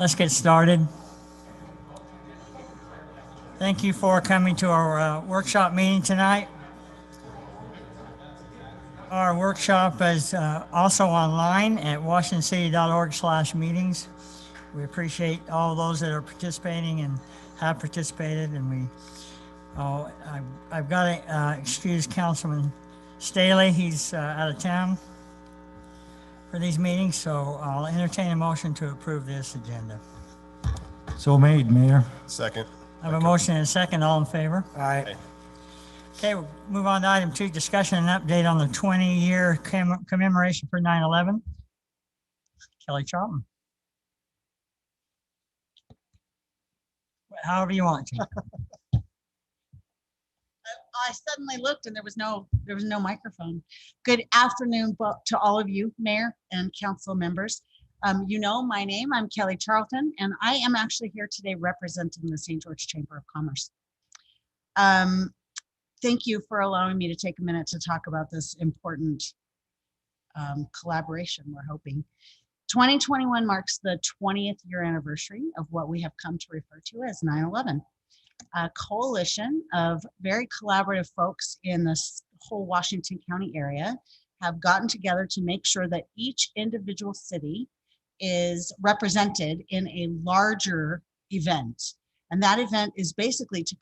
Let's get started. Thank you for coming to our workshop meeting tonight. Our workshop is also online at washingtoncity.org/meetings. We appreciate all those that are participating and have participated, and I've got to excuse Councilman Staley. He's out of town for these meetings, so I'll entertain a motion to approve this agenda. So made, Mayor. Second. I have a motion and a second. All in favor? Aye. Okay, we'll move on to item 2, discussion and update on the 20-year commemoration for 9/11. Kelly Charlton. However you want to. I suddenly looked and there was no microphone. Good afternoon to all of you, Mayor and council members. You know my name, I'm Kelly Charlton, and I am actually here today representing the St. George Chamber of Commerce. Thank you for allowing me to take a minute to talk about this important collaboration we're hoping. 2021 marks the 20th year anniversary of what we have come to refer to as 9/11. A coalition of very collaborative folks in this whole Washington County area have gotten together to make sure that each individual city is represented in a larger event. And that event is basically to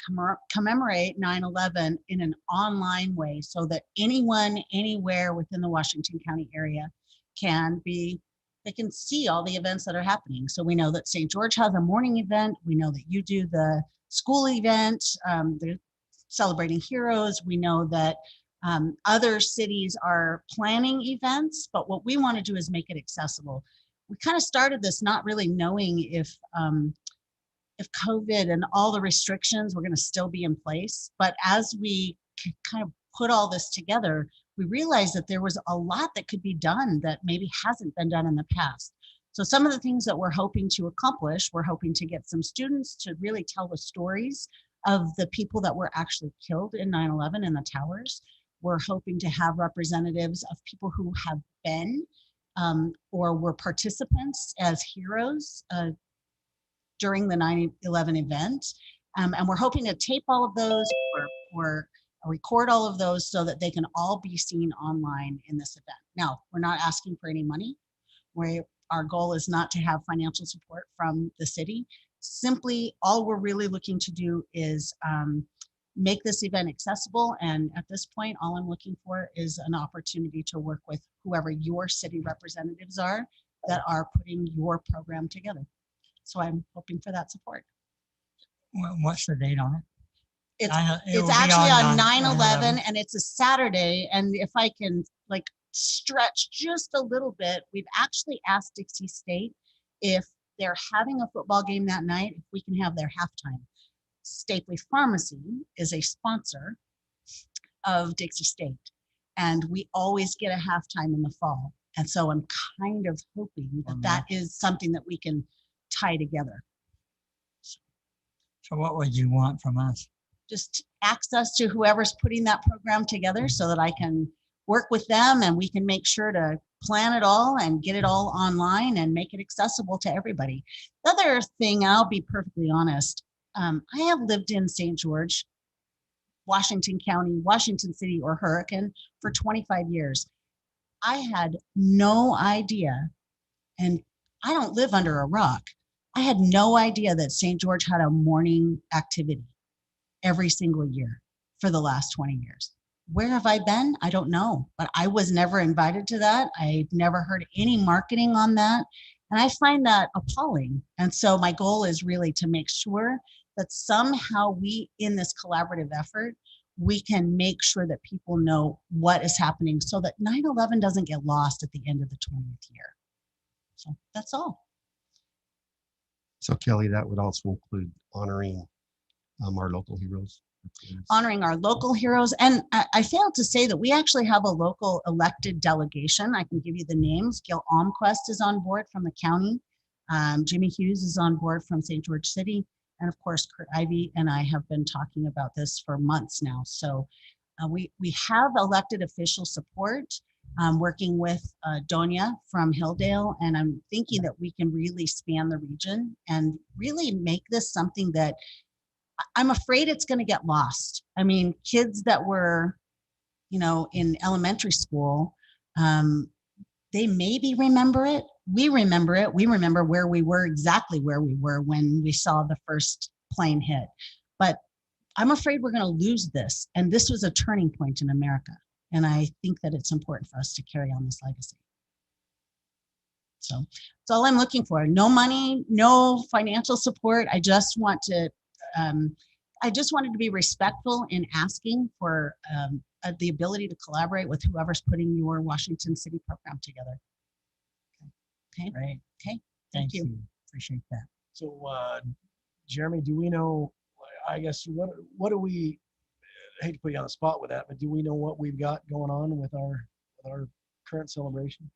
commemorate 9/11 in an online way so that anyone, anywhere within the Washington County area they can see all the events that are happening. So we know that St. George has a morning event. We know that you do the school event, they're celebrating heroes. We know that other cities are planning events, but what we want to do is make it accessible. We kind of started this not really knowing if COVID and all the restrictions were going to still be in place. But as we kind of put all this together, we realized that there was a lot that could be done that maybe hasn't been done in the past. So some of the things that we're hoping to accomplish, we're hoping to get some students to really tell the stories of the people that were actually killed in 9/11 in the towers. We're hoping to have representatives of people who have been or were participants as heroes during the 9/11 event. And we're hoping to tape all of those or record all of those so that they can all be seen online in this event. Now, we're not asking for any money. Our goal is not to have financial support from the city. Simply, all we're really looking to do is make this event accessible. And at this point, all I'm looking for is an opportunity to work with whoever your city representatives are that are putting your program together. So I'm hoping for that support. What's the date on it? It's actually on 9/11 and it's a Saturday. And if I can stretch just a little bit, we've actually asked Dixie State if they're having a football game that night, if we can have their halftime. Stapley Pharmacy is a sponsor of Dixie State, and we always get a halftime in the fall. And so I'm kind of hoping that is something that we can tie together. So what would you want from us? Just access to whoever's putting that program together so that I can work with them and we can make sure to plan it all and get it all online and make it accessible to everybody. The other thing, I'll be perfectly honest, I have lived in St. George, Washington County, Washington City, or Hurricane for 25 years. I had no idea, and I don't live under a rock. I had no idea that St. George had a morning activity every single year for the last 20 years. Where have I been? I don't know, but I was never invited to that. I never heard any marketing on that. And I find that appalling. And so my goal is really to make sure that somehow we, in this collaborative effort, we can make sure that people know what is happening so that 9/11 doesn't get lost at the end of the 20th year. So that's all. So Kelly, that would also include honoring our local heroes. Honoring our local heroes. And I failed to say that we actually have a local elected delegation. I can give you the names. Gil Almquist is on board from the county. Jimmy Hughes is on board from St. George City. And of course, Kurt Ivey and I have been talking about this for months now. So we have elected official support. working with Donia from Hilldale, and I'm thinking that we can really span the region and really make this something that I'm afraid it's going to get lost. I mean, kids that were, in elementary school, they maybe remember it. We remember it. We remember exactly where we were when we saw the first plane hit. But I'm afraid we're going to lose this. And this was a turning point in America. And I think that it's important for us to carry on this legacy. So that's all I'm looking for. No money, no financial support. I just wanted to be respectful in asking for the ability to collaborate with whoever's putting your Washington City program together. Okay. Great. Okay. Thank you. Appreciate that. So, Jeremy, do we know, I guess, what do we, I hate to put you on the spot with that, but do we know what we've got going on with our current celebration?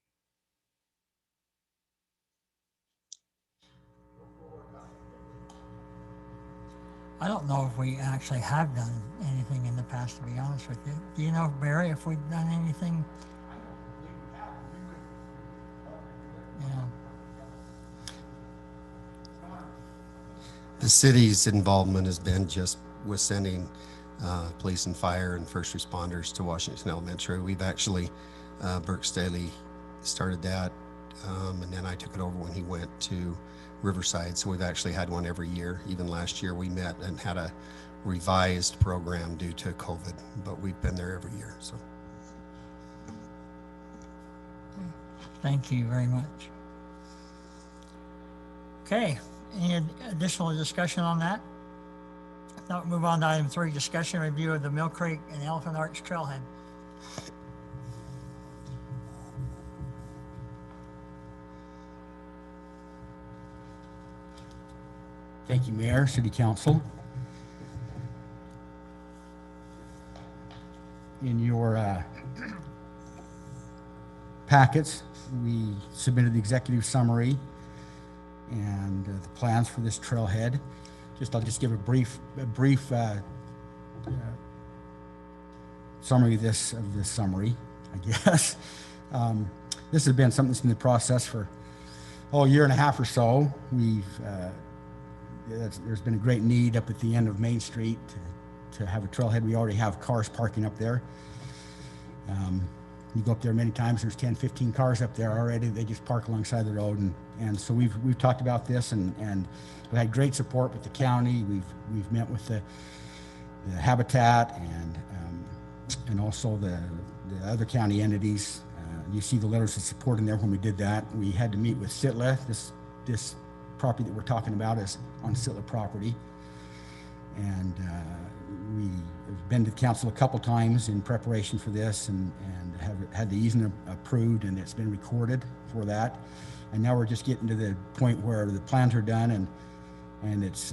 I don't know if we actually have done anything in the past, to be honest with you. Do you know, Barry, if we've done anything? Yeah. The city's involvement has been just with sending police and fire and first responders to Washington Elementary. We've actually, Burke Staley started that, and then I took it over when he went to Riverside. So we've actually had one every year. Even last year we met and had a revised program due to COVID, but we've been there every year. So Thank you very much. Okay, any additional discussion on that? If not, move on to item 3, discussion review of the Mill Creek and Elephant Arch Trailhead. Thank you, Mayor, City Council. In your packets, we submitted the executive summary and the plans for this trailhead. I'll just give a brief summary of this summary, I guess. This has been something that's been in the process for a year and a half or so. There's been a great need up at the end of Main Street to have a trailhead. We already have cars parking up there. You go up there many times, there's 10, 15 cars up there already. They just park alongside the road. And so we've talked about this and we had great support with the county. We've met with the Habitat and also the other county entities. You see the letters of support in there when we did that. We had to meet with Sitla. This property that we're talking about is on Sitla property. And we have been to the council a couple times in preparation for this and have had the easement approved, and it's been recorded for that. And now we're just getting to the point where the plans are done and it's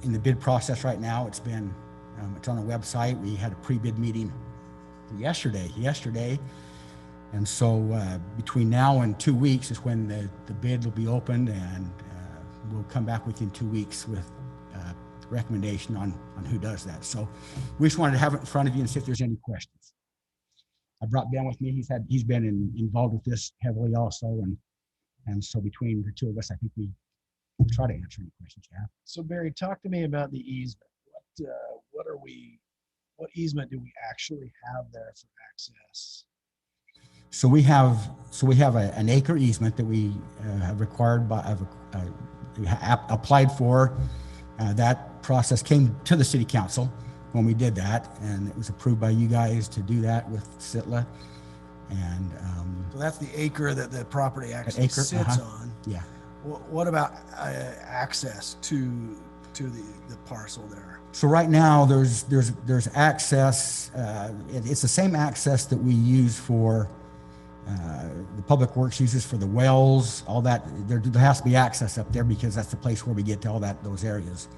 in the bid process right now. It's on the website. We had a pre-bid meeting yesterday. And so between now and 2 weeks is when the bid will be opened, and we'll come back within 2 weeks with recommendation on who does that. So we just wanted to have it in front of you and see if there's any questions. I brought Ben with me. He's been involved with this heavily also, and so between the two of us, I think we try to answer any questions you have. So Barry, talk to me about the easement. What easement do we actually have there for access? So we have an acre easement that we have required applied for. That process came to the city council when we did that, and it was approved by you guys to do that with Sitla. And so that's the acre that the property actually sits on. Yeah. What about access to the parcel there? So right now there's access. It's the same access that we use for the Public Works uses for the wells, all that. There has to be access up there because that's the place where we get to those areas.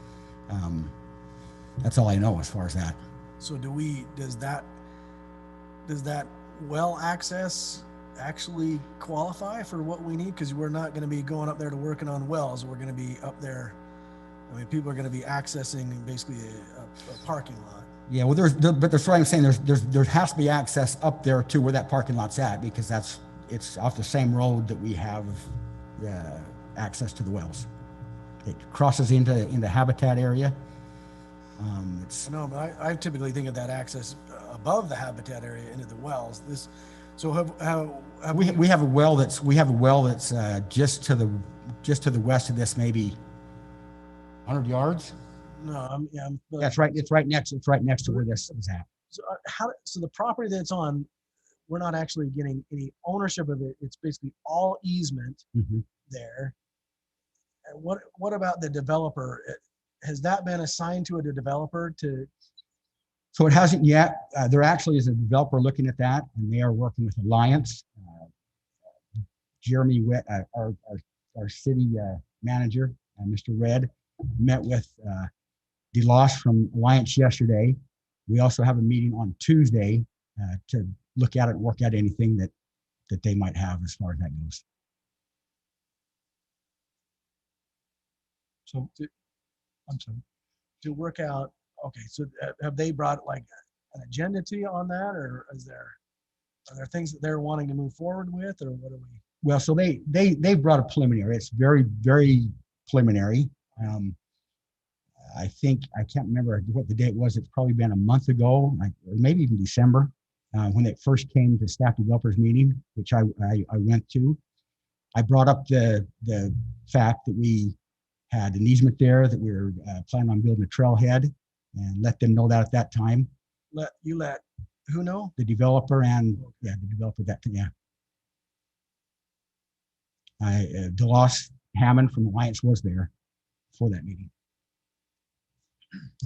That's all I know as far as that. So does that well access actually qualify for what we need? Because we're not going to be going up there to working on wells. We're going to be up there. I mean, people are going to be accessing basically a parking lot. Yeah, well, but that's what I'm saying. There has to be access up there to where that parking lot's at, because it's off the same road that we have access to the wells. It crosses into habitat area. It's No, but I typically think of that access above the habitat area into the wells. So have we have a well that's just to the west of this, maybe 100 yards. no, I'm That's right. It's right next to where this is at. so the property that's on, we're not actually getting any ownership of it. It's basically all easement Mhm. there. And what about the developer? Has that been assigned to a developer to? So it hasn't yet. There actually is a developer looking at that, and they are working with Alliance. Jeremy Witt, our city manager, Mr. Red, met with DeLoss from Alliance yesterday. We also have a meeting on Tuesday to look at it and work out anything that they might have as far as that goes. So I'm sorry, to work out. Okay, so have they brought like an agenda to you on that, or are there things that they're wanting to move forward with, or what are we? Well, so they brought a preliminary. It's very, very preliminary. I think, I can't remember what the date was. It's probably been a month ago, or maybe even December, when it first came to staff developers meeting, which I went to. I brought up the fact that we had an easement there, that we were planning on building a trailhead, and let them know that at that time. Let who know? The developer and the developer that DeLoss Hammond from Alliance was there for that meeting.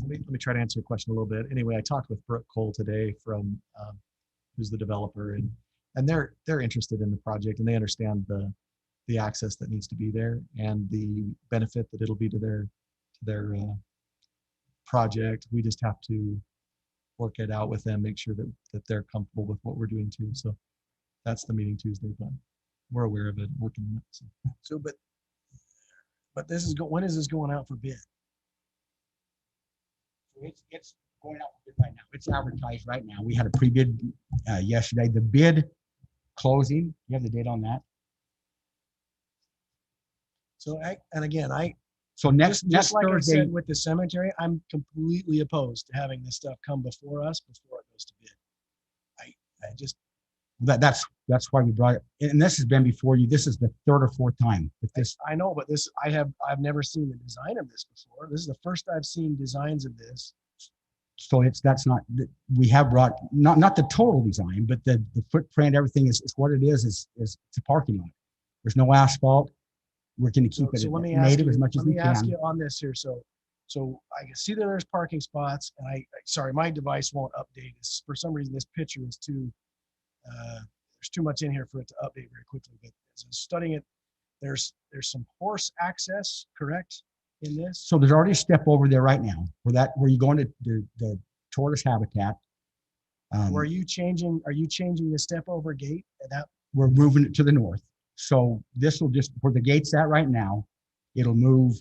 Let me try to answer your question a little bit. Anyway, I talked with Brooke Cole today from who's the developer, and they're interested in the project, and they understand the access that needs to be there and the benefit that it'll be to their project. We just have to work it out with them, make sure that they're comfortable with what we're doing too. So that's the meeting Tuesday, but we're aware of it, working on it. So, but this is when is this going out for bid? It's going out for bid right now. It's advertised right now. We had a pre-bid yesterday. The bid closing, you have the date on that? So So next like Thursday, I said with the cemetery, I'm completely opposed to having this stuff come before us before it goes to bid. I just that's why we brought it. And this has been before you. This is the third or fourth time that this. I know, but I've never seen the design of this before. This is the first I've seen designs of this. So that's not, we have brought, not the total design, but the footprint, everything is what it is it's a parking lot. There's no asphalt. We're going to keep it native as much as we can. Let me ask you on this here. So I can see that there's parking spots, and sorry, my device won't update. For some reason, this picture is there's too much in here for it to update very quickly. But as I'm studying it, there's some horse access, correct, in this? So there's already a step over there right now where you go into the tortoise habitat. Are you changing the step over gate at that? We're moving it to the north. So this will just, where the gate's at right now, it'll move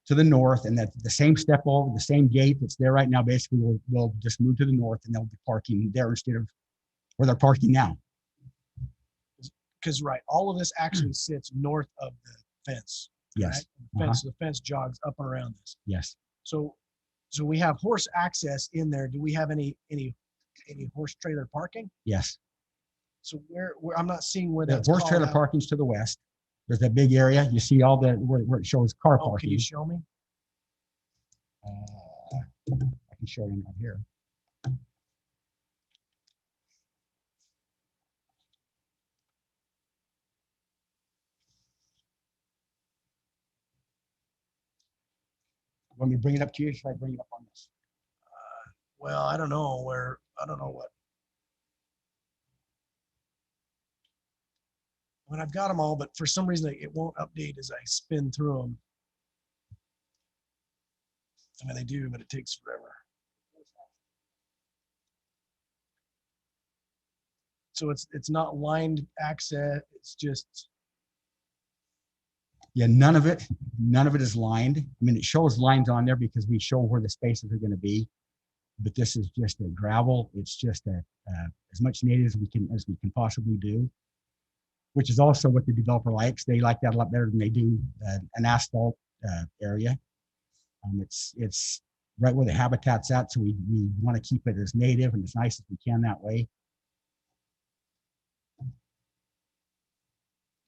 to the north, and that the same step over, the same gate that's there right now, basically will just move to the north, and they'll be parking there instead of where they're parking now. Because all of this actually sits north of the fence. Yes. Right? The fence jogs up and around this. Yes. So we have horse access in there. Do we have any horse trailer parking? Yes. So where I'm not seeing where The that's horse trailer out. parking's to the west. There's that big area. You see all where it shows car Oh, parking. can you show me? I can show you right here. Want me to bring it up to you? Should I bring it up on this? Well, I don't know what. I mean, I've got them all, but for some reason it won't update as I spin through them. I mean, they do, but it takes forever. So it's not lined access. It's just. Yeah, none of it is lined. I mean, it shows lines on there because we show where the spaces are going to be. but this is just a gravel. It's just as much native as we can possibly do, which is also what the developer likes. They like that a lot better than they do an asphalt area. It's right where the habitat's at, so we want to keep it as native and as nice as we can that way.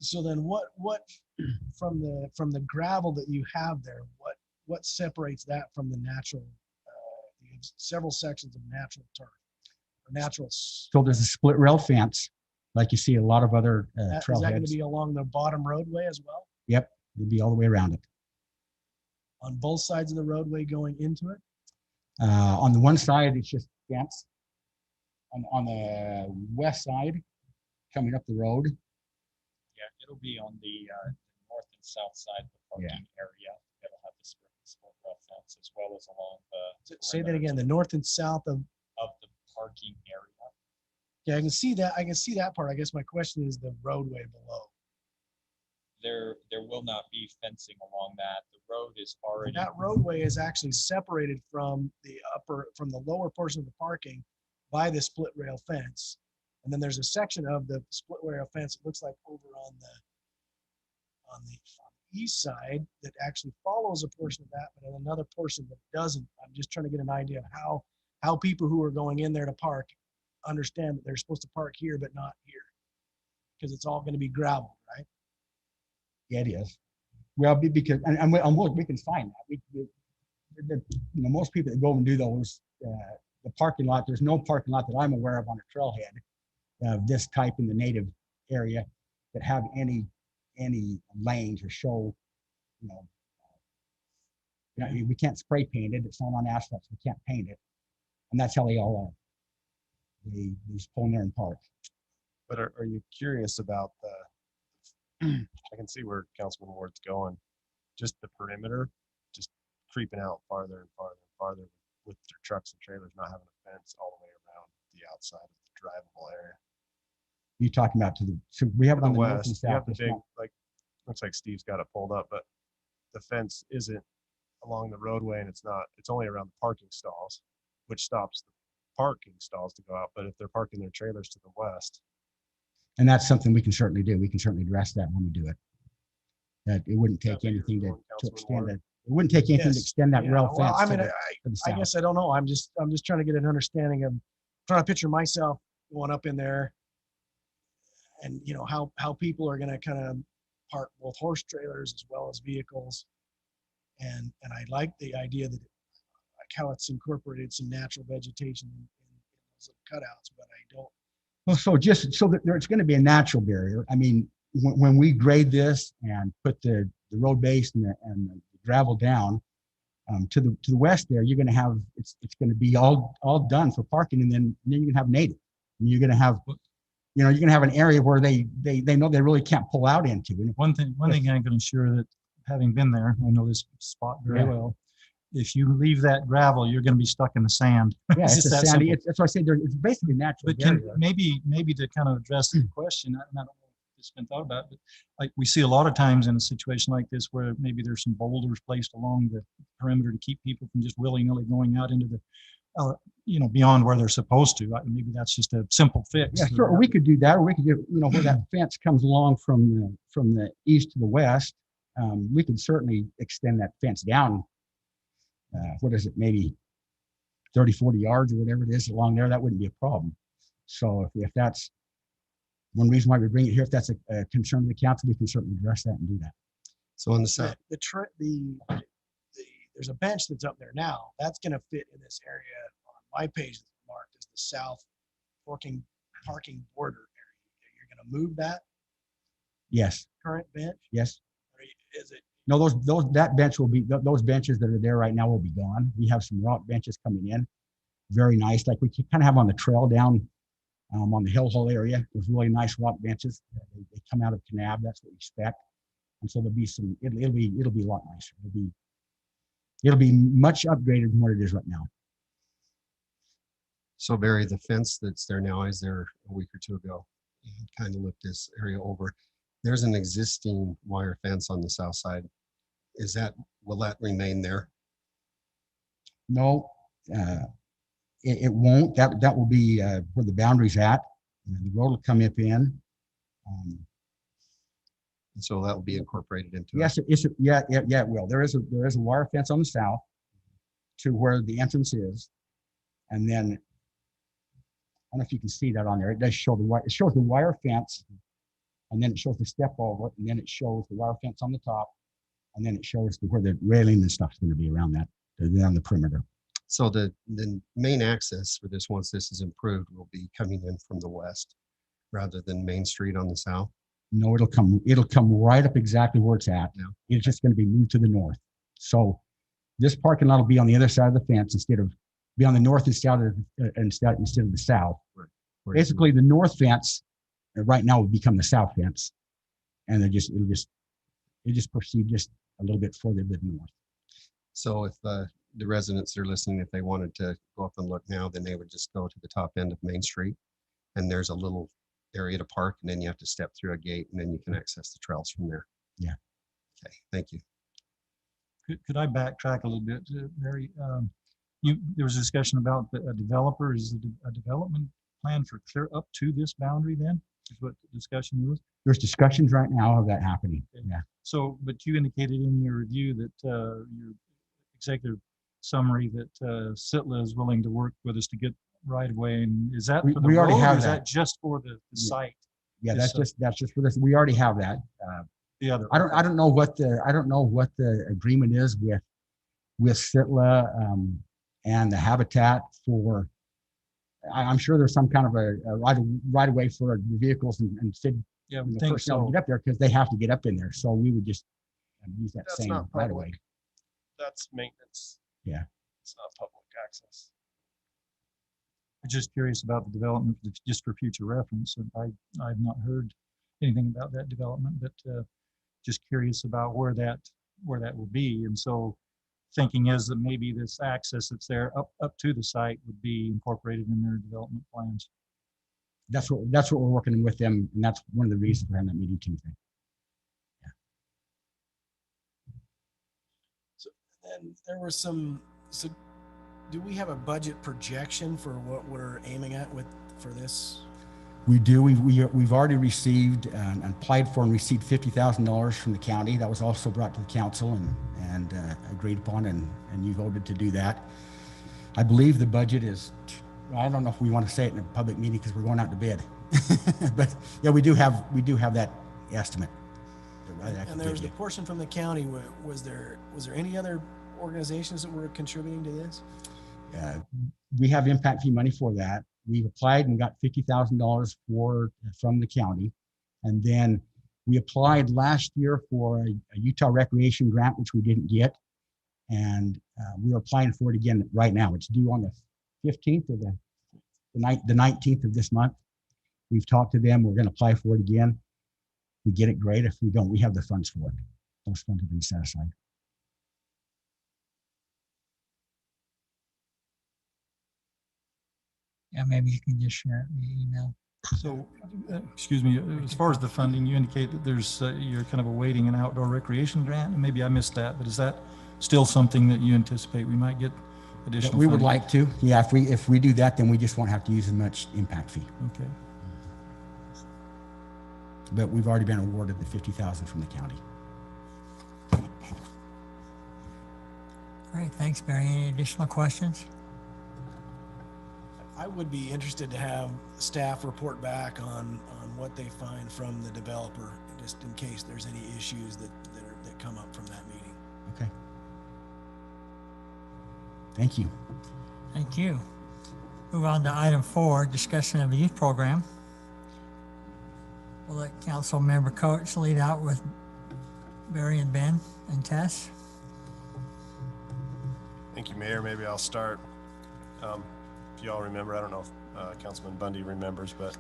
So then what from the gravel that you have there, what separates that from the natural, you have several sections of natural turf or natural. So there's a split rail fence, like you see a lot of other Is that going to trailheads. be along the bottom roadway as well? Yep, it'll be all the way around it. On both sides of the roadway going into it? On the one side, it's just fence. On the west side, coming up the road, Yeah, it'll be on the north and south side of the parking area. It'll have the split rail fence as well as along the. Say that again, the north and south of the parking area. Yeah, I can see that. I can see that part. I guess my question is the roadway below. There will not be fencing along that. The road is already. That roadway is actually separated from the lower portion of the parking by the split rail fence. And then there's a section of the split rail fence, it looks like over on the east side that actually follows a portion of that, but another portion that doesn't. I'm just trying to get an idea of how people who are going in there to park understand that they're supposed to park here, but not here. Because it's all going to be gravel, right? yeah, it is. Well, because and we can find that. Most people that go and do those, the parking lot, there's no parking lot that I'm aware of on a trailhead of this type in the native area that have any lane to show, we can't spray paint it. It's not on asphalt, so we can't paint it. And that's how they all are. They just pull in there and park. But are you curious about I can see where Councilman Ward's going, just the perimeter, just creeping out farther and farther and farther with their trucks and trailers, not having a fence all the way around the outside of the drivable area. You talking about so we have it To on the the north and west, you have south. the It's big, not- like, looks like Steve's got it pulled up, but the fence isn't along the roadway and it's only around the parking stalls, which stops the parking stalls to go out. But if they're parking their trailers to the west, And that's something we can certainly do. We can certainly address that when we do it. That it wouldn't Is that take what you're anything to doing, Councilman extend Ward? it. It wouldn't take anything to Yes. extend that Yeah, rail well, fence I to mean, the I south. guess I don't know. I'm just trying to get an understanding of, trying to picture myself going up in there, and how people are going to kind of park both horse trailers as well as vehicles, and I like the idea that like how it's incorporated some natural vegetation in those little cutouts, but I don't. Well, so just so that there's going to be a natural barrier. I mean, when we grade this and put the road base and the gravel down to the west there, you're going to have it's going to be all done for parking, and then you're going to have native. And you're going to have you're going to have an area where they know they really can't pull out into. And One thing I can assure that, having been there, I know this spot very Yeah. well. If you leave that gravel, you're going to be stuck in the sand. yeah, it's just a that sandy. simple. That's why I say it's basically natural. But can barrier. maybe to kind of address the question, I don't know if it's been thought about, but like we see a lot of times in a situation like this where maybe there's some boulders placed along the perimeter to keep people from just willy-nilly going out into the beyond where they're supposed to. Maybe that's just a simple fix. Yeah, sure. We could do that, or we could do, where that fence comes along from the east to the west. We could certainly extend that fence down. What is it? Maybe 30, 40 yards or whatever it is along there. That wouldn't be a problem. So if that's one reason why we bring it here, if that's a concern of the council, we can certainly address that and do that. So on the south, There's a bench that's up there now. That's going to fit in this area on my page that's marked as the south parking border area. You're going to move that Yes. current bench? Yes. Or is it? No, that bench will be, those benches that are there right now will be gone. We have some rock benches coming in. Very nice, like we kind of have on the trail down on the hill hole area. There's really nice rock benches. They come out of Kanab. That's what we expect. And so there'll be it'll be a lot nicer. It'll be much upgraded from what it is right now. so Barry, the fence that's there now, is there a week or two ago, kind of looked this area over. There's an existing wire fence on the south side. Will that remain there? No, It won't. That will be where the boundary's at. And the road will come up in. So that will be incorporated into it. Yes, yeah, it will. There is a wire fence on the south to where the entrance is, and then I don't know if you can see that on there. It does show the wire. It shows the wire fence, and then it shows the step over, and then it shows the wire fence on the top, and then it shows where the railing and stuff's going to be around that, around the perimeter. So the main access for this, once this is improved, will be coming in from the west rather than Main Street on the south. No, it'll come right up exactly where it's at. Yeah. It's just going to be moved to the north. So this parking lot will be on the other side of the fence instead of be on the north instead of the south. Right. Basically, the north fence right now will become the south fence, and it'll just proceed just a little bit further to the north. So if the residents that are listening, if they wanted to go up and look now, then they would just go to the top end of Main Street, and there's a little area to park, and then you have to step through a gate, and then you can access the trails from there. Yeah. Okay, thank you. Could I backtrack a little bit, Mary? There was a discussion about a developer. Is a development plan for clear up to this boundary then? Is what the discussion was? There's discussions right now of that happening. Yeah. So, but you indicated in your review that your executive summary that Sitla is willing to work with us to get right away. And is that for the We already road, have or is that. that just for the site? Yeah, that's just for this. We already have that. The other. I don't know what the agreement is with Sitla and the habitat for. I'm sure there's some kind of a right away for the vehicles and city. Yeah, The we think personnel to so. get up there because they have to get up in there. So we would just use that That's same not right public. away. That's maintenance. Yeah. It's not public access. I'm just curious about the development, just for future reference. And I've not heard anything about that development, but just curious about where that will be. And so thinking is that maybe this access that's there up to the site would be incorporated in their development plans. That's what we're working with them, and that's one of the reasons we're having that meeting Tuesday. And there were some, so do we have a budget projection for what we're aiming at for this? We do. We've already received and applied for and received $50,000 from the county. That was also brought to the council and agreed upon, and you voted to do that. I believe the budget is, I don't know if we want to say it in a public meeting because we're going out to bid, but yeah, we do have that estimate. And there was the portion from the county. Was there any other organizations that were contributing to this? We have impact fee money for that. We've applied and got $50,000 from the county. And then we applied last year for a Utah recreation grant, which we didn't get. And we're applying for it again right now. It's due on the 15th of the 19th of this month. We've talked to them. We're going to apply for it again. If we get it, great. If we don't, we have the funds for it. Those funds have been set aside. Yeah, maybe you can just share it via email. So, excuse me, as far as the funding, you indicate that there's, you're kind of awaiting an outdoor recreation grant, and maybe I missed that, but is that still something that you anticipate we might get additional We would funding? like to. Yeah, if we do that, then we just won't have to use as much impact fee. Okay. But we've already been awarded the $50,000 from the county. Great, thanks, Barry. Any additional questions? I would be interested to have staff report back on what they find from the developer, just in case there's any issues that come up from that meeting. Okay. Thank you. Thank you. Move on to item 4, discussion of a youth program. We'll let council member Coates lead out with Barry and Ben and Tess. Thank you, Mayor. Maybe I'll start. If y'all remember, I don't know if Councilman Bundy remembers, but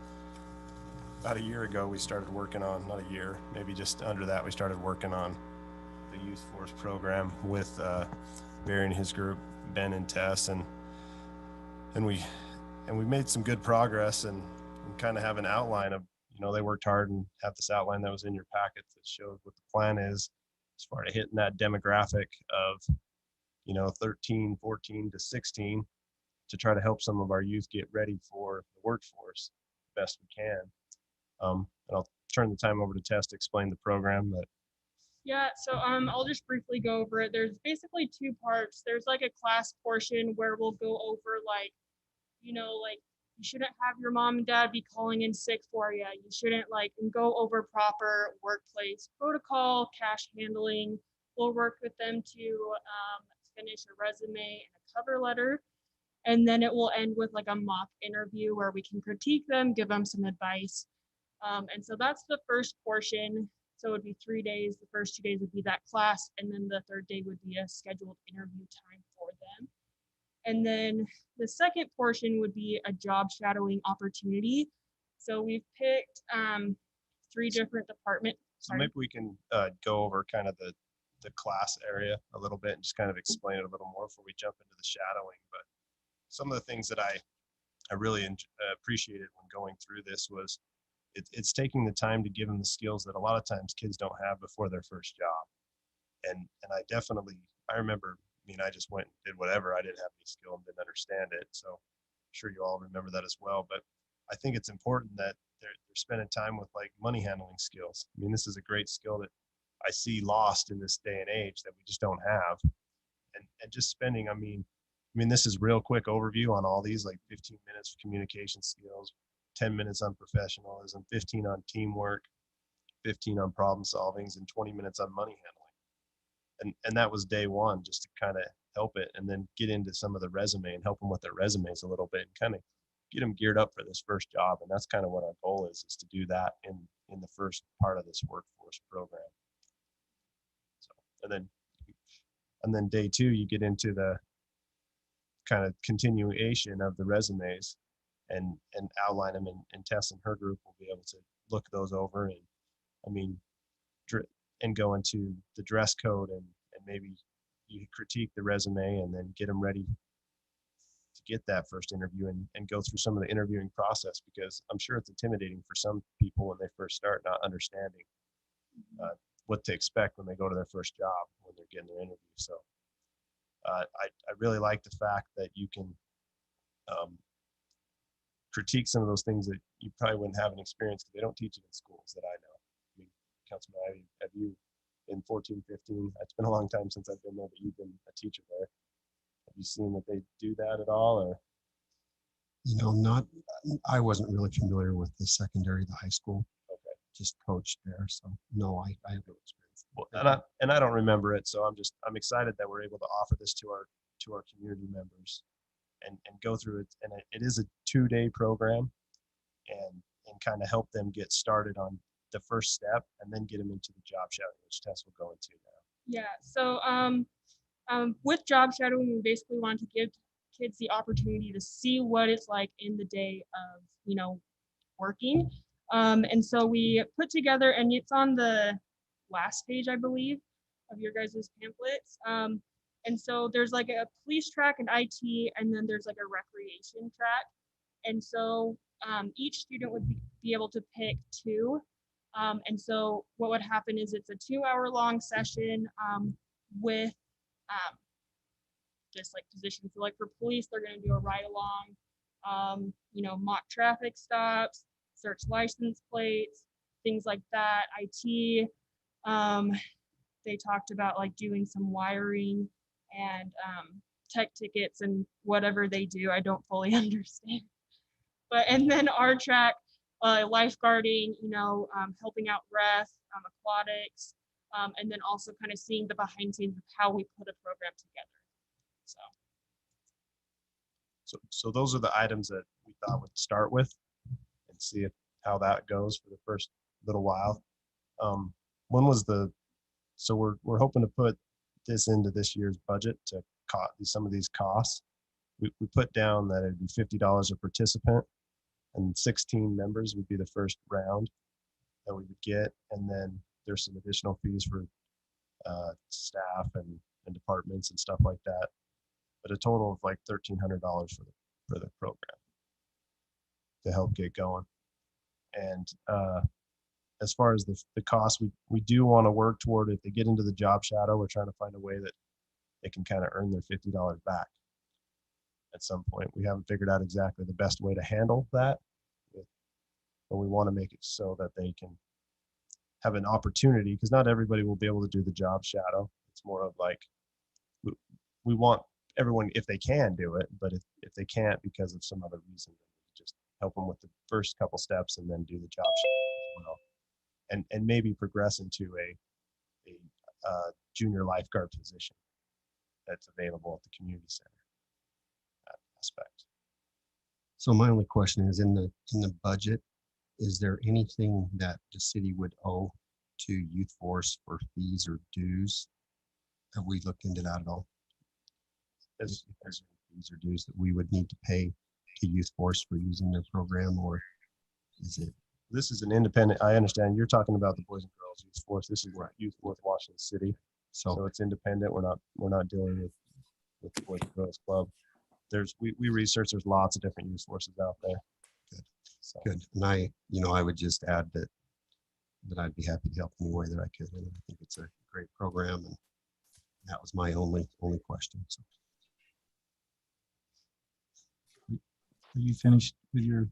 about a year ago, we started working on, not a year, maybe just under that, we started working on the Youth Force program with Barry and his group, Ben and Tess, and we made some good progress and kind of have an outline of, they worked hard and have this outline that was in your packets that showed what the plan is as far as hitting that demographic of 13, 14 to 16. to try to help some of our youth get ready for the workforce the best we can. And I'll turn the time over to Tess to explain the program. But Yeah, so I'll just briefly go over it. There's basically two parts. There's like a class portion where we'll go over like, like you shouldn't have your mom and dad be calling in sick for you. You shouldn't like and go over proper workplace protocol, cash handling. We'll work with them to finish a resume and a cover letter. And then it will end with like a mock interview where we can critique them, give them some advice. And so that's the first portion. So it would be 3 days. The first 2 days would be that class, and then the third day would be a scheduled interview time for them. And then the second portion would be a job shadowing opportunity. So we've picked 3 different departments. so maybe we can go over kind of the class area a little bit and just kind of explain it a little more before we jump into the shadowing. But some of the things that I really appreciated when going through this was it's taking the time to give them the skills that a lot of times kids don't have before their first job. And I remember, I just went and did whatever. I didn't have any skill and didn't understand it. So I'm sure you all remember that as well. But I think it's important that they're spending time with like money handling skills. This is a great skill that I see lost in this day and age that we just don't have. And just spending, this is real quick overview on all these, like 15 minutes of communication skills, 10 minutes on professionalism, 15 on teamwork, 15 on problem solvings, and 20 minutes on money handling. And that was day one, just to kind of help it, and then get into some of the resume and help them with their resumes a little bit and kind of get them geared up for this first job. And that's kind of what our goal is to do that in the first part of this workforce program. So, and then day two, you get into the kind of continuation of the resumes and outline them, and Tess and her group will be able to look those over and go into the dress code and maybe you critique the resume and then get them ready to get that first interview and go through some of the interviewing process, because I'm sure it's intimidating for some people when they first start, not understanding what to expect when they go to their first job, when they're getting their interview. So I really like the fact that you can critique some of those things that you probably wouldn't have an experience, because they don't teach it in schools that I know. Councilman Ivey, have you in 14, 15, it's been a long time since I've been there, but you've been a teacher there. Have you seen that they do that at all? Or I wasn't really familiar with the secondary, the high school. Okay. Just coached there, so no, I have no experience. Well, and I don't remember it, so I'm excited that we're able to offer this to our community members and go through it. And it is a 2-day program, and kind of help them get started on the first step, and then get them into the job shadowing, which Tess will go into now. Yeah, so with job shadowing, we basically want to give kids the opportunity to see what it's like in the day of, working. And so we put together, and it's on the last page, I believe, of your guys' pamphlets. And so there's like a police track and IT, and then there's like a recreation track. And so each student would be able to pick 2. And so what would happen is it's a 2-hour-long session with just like positions. So like for police, they're going to do a ride along, mock traffic stops, search license plates, things like that. IT, they talked about like doing some wiring and tech tickets and whatever they do. I don't fully understand. And then our track, lifeguarding, helping out ref, aquatics, and then also kind of seeing the behind scenes of how we put a program together. So those are the items that we thought we'd start with and see how that goes for the first little while. So we're hoping to put this into this year's budget to cut some of these costs. We put down that it'd be $50 a participant, and 16 members would be the first round that we would get. And then there's some additional fees for staff and departments and stuff like that. But a total of like $1,300 for the program to help get going. And as far as the cost, we do want to work toward, if they get into the job shadow, we're trying to find a way that they can kind of earn their $50 back. at some point. We haven't figured out exactly the best way to handle that, but we want to make it so that they can have an opportunity, because not everybody will be able to do the job shadow. It's more of like, we want everyone, if they can do it, but if they can't because of some other reason, just help them with the first couple steps and then do the job shadow as well. And maybe progress into a junior lifeguard position that's available at the community center, that aspect. So my only question is, in the budget, is there anything that the city would owe to Youth Force for fees or dues? Have we looked into that at all? Is there fees or dues that we would need to pay to Youth Force for using their program, or is it? This is an independent, I understand you're talking about the Boys and Girls Youth Force. This is Youth Force Washington City. So it's independent. We're not dealing with the Boys and Girls Club. We research, there's lots of different youth forces out there. Good. So. Good. And I would just add that I'd be happy to help any way that I could. And I think it's a great program, and that was my only question. So. Are you finished with your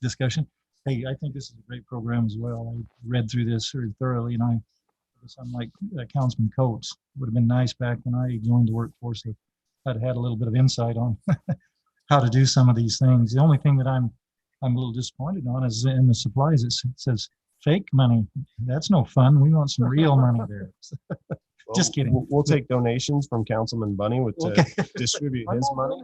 discussion? Hey, I think this is a great program as well. I read through this very thoroughly, and I'm like Councilman Coates. Would have been nice back when I joined the workforce if I'd had a little bit of insight on how to do some of these things. The only thing that I'm a little disappointed on is in the supplies. It says fake money. That's no fun. We want some real money there. Well, just kidding. We'll take donations from Councilman Bunny to distribute his money.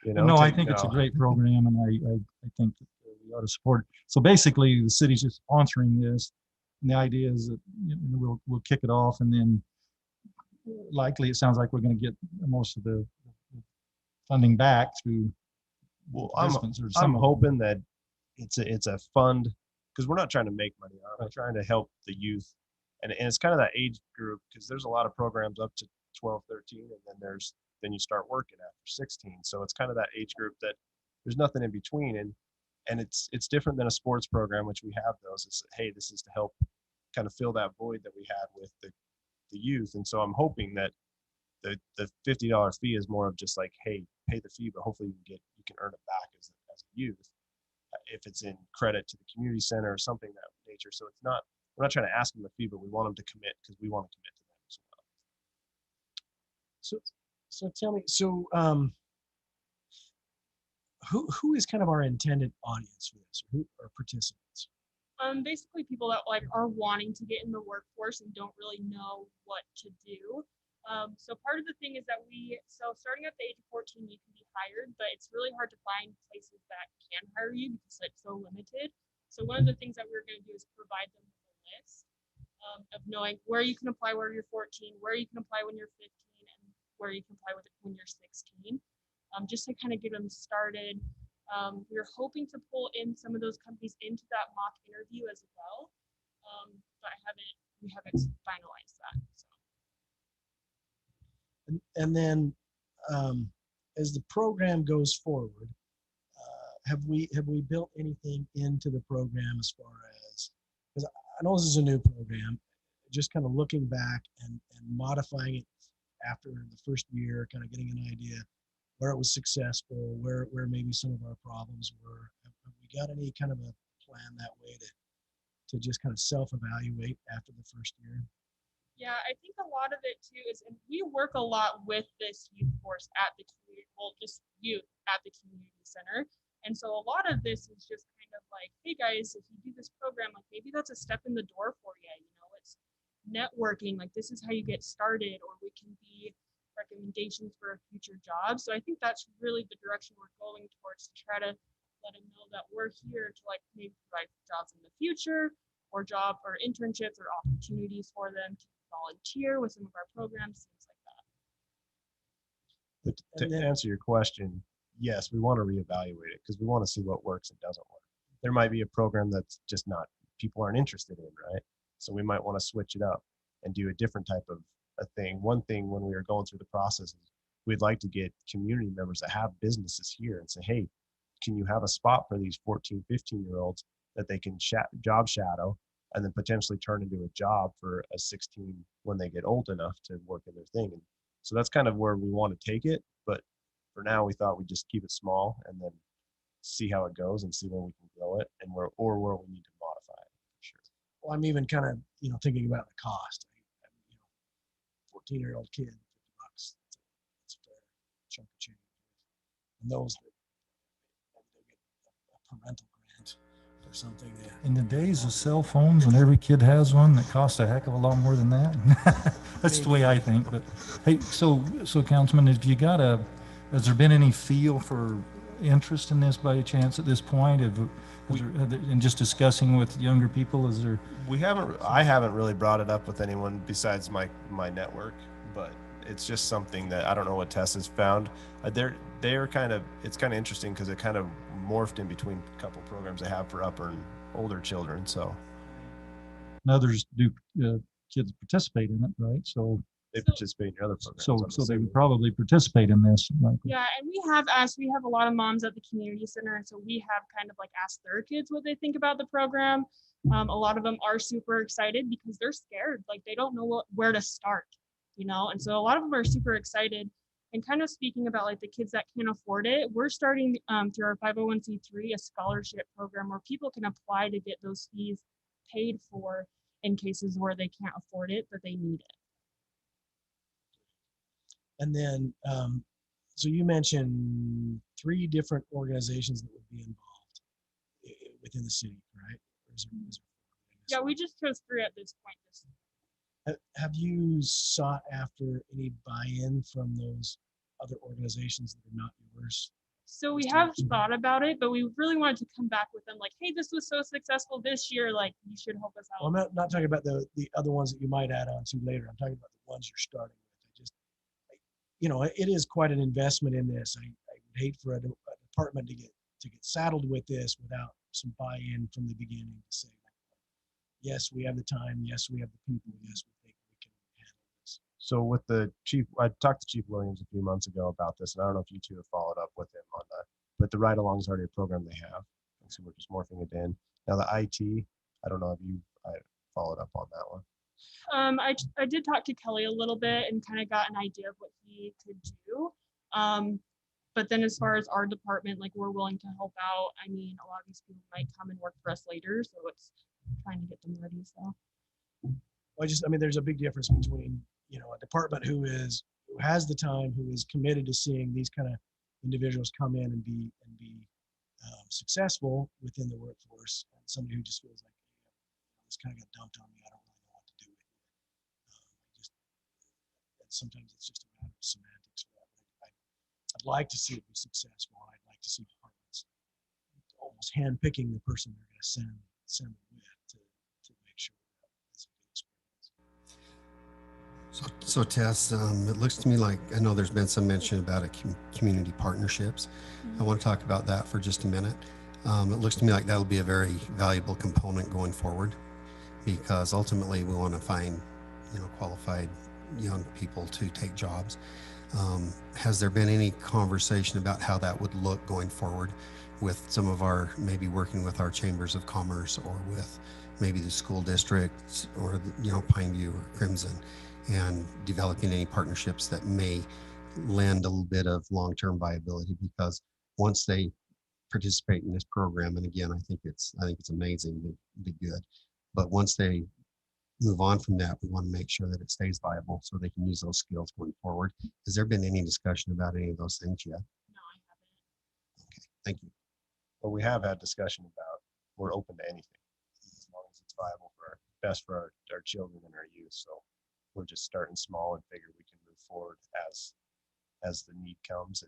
No, I think it's a great program, and I think that we ought to support it. So basically, the city's just sponsoring this, and the idea is that we'll kick it off, and then likely it sounds like we're going to get most of the funding back through. Well, I'm hoping that it's a fund, because we're not trying to make money on it. We're trying to help the youth, and it's kind of that age group, because there's a lot of programs up to 12, 13, and then you start working after 16. So it's kind of that age group that there's nothing in between, and it's different than a sports program, which we have those. It's, hey, this is to help kind of fill that void that we had with the youth. And so I'm hoping that the $50 fee is more of just like, hey, pay the fee, but hopefully you can earn it back as a youth, if it's in credit to the community center or something of that nature. So we're not trying to ask them the fee, but we want them to commit, because we want to commit to them as well. So tell me, who is kind of our intended audience for this, or who are participants? Basically people that are wanting to get in the workforce and don't really know what to do. So part of the thing is that starting at the age of 14, you can be hired, but it's really hard to find places that can hire you because it's so limited. So one of the things that we're going to do is provide them with a list of knowing where you can apply where you're 14, where you can apply when you're 15, and where you can apply when you're 16, just to kind of get them started. We're hoping to pull in some of those companies into that mock interview as well, but we haven't finalized that. So. And then, as the program goes forward, have we built anything into the program as far as, because I know this is a new program, just kind of looking back and modifying it after the first year, kind of getting an idea where it was successful, where maybe some of our problems were. Have we got any kind of a plan that way to just kind of self-evaluate after the first year? Yeah, I think a lot of it too is, and we work a lot with this youth force at the community, well, just youth at the community center. And so a lot of this is just kind of like, hey guys, if you do this program, like maybe that's a step in the door for you. It's networking, like this is how you get started, or we can be recommendations for a future job. So I think that's really the direction we're going towards, to try to let them know that we're here to maybe provide jobs in the future, or internships or opportunities for them to volunteer with some of our programs, things like that. But to answer your question, yes, we want to reevaluate it, because we want to see what works and doesn't work. There might be a program that's just people aren't interested in, right? So we might want to switch it up and do a different type of a thing. One thing when we were going through the process is we'd like to get community members that have businesses here and say, hey, can you have a spot for these 14, 15-year-olds that they can job shadow and then potentially turn into a job for a 16 when they get old enough to work in their thing. And so that's kind of where we want to take it. But for now, we thought we'd just keep it small and then see how it goes and see where we can grow it and where we need to modify it. For sure. Well, I'm even kind of, thinking about the cost. 14-year-old kid, $50, it's a fair chunk of change. And those that they get a parental grant or something. In the days of cell phones, when every kid has one that costs a heck of a lot more than that. That's the way I think. But hey, so Councilman, has there been any feel for interest in this by chance at this point? In just discussing with younger people, is there? I haven't really brought it up with anyone besides my network, but it's just something that I don't know what Tess has found. They're kind of, it's kind of interesting because it kind of morphed in between a couple programs they have for upper and older children. So And others do, kids participate in it, right? So they participate in your other programs. So they would probably participate in this. Yeah, and we have a lot of moms at the community center, and so we have kind of like asked their kids what they think about the program. A lot of them are super excited because they're scared, like they don't know where to start, and so a lot of them are super excited. And kind of speaking about like the kids that can't afford it, we're starting through our 501c3 a scholarship program where people can apply to get those fees paid for in cases where they can't afford it, but they need it. And then, so you mentioned 3 different organizations that would be involved within the city, right? Yeah, we just chose 3 at this point. Have you sought after any buy-in from those other organizations that are not yours? So we have thought about it, but we really wanted to come back with them like, hey, this was so successful this year, like you should help us out. Well, I'm not talking about the other ones that you might add on to later. I'm talking about the ones you're starting with. It is quite an investment in this. I would hate for a department to get saddled with this without some buy-in from the beginning to say, yes, we have the time. Yes, we have the people. Yes, we think we can handle this. So with the chief, I talked to Chief Williams a few months ago about this, and I don't know if you two have followed up with him on that, but the ride-along is already a program they have. And so we're just morphing it in. Now the IT, I don't know if I followed up on that one. I did talk to Kelly a little bit and kind of got an idea of what he could do. But then as far as our department, like we're willing to help out. I mean, a lot of these people might come and work for us later, so it's trying to get them ready. So. Well, there's a big difference between, a department who has the time, who is committed to seeing these kind of individuals come in and be successful within the workforce, and somebody who just feels like, this kind of got dumped on me. I don't really know what to do with it. And sometimes it's just a matter of semantics. I'd like to see it be successful. I'd like to see departments almost handpicking the person they're going to send it with to make sure that it's a good experience. So Tess, it looks to me like, I know there's been some mention about community partnerships. I want to talk about that for just a minute. It looks to me like that'll be a very valuable component going forward, because ultimately we want to find, qualified young people to take jobs. Has there been any conversation about how that would look going forward with some of our, maybe working with our chambers of commerce or with maybe the school districts or, Pineview or Crimson, and developing any partnerships that may lend a little bit of long-term viability? Because once they participate in this program, and again, I think it's amazing, it'd be good, but once they move on from that, we want to make sure that it stays viable so they can use those skills going forward. Has there been any discussion about any of those things yet? No, I haven't. Okay, thank you. But we have had discussion about, we're open to anything as long as it's viable best for our children and our youth. So we're just starting small and figure we can move forward as the need comes,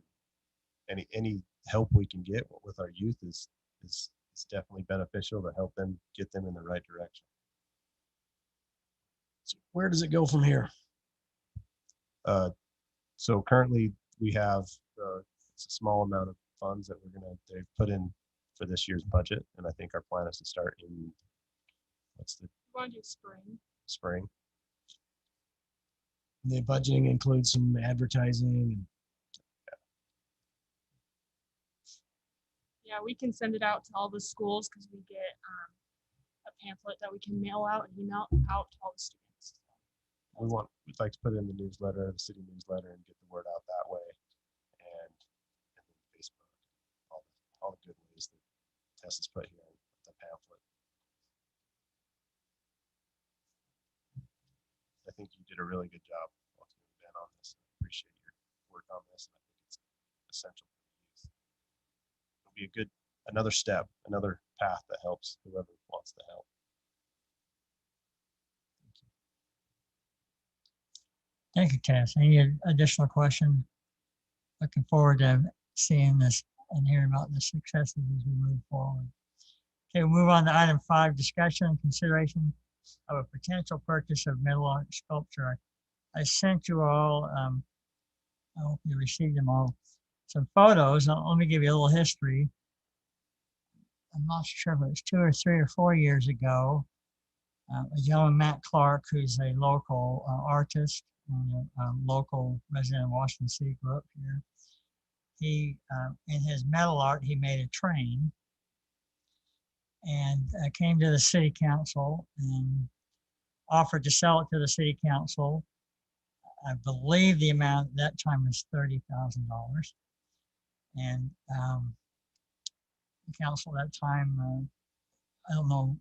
and any help we can get with our youth is definitely beneficial to help them, get them in the right direction. So where does it go from here? So currently we have it's a small amount of funds that they've put in for this year's budget, and I think our plan is to start in Want to do spring. The budgeting includes some advertising and Yeah, we can send it out to all the schools because we get a pamphlet that we can mail out and email out to all the students. we'd like to put it in the newsletter, the city newsletter, and get the word out that way. And all the good ways that Tess has put here in the pamphlet. I think you did a really good job walking with Ben on this. I appreciate your work on this, and I think it's essential for the youth. It'll be a good, another step, another path that helps whoever wants to help. Thank you, Tess. Any additional question? Looking forward to seeing this and hearing about the successes as we move forward. Okay, we'll move on to item 5, discussion and consideration of a potential purchase of metal art sculpture. I sent you all, I hope you received them all, some photos. Now, let me give you a little history. I'm not sure if it was 2 or 3 or 4 years ago. A gentleman, Matt Clark, who's a local artist and a local resident of Washington City, grew up here. He, in his metal art, he made a train and came to the city council and offered to sell it to the city council. I believe the amount at that time was $30,000. And the council at that time, I don't know,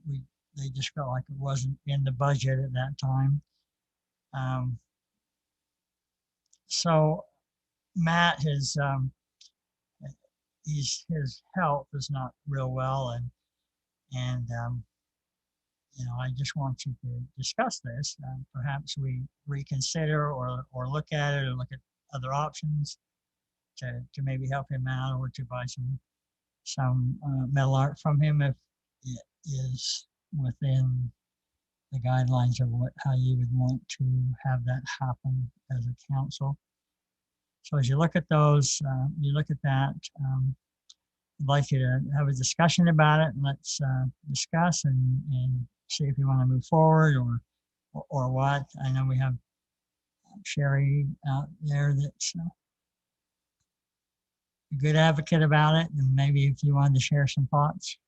they just felt like it wasn't in the budget at that time. So Matt his health is not real well, and you know, I just want you to discuss this. Perhaps we reconsider or look at it or look at other options to maybe help him out, or to buy some metal art from him if it is within the guidelines of how you would want to have that happen as a council. So as you look at those, you look at that, I'd like you to have a discussion about it, and let's discuss and see if you want to move forward or what. I know we have Sherry out there that's a good advocate about it, and maybe if you wanted to share some thoughts,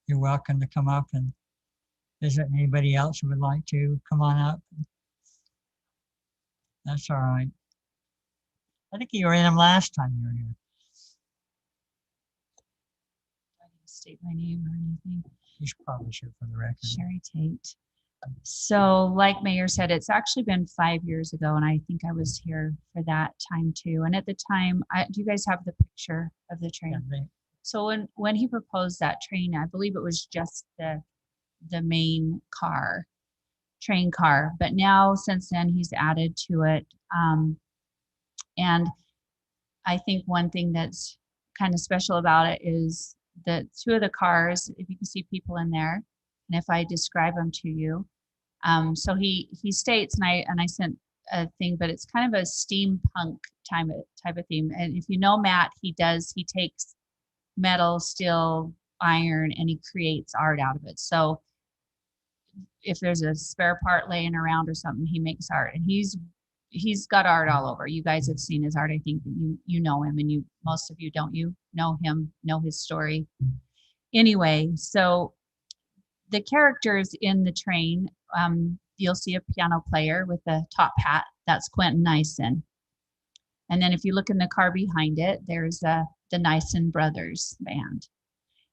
you're welcome to come up and visit. Anybody else who would like to come on up? That's all right. I think you were in them last time you were here. I didn't state my name or anything. You should probably share for the record. Sherry Tate. So like Mayor said, it's actually been 5 years ago, and I think I was here for that time too. And at the time, do you guys have the picture of the train? Yeah, So when he proposed that train, I believe it was just the main car, train car. But now since then, he's added to it. And I think one thing that's kind of special about it is that 2 of the cars, if you can see people in there, and if I describe them to you. So he states, and I sent a thing, but it's kind of a steampunk type of theme. And if you know Matt, he takes metal, steel, iron, and he creates art out of it. So if there's a spare part laying around or something, he makes art, and he's got art all over. You guys have seen his art. I think that you know him, and most of you don't. You know him, know his story. Anyway, so the characters in the train, you'll see a piano player with a top hat. That's Quentin Nyson. And then if you look in the car behind it, there's the Nyson Brothers band.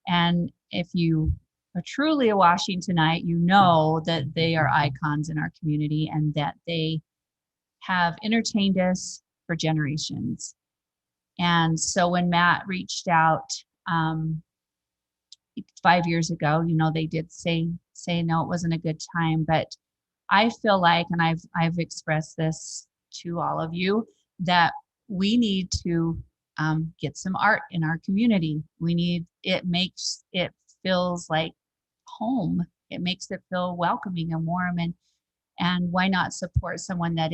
And if you are truly a Washingtonite, you know that they are icons in our community and that they have entertained us for generations. And so when Matt reached out 5 years ago, you know, they did say no, it wasn't a good time. But I feel like, and I've expressed this to all of you, that we need to get some art in our community. It feels like home. It makes it feel welcoming and warm, and why not support someone that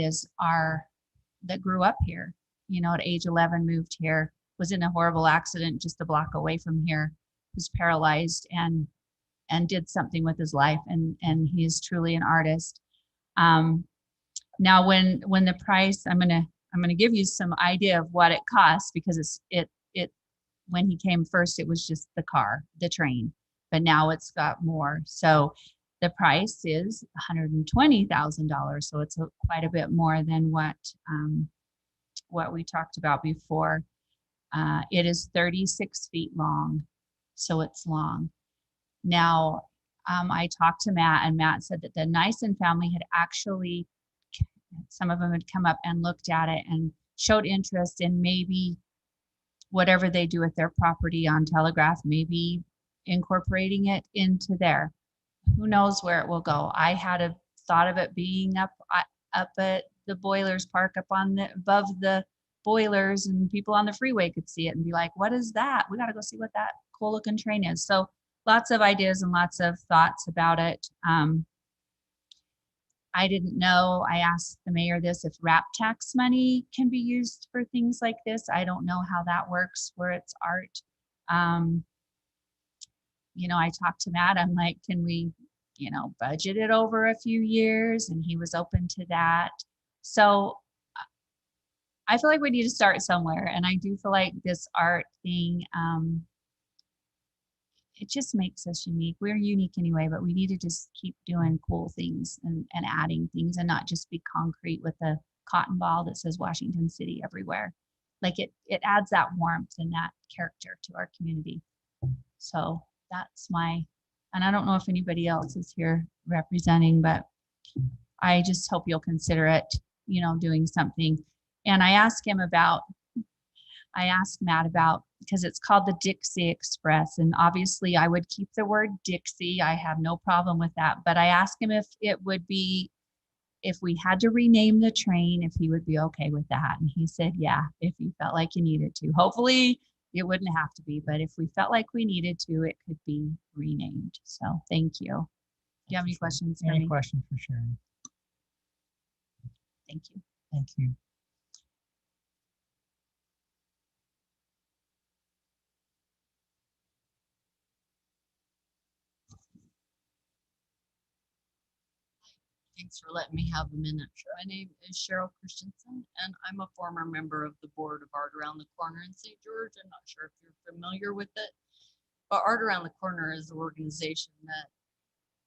grew up here, you know, at age 11, moved here, was in a horrible accident just a block away from here, was paralyzed and did something with his life, and he's truly an artist. Now when the price, I'm gonna give you some idea of what it costs, because it when he came first, it was just the train, but now it's got more. So the price is $120,000. So it's quite a bit more than what we talked about before. It is 36 feet long, so it's long. Now, I talked to Matt, and Matt said that the Nyson family had actually, some of them had come up and looked at it and showed interest in maybe whatever they do with their property on Telegraph, maybe incorporating it into there. Who knows where it will go? I had a thought of it being up at the Boilers Park, up on the above the boilers, and people on the freeway could see it and be like, "What is that? We got to go see what that cool looking train is." So lots of ideas and lots of thoughts about it. I didn't know. I asked the mayor this, if RAP tax money can be used for things like this. I don't know how that works where it's art. I talked to Matt. I'm like, can we, budget it over a few years? And he was open to that. So I feel like we need to start somewhere. And I do feel like this art thing, it just makes us unique. We're unique anyway, but we need to just keep doing cool things and adding things, and not just be concrete with a cotton ball that says Washington City everywhere. Like it adds that warmth and that character to our community. So that's and I don't know if anybody else is here representing, but I just hope you'll consider it, doing something. And I asked Matt about, because it's called the Dixie Express, and obviously I would keep the word Dixie. I have no problem with that. But I asked him if it would be, if we had to rename the train, if he would be okay with that. And he said, yeah, if you felt like you needed to. Hopefully it wouldn't have to be, but if we felt like we needed to, it could be renamed. So thank you. Do you have any questions for Any me? questions for Sharon? Thank you. Thank you. Thanks for letting me have a minute. My name is Cheryl Christensen, and I'm a former member of the board of Art Around the Corner in St. George. I'm not sure if you're familiar with it, but Art Around the Corner is an organization that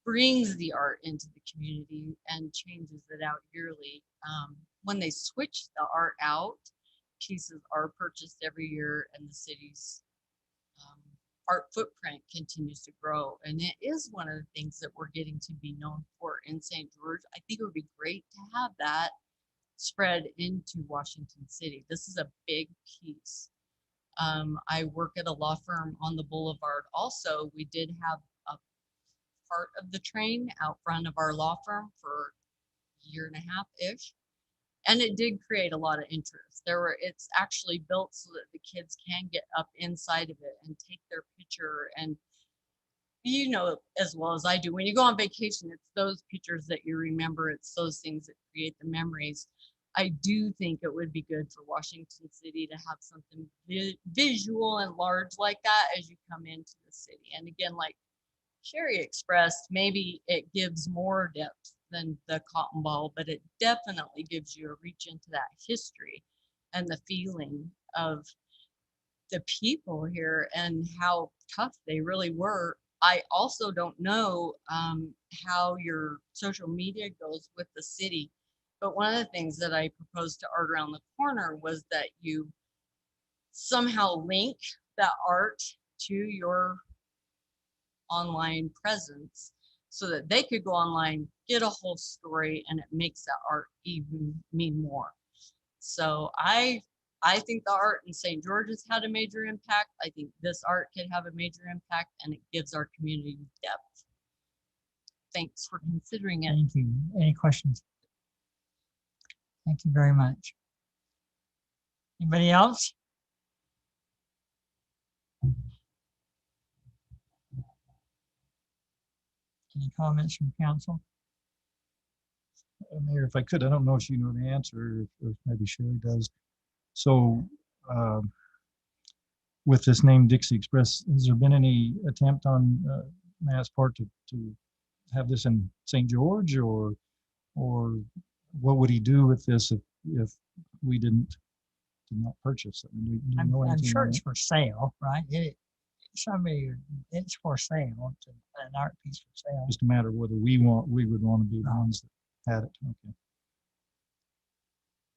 brings the art into the community and changes it out yearly. When they switch the art out, pieces are purchased every year, and the city's art footprint continues to grow. And it is one of the things that we're getting to be known for in St. George. I think it would be great to have that spread into Washington City. This is a big piece. I work at a law firm on the boulevard. Also, we did have a part of the train out front of our law firm for a year and a half-ish. And it did create a lot of interest. It's actually built so that the kids can get up inside of it and take their picture. And as well as I do, when you go on vacation, it's those pictures that you remember. It's those things that create the memories. I do think it would be good for Washington City to have something visual and large like that as you come into the city. And again, like Sherry expressed, maybe it gives more depth than the cotton ball, but it definitely gives you a reach into that history and the feeling of the people here and how tough they really were. I also don't know how your social media goes with the city, but one of the things that I proposed to Art Around the Corner was that you somehow link that art to your online presence so that they could go online, get a whole story, and it makes that art even mean more. So I think the art in St. George has had a major impact. I think this art could have a major impact, and it gives our community depth. Thanks for considering it. Thank you. Any questions? Thank you very much. Anybody else? Any comments from council? Mayor, if I could, I don't know if you know the answer, or maybe Sherry does. So with this name Dixie Express, has there been any attempt on Matt's part to have this in St. George, or what would he do with this if we did not purchase it? Do you know I'm anything sure on it's it? for sale, right? It's for sale. It's an art piece for sale. Just a matter of whether we would want to be the ones that had it. Okay.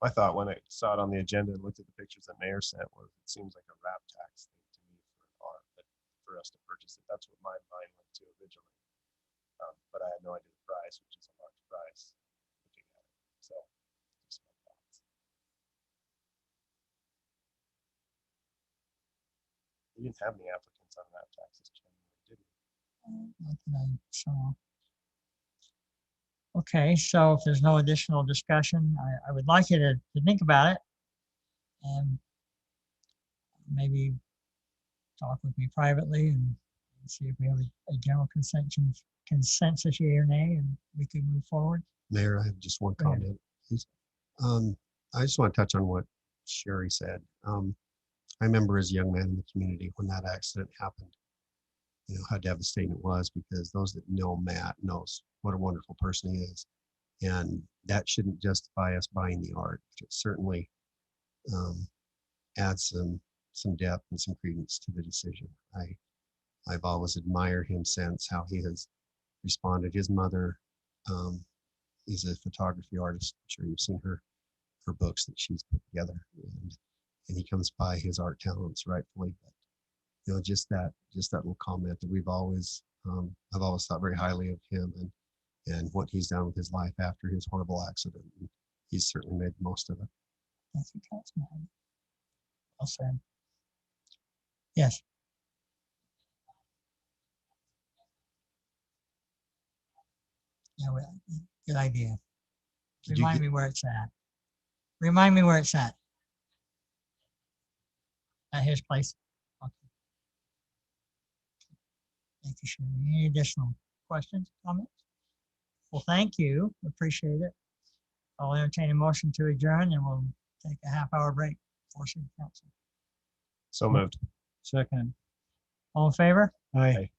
My thought when I saw it on the agenda and looked at the pictures that Mayor sent was, it seems like a wrap tax thing to me for art, but for us to purchase it. That's what my mind went to originally. But I had no idea the price, which is a large price looking at it. So just my thoughts. We didn't have any applicants on wrap taxes, January, did we? Not that I saw. Okay, so if there's no additional discussion, I would like you to think about it and maybe talk with me privately and see if we have a general consensus, yea or nay, and we can move forward. Mayor, I have just one Go ahead. comment. Please. I just want to touch on what Sherry said. I remember as a young man in the community when that accident happened, you know, how devastating it was, because those that know Matt knows what a wonderful person he is. And that shouldn't justify us buying the art. It certainly adds some depth and some credence to the decision. I've always admired him since, how he has responded. His mother is a photography artist. I'm sure you've seen her books that she's put together, and he comes by his art talents rightfully. But you know, just that little comment that we've always I've always thought very highly of him and what he's done with his life after his horrible accident. And he's certainly made the most of it. Thank you, Councilman. Well said. Yes. Yeah, well, good idea. Did you Remind get- me where it's at. Remind me where it's at. At his place. Okay. Thank you, Sherry. Any additional questions, comments? Well, thank you. Appreciate it. I'll entertain a motion to adjourn and we'll take a half-hour break for city council. So moved. Second. All in favor? Aye.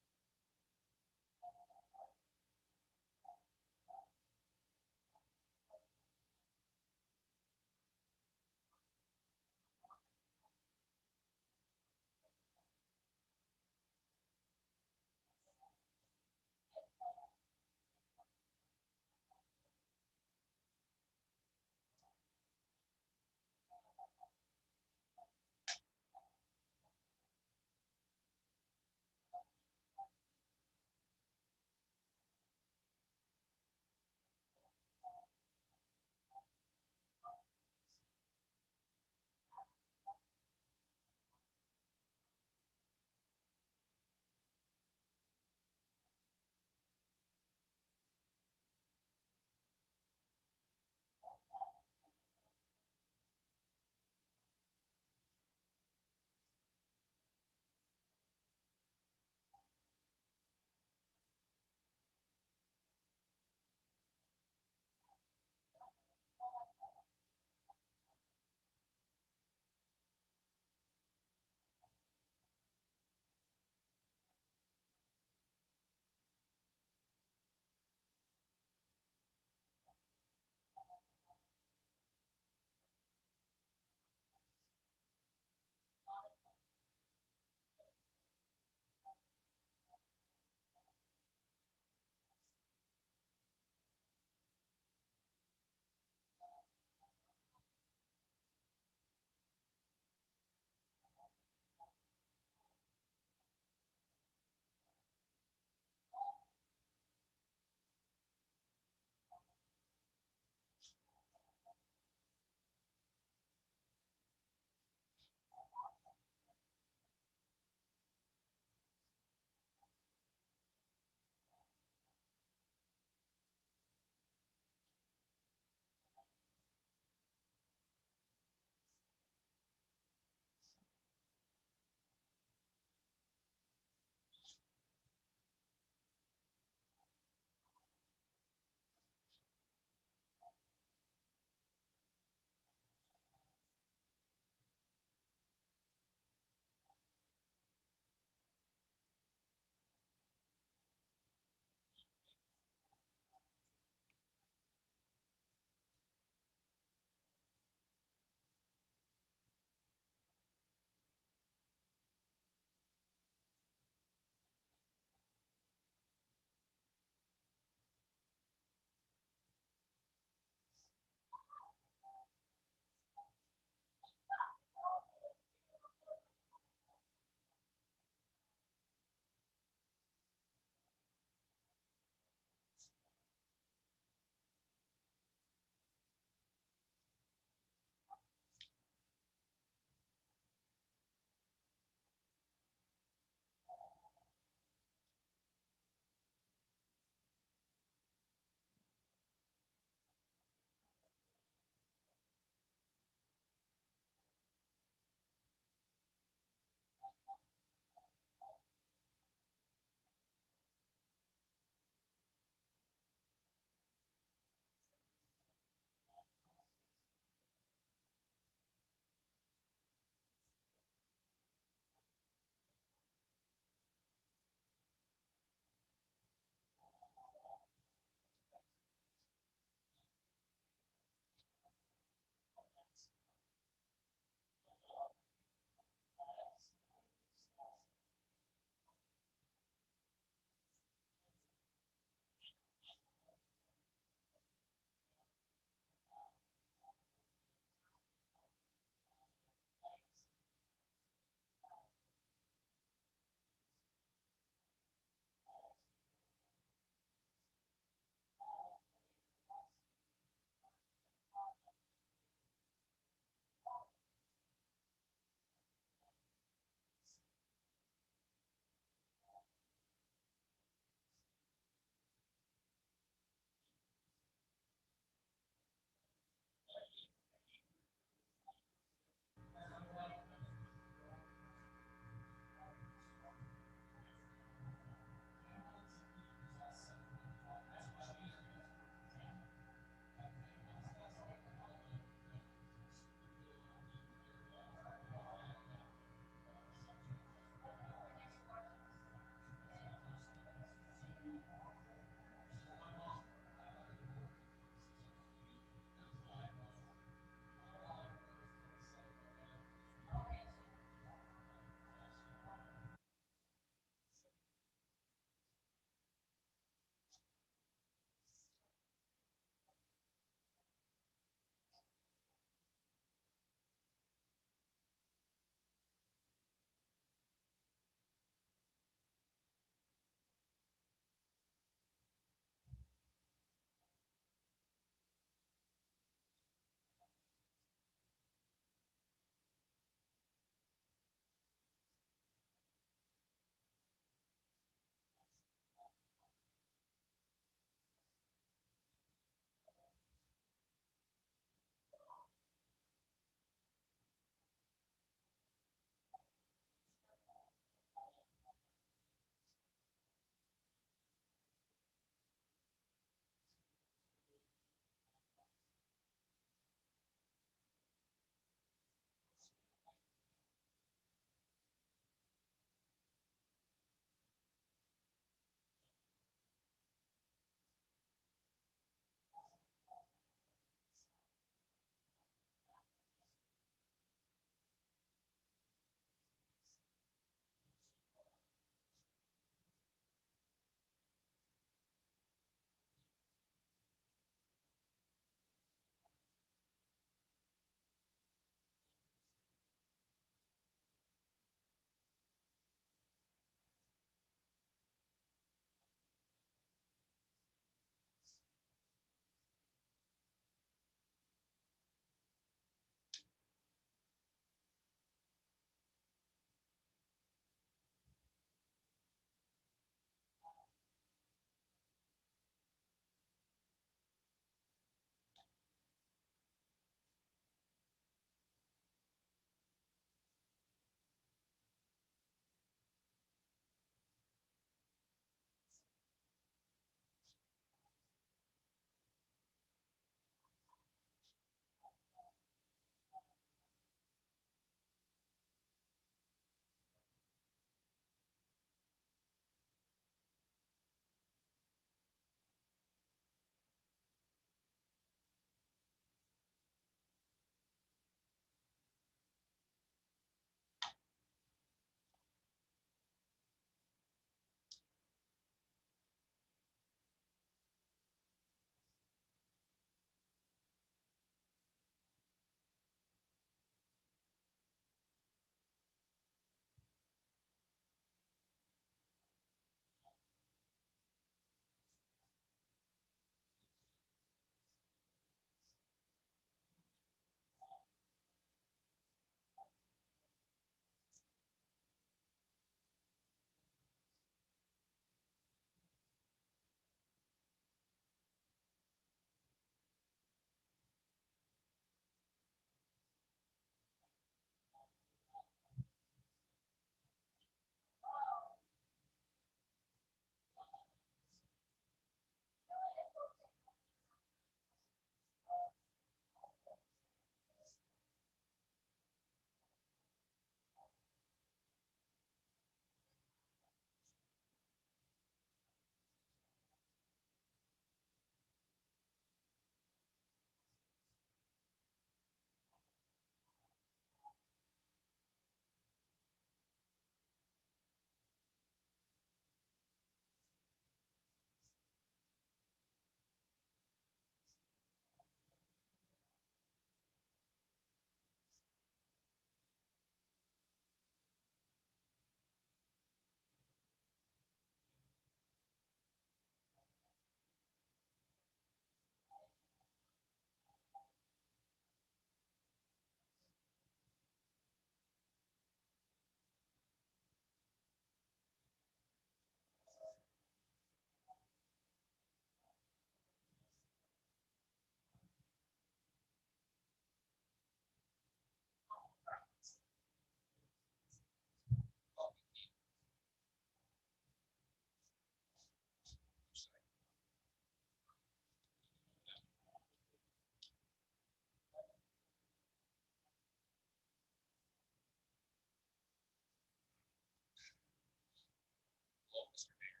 Mr. Mayor.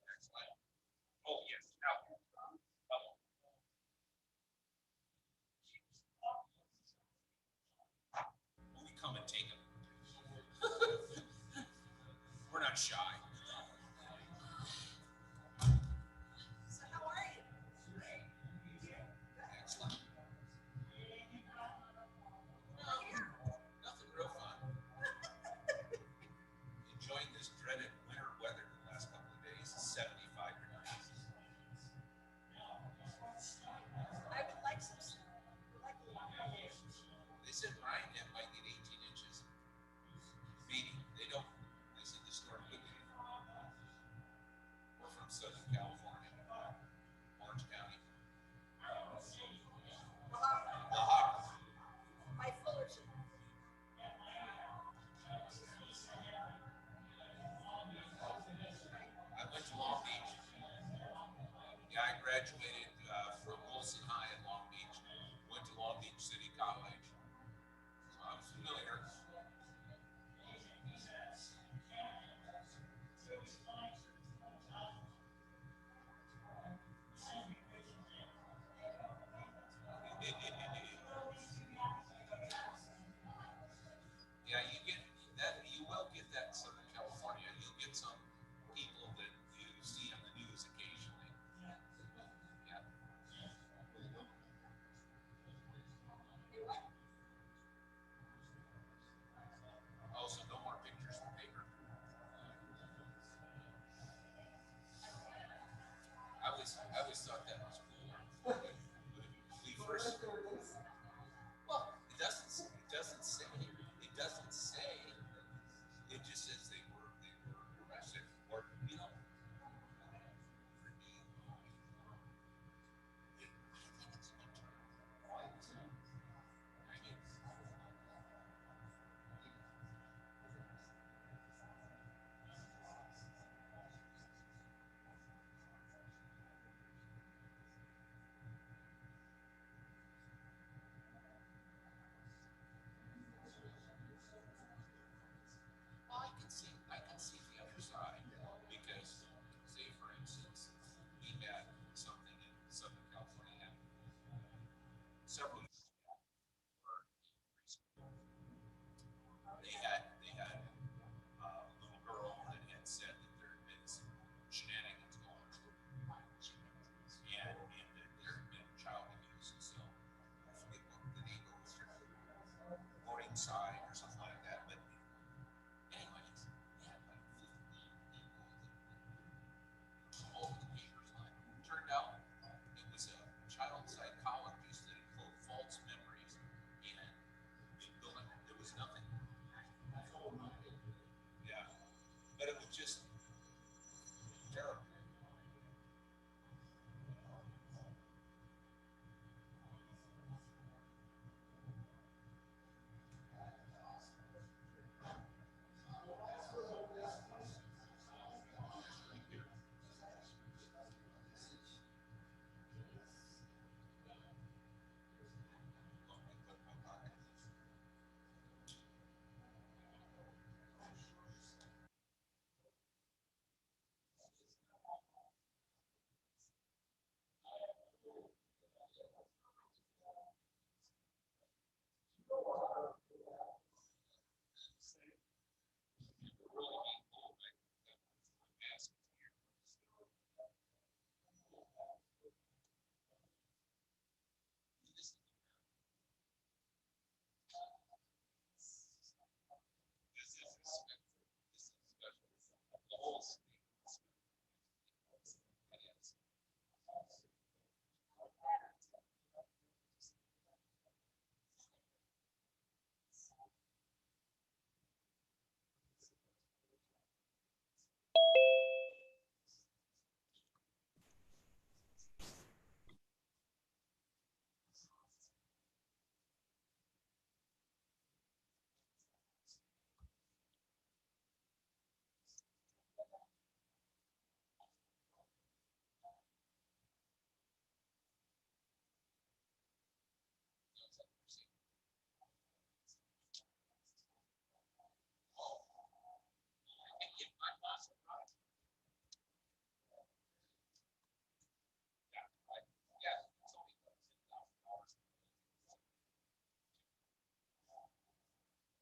Excellent. Oh, yes. Now, will we come and take them? We're not shy. So how are you? Excellent. Nothing real fun. Enjoying this dreaded winter weather the last couple of days. 75 degrees. I would like some snow. They said Ryan might get 18 inches. Maybe. They don't. They said the storm could be. We're from Southern California, Orange County. My Fullerton. I went to Long Beach. Yeah, I graduated from Wilson High in Long Beach. Went to Long Beach City College. So I'm familiar. Yeah, you get that. You will get that in Southern California. You'll get some people that you see on the news occasionally. Yeah,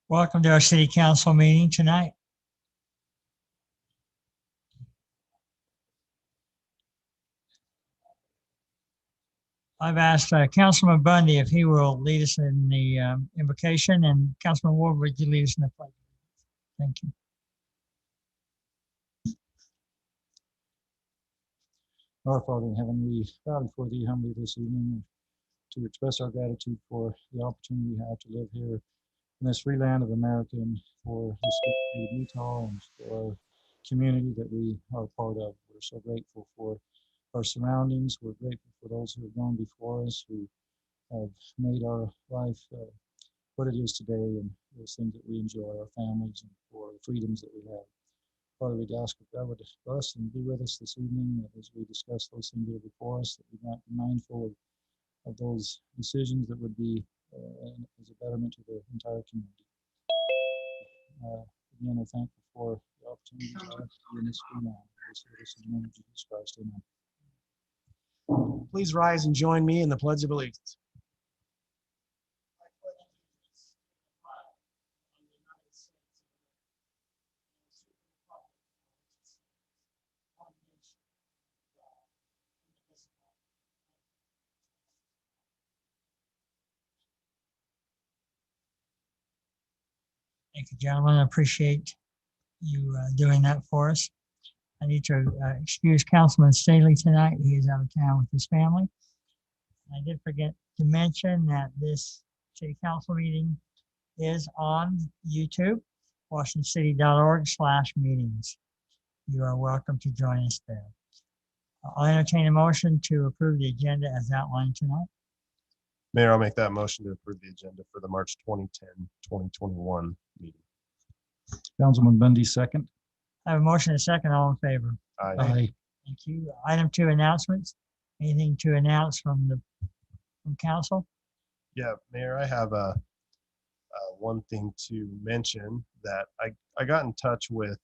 Welcome to our city council meeting tonight. I've asked Councilman Bundy if he will lead us in the invocation, and Councilman Ward, would you lead us in the pledge? Thank you. Our Father in heaven, we bow before thee humbly this evening to express our gratitude for the opportunity we have to live here in this free land of America, and for the state of Utah, and for our community that we are a part of. We're so grateful for our surroundings. We're grateful for those who have gone before us, who have made our life what it is today, and those things that we enjoy, our families, and for the freedoms that we have. Father, we'd ask if God would bless and be with us this evening as we discuss those things that are before us, that we might be mindful of those decisions that would be as a betterment to the entire community. Again, we're thankful for the opportunity to be in this free land. We say this in the name of Jesus Christ. Amen. Please rise and join me in the Pledge of Allegiance. Thank you, gentlemen. I appreciate you doing that for us. I need to excuse Councilman Staley tonight. He is out of town with his family. I did forget to mention that this city council meeting is on YouTube, washingtoncity.org/meetings. You are welcome to join us there. I'll entertain a motion to approve the agenda as outlined tonight. Mayor, I'll make that motion to approve the agenda for the March 2010-2021 meeting. Councilman Bundy, second. I have a motion and a second. All in favor? Aye. Thank you. Item 2, announcements. Anything to announce from council? Yeah, Mayor, I have one thing to mention, that I got in touch with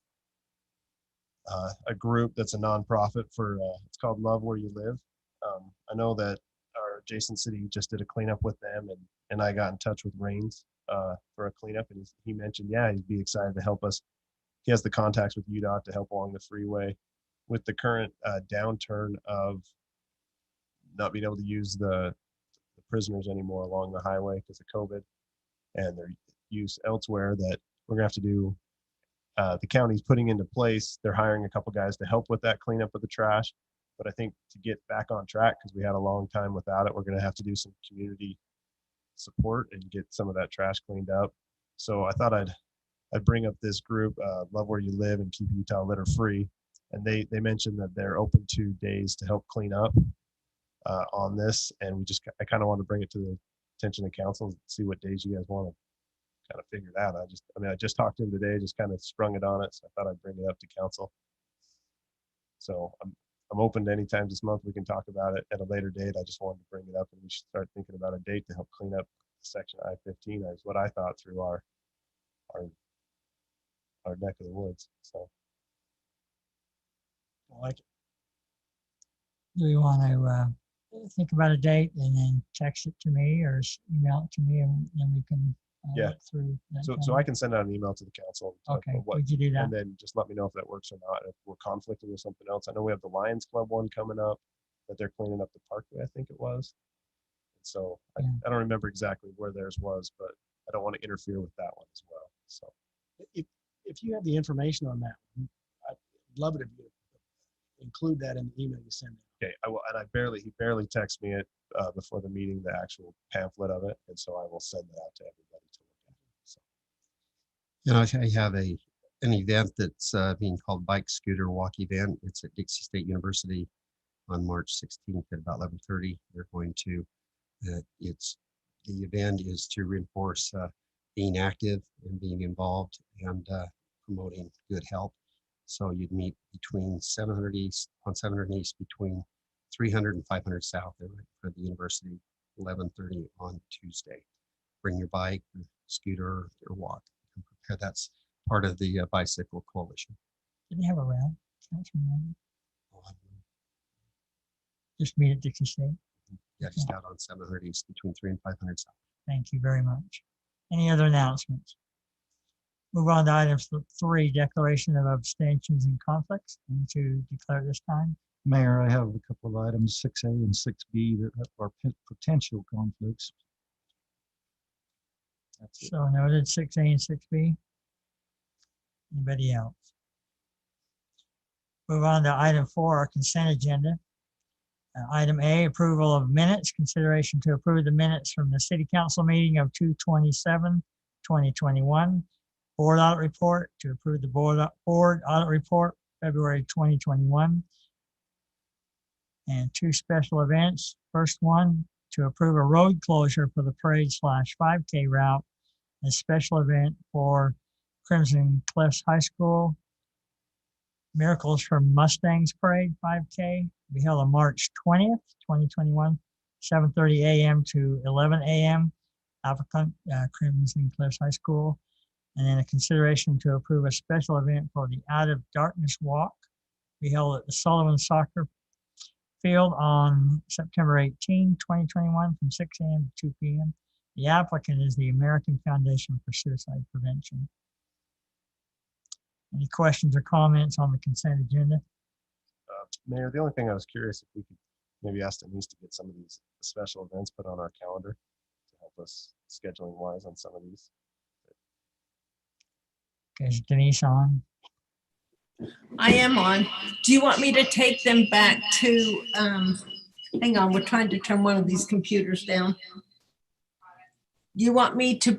a group that's a nonprofit for it's called Love Where You Live. I know that our adjacent city just did a cleanup with them, and I got in touch with Rains for a cleanup, and he mentioned, yeah, he'd be excited to help us. He has the contacts with UDOT to help along the freeway with the current downturn of not being able to use the prisoners anymore along the highway because of COVID and their use elsewhere, that we're gonna have to do. The county's putting into place, they're hiring a couple guys to help with that cleanup of the trash. But I think to get back on track, because we had a long time without it, we're gonna have to do some community support and get some of that trash cleaned up. So I thought I'd bring up this group, Love Where You Live and Keep Utah Litter Free. And they mentioned that they're open 2 days to help clean up on this. And I kind of want to bring it to the attention of council and see what days you guys want to kind of figure it out. I just talked to him today, just kind of sprung it on it. So I thought I'd bring it up to council. So I'm open to any time this month. We can talk about it at a later date. I just wanted to bring it up, and we should start thinking about a date to help clean up section I-15. Is what I thought through our neck of the woods. So I like it. Do we want to think about a date and then text it to me or email it to me, and then we can look through that So I can send out an email to the council. Okay, would you do that? And then just let me know if that works or not. If we're conflicting with something else. I know we have the Lions Club one coming up that they're cleaning up the parkway, I think it was. So I don't remember exactly where theirs was, but I don't want to interfere with that one as well. So If you have the information on that, I'd love it if you include that in the email you send. Okay, I will, and he barely texted me it before the meeting, the actual pamphlet of it, and so I will send that out to everybody to look at. So. I have an event that's being called Bike Scooter Walk Event. It's at Dixie State University on March 16th at about 11:30. They're going to. The event is to reinforce being active and being involved and promoting good health. So you'd meet between 700 East, on 700 East, between 300 and 500 South for the university, 11:30 on Tuesday. Bring your bike, your scooter, or walk. That's part of the Bicycle Coalition. Did they have a round? Just meet at Dixie State. Yeah, just out on 700 East between 300 and 500 South. Thank you very much. Any other announcements? Move on to item 3, declaration of abstentions and conflicts. And to declare this time. Mayor, I have a couple of items, 6A and 6B, that are potential conflicts. That's it. So noted, 6A and 6B. Anybody else? Move on to item 4, our consent agenda. Item A, approval of minutes, consideration to approve the minutes from the city council meeting of 2/27/2021. Board audit report, to approve the board audit report, February 2021. And 2 special events. First one, to approve a road closure for the parade/5K route, a special event for Crimson Cliffs High School. Miracles from Mustangs Parade 5K be held on March 20th, 2021, 7:30 a.m. to 11 a.m. Applicant, Crimson Cliffs High School. And then a consideration to approve a special event for the Out of Darkness Walk be held at the Sullivan Soccer Field on September 18, 2021, from 6 a.m. to 2 p.m. The applicant is the American Foundation for Suicide Prevention. Any questions or comments on the consent agenda? Mayor, the only thing I was curious if we could maybe ask Denise to get some of these special events put on our calendar to help us scheduling wise on some of these. Okay, is Denise on? I am on. Do you want me to take them back to, hang on, we're trying to turn one of these computers down. You want me to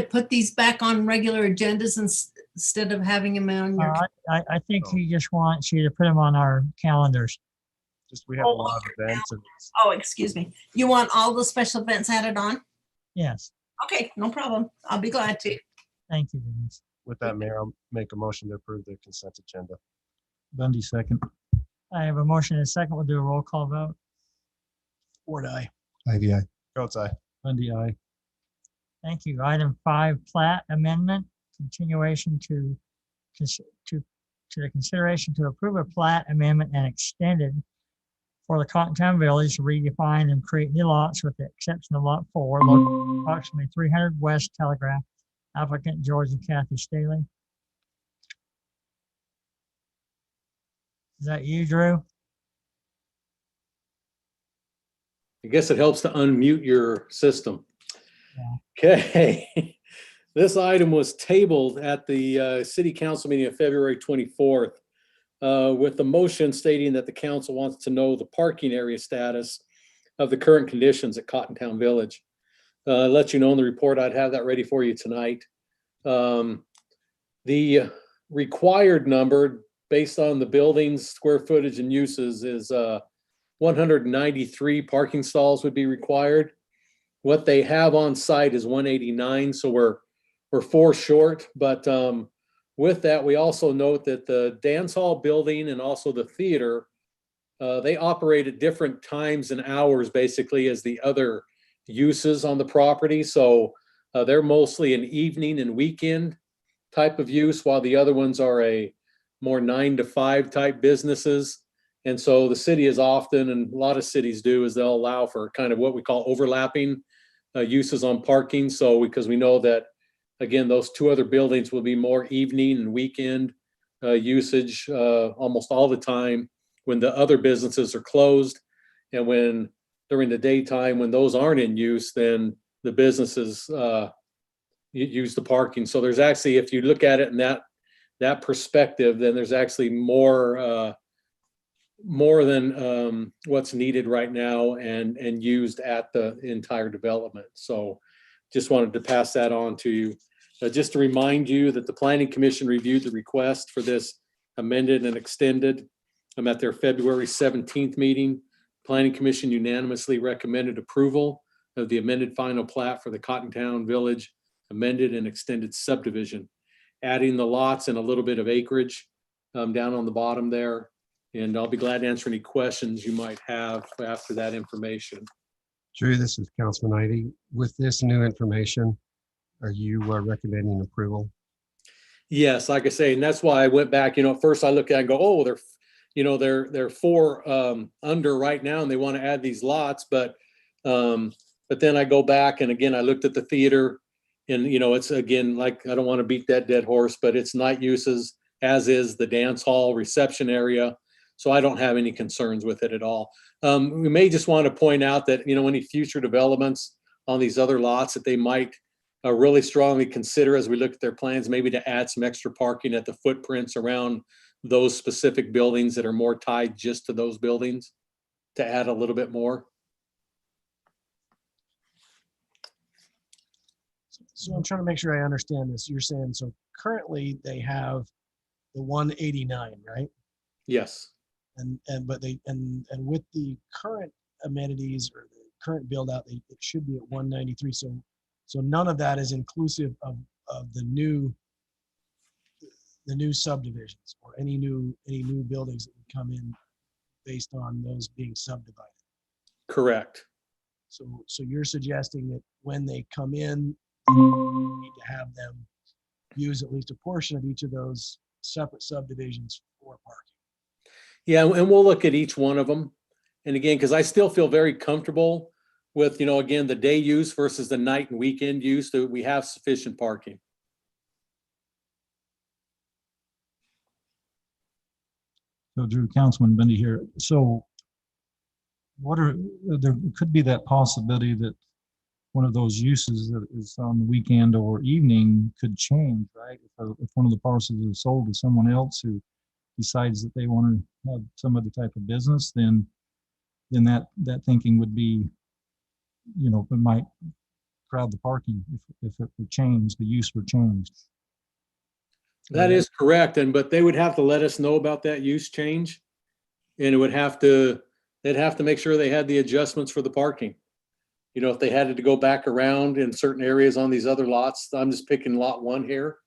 put these back on regular agendas instead of having them on your? I think he just wants you to put them on our calendars. Just we have a lot of events. And Oh, excuse me. You want all the special events added on? Yes, Okay, no problem. I'll be glad to. thank you, Denise. with that, Mayor, I'll make a motion to approve the consent agenda. Bundy, second. I have a motion and a second. We'll do a roll call vote. Ward eye. Ivy, aye. Coates, aye. Bundy, aye. Thank you. Item 5, plat amendment, continuation to the consideration to approve a plat amendment and extended for the Cottontown Village to redefine and create new lots with the exception of Lot 4, located approximately 300 West Telegraph. Applicant George and Kathy Staley. Is that you, Drew? I guess it helps to unmute your system. Okay. This item was tabled at the city council meeting of February 24th with the motion stating that the council wants to know the parking area status of the current conditions at Cottontown Village. Let you know in the report, I'd have that ready for you tonight. The required number based on the building's square footage and uses is 193 parking stalls would be required. What they have on site is 189, so we're 4 short. But with that, we also note that the dance hall building and also the theater, they operate at different times and hours basically as the other uses on the property. So they're mostly an evening and weekend type of use, while the other ones are a more 9 to 5 type businesses. And so the city is often, and a lot of cities do, is they'll allow for kind of what we call overlapping uses on parking. So because we know that, again, those 2 other buildings will be more evening and weekend usage almost all the time when the other businesses are closed. And when during the daytime, when those aren't in use, then the businesses use the parking. So there's actually, if you look at it in that perspective, then there's actually more than what's needed right now and used at the entire development. So just wanted to pass that on to you. Just to remind you that the Planning Commission reviewed the request for this amended and extended at their February 17th meeting. Planning Commission unanimously recommended approval of the amended final plat for the Cottontown Village amended and extended subdivision, adding the lots and a little bit of acreage down on the bottom there. And I'll be glad to answer any questions you might have after that information. Drew, this is Councilman Ivy. With this new information, are you recommending approval? Yes, like I say, and that's why I went back. At first I look at it and go, oh, they're 4 under right now, and they want to add these lots. But then I go back and again I looked at the theater, And, you know, it's again, like, I don't want to beat that dead horse, but it's night uses, as is the dance hall reception area. So I don't have any concerns with it at all. We may just want to point out that, you know, any future developments on these other lots that they might really strongly consider as we look at their plans, maybe to add some extra parking at the footprints around those specific buildings that are more tied just to those buildings, to add a little bit more. So I'm trying to make sure I understand this. You're saying, so currently they have the 189, right? Yes. And with the current amenities or the current build out, it should be at 193. So none of that is inclusive of the new subdivisions or any new buildings that would come in based on those being subdivided. Correct. So you're suggesting that when they come in, you need to have them use at least a portion of each of those separate subdivisions for parking. Yeah, and we'll look at each one of them. And again, because I still feel very comfortable with, you know, again, the day use versus the night and weekend use, that we have sufficient parking. So Drew, Councilman Bendy here. So there could be that possibility that one of those uses that is on the weekend or evening could change, right? If one of the parcels is sold to someone else who decides that they want to have some other type of business, then that thinking would be, you know, it might crowd the parking if it were changed, the use were changed. That is correct. But they would have to let us know about that use change. And they'd have to make sure they had the adjustments for the parking. You know, if they had to go back around in certain areas on these other lots, I'm just picking lot 1 here.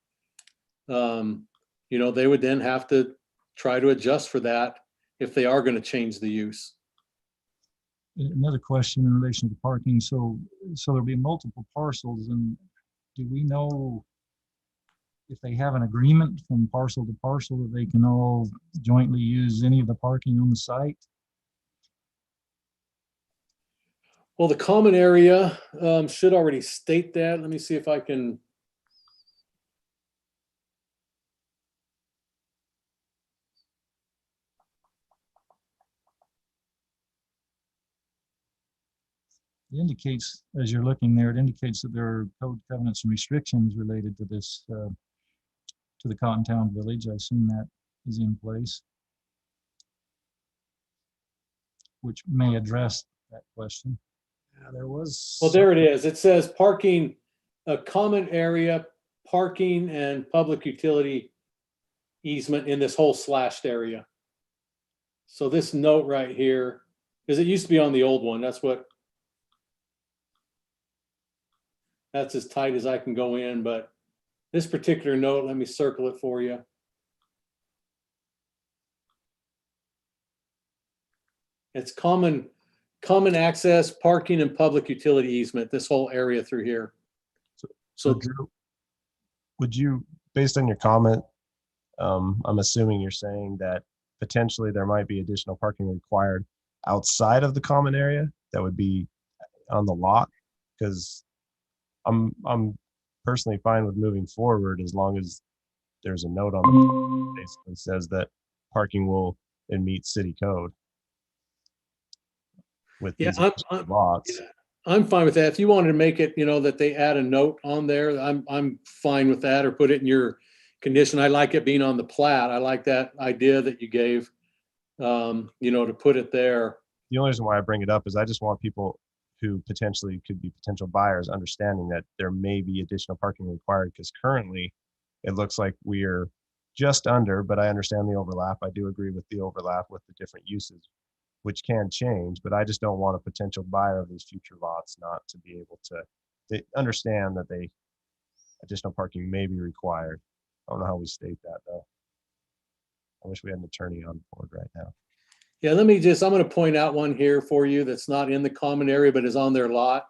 You know, they would then have to try to adjust for that if they are going to change the use. Another question in relation to parking. So there'll be multiple parcels, and do we know if they have an agreement from parcel to parcel that they can all jointly use any of the parking on the site? Well, the common area should already state that. Let me see if I can. It indicates, as you're looking there, it indicates that there are code covenants and restrictions related to this, to the Cottontown Village. I assume that is in place, which may address that question. Yeah, there was. Well, there it is. It says parking, a common area, parking and public utility easement in this whole slashed area. So this note right here, because it used to be on the old one, that's as tight as I can go in, but this particular note, let me circle it for you. It's common access, parking, and public utility easement, this whole area through here. So Drew, would you, based on your comment, I'm assuming you're saying that potentially there might be additional parking required outside of the common area that would be on the lot? Because I'm personally fine with moving forward as long as there's a note on the basically says that parking will meet city code with these lots. I'm fine with that. If you wanted to make it, you know, that they add a note on there, I'm fine with that, or put it in your condition. I like it being on the plat. I like that idea that you gave, you know, to put it there. The only reason why I bring it up is I just want people who potentially could be potential buyers understanding that there may be additional parking required, because currently it looks like we're just under, but I understand the overlap. I do agree with the overlap with the different uses, which can change, but I just don't want a potential buyer of these future lots not to be able to, they understand that additional parking may be required. I don't know how we state that though. I wish we had an attorney on board right now. Yeah, I'm going to point out one here for you that's not in the common area, but is on their lot.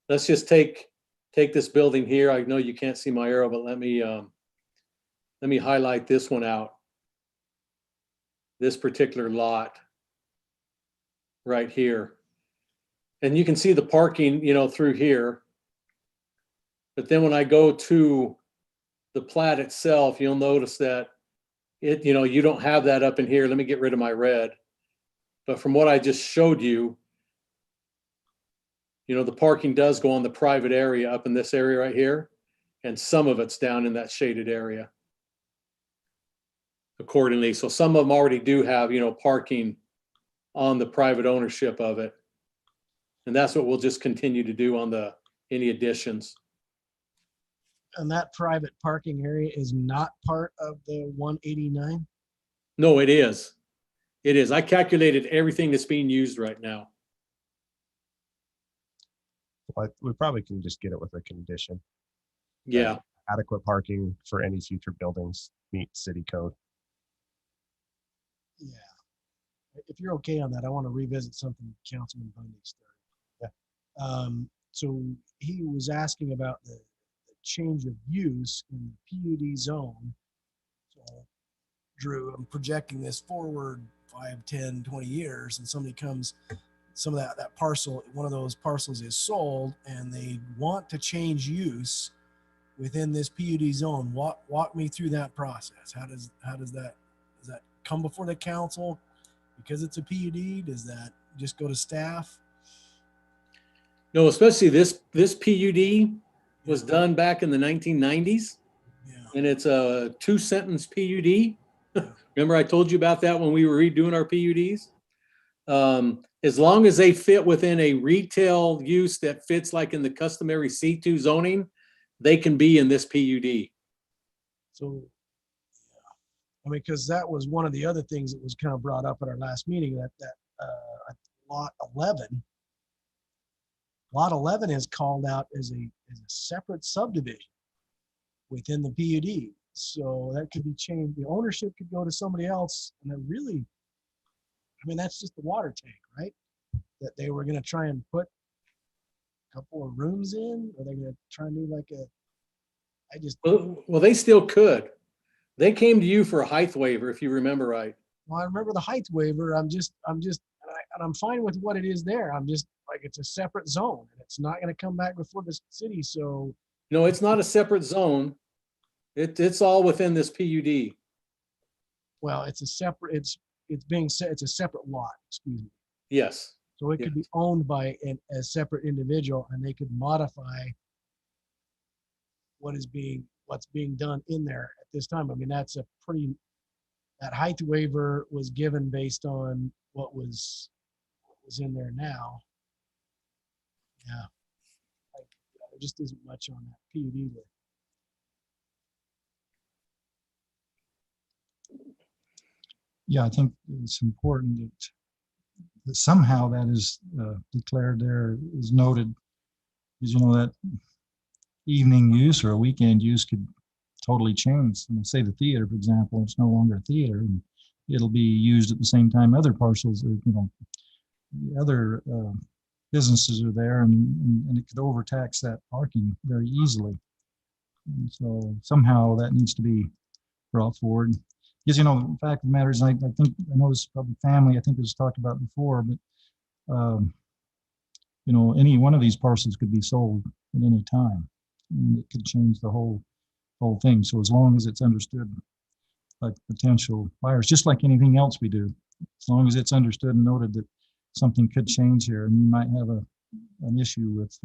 Let's just take this building here. I know you can't see my arrow, but let me highlight this one out. This particular lot right here. And you can see the parking, you know, through here. But then when I go to the plat itself, you'll notice that you don't have that up in here. Let me get rid of my red. But from what I just showed you, the parking does go on the private area up in this area right here, and some of it's down in that shaded area accordingly. So some of them already do have, parking on the private ownership of it. And that's what we'll just continue to do on any additions. And that private parking area is not part of the 189? No, it is. It is. I calculated everything that's being used right now. We probably can just get it with a condition. Yeah. Adequate parking for any future buildings meet city code. Yeah. If you're okay on that, I want to revisit something Councilman Bundy started. Yeah. So he was asking about the change of use in the PUD zone. So Drew, I'm projecting this forward 5, 10, 20 years, and somebody comes, some of that parcel, one of those parcels is sold, and they want to change use within this PUD zone. Walk me through that process. How does that come before the council because it's a PUD? Does that just go to staff? No, especially this PUD was done back in the 1990s. Yeah. And it's a 2-sentence PUD. Remember I told you about that when we were redoing our PUDs? As long as they fit within a retail use that fits like in the customary C2 zoning, they can be in this PUD. So, I mean, because that was one of the other things that was kind of brought up at our last meeting, that lot 11. Lot 11 is called out as a separate subdivision within the PUD. So that could be changed. The ownership could go to somebody else. And then really, I mean, that's just the water tank, right? That they were going to try and put a couple of rooms in, or they're going to try and do like well, they still could. They came to you for a height waiver, if you remember right. Well, I remember the height waiver. I'm fine with what it is there. I'm just like, it's a separate zone and it's not going to come back before the city. So no, it's not a separate zone. It's all within this PUD. Well, it's a separate, it's a separate lot, excuse me. Yes. So it could be owned by a separate individual, and they could modify what's being done in there at this time. I mean, that height waiver was given based on what was in there now. Yeah. There just isn't much on that PUD there. Yeah, I think it's important that somehow that is declared there, is noted, because that evening use or a weekend use could totally change. Say the theater, for example, it's no longer a theater, and it'll be used at the same time other parcels, other businesses are there, and it could overtax that parking very easily. And so somehow that needs to be brought forward. Because, the fact of the matter is, I think, I know this is probably family, I think it was talked about before, but, any one of these parcels could be sold at any time, and it could change the whole thing. So as long as it's understood by potential buyers, just like anything else we do, as long as it's understood and noted that something could change here, and you might have an issue with,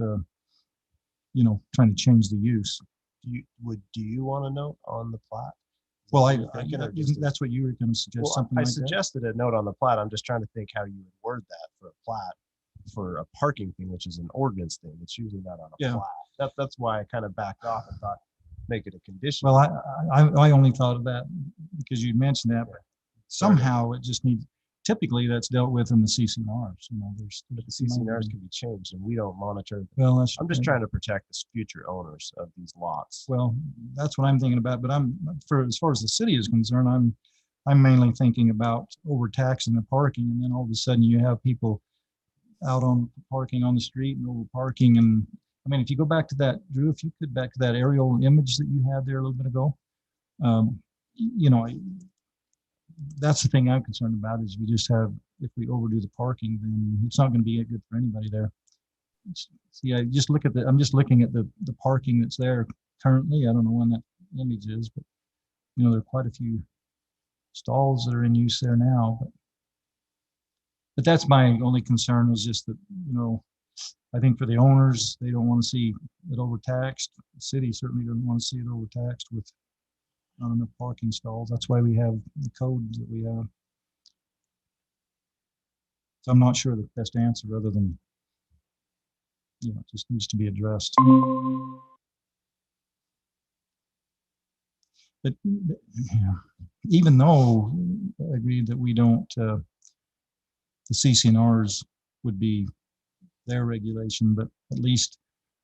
trying to change the use. Do you want a note on the plat? Well, that's what you were going to suggest. Well, something I like suggested a note on the plat. I'm just trying to think how you would word that for a plat, for a parking thing, which is an ordinance thing. It's usually not on a plat. That's why I kind of backed off and thought make it a condition. Well, I only thought of that because you mentioned that, but somehow it just needs. Typically, that's dealt with in the CCNRs. But the CCNRs can be changed, and we don't monitor them. Well, I'm just trying to protect the future owners of these lots. Well, that's what I'm thinking about. But as far as the city is concerned, I'm mainly thinking about overtaxing the parking, and then all of a sudden you have people out on parking on the street and over parking. And I mean, if you go back to that, Drew, if you could back to that aerial image that you had there a little bit ago, that's the thing I'm concerned about, is if we overdo the parking, then it's not going to be good for anybody there. see, I just look at I'm just looking at the parking that's there currently. I don't know when that image is, but you know, there are quite a few stalls that are in use there now. But that's my only concern is just that, you know, I think for the owners, they don't want to see it overtaxed. The city certainly doesn't want to see it overtaxed with not enough parking stalls. That's why we have the codes that we have. So I'm not sure the best answer other than, you know, it just needs to be addressed. But yeah, even though I agree that we don't, the CCNRs would be their regulation, but at least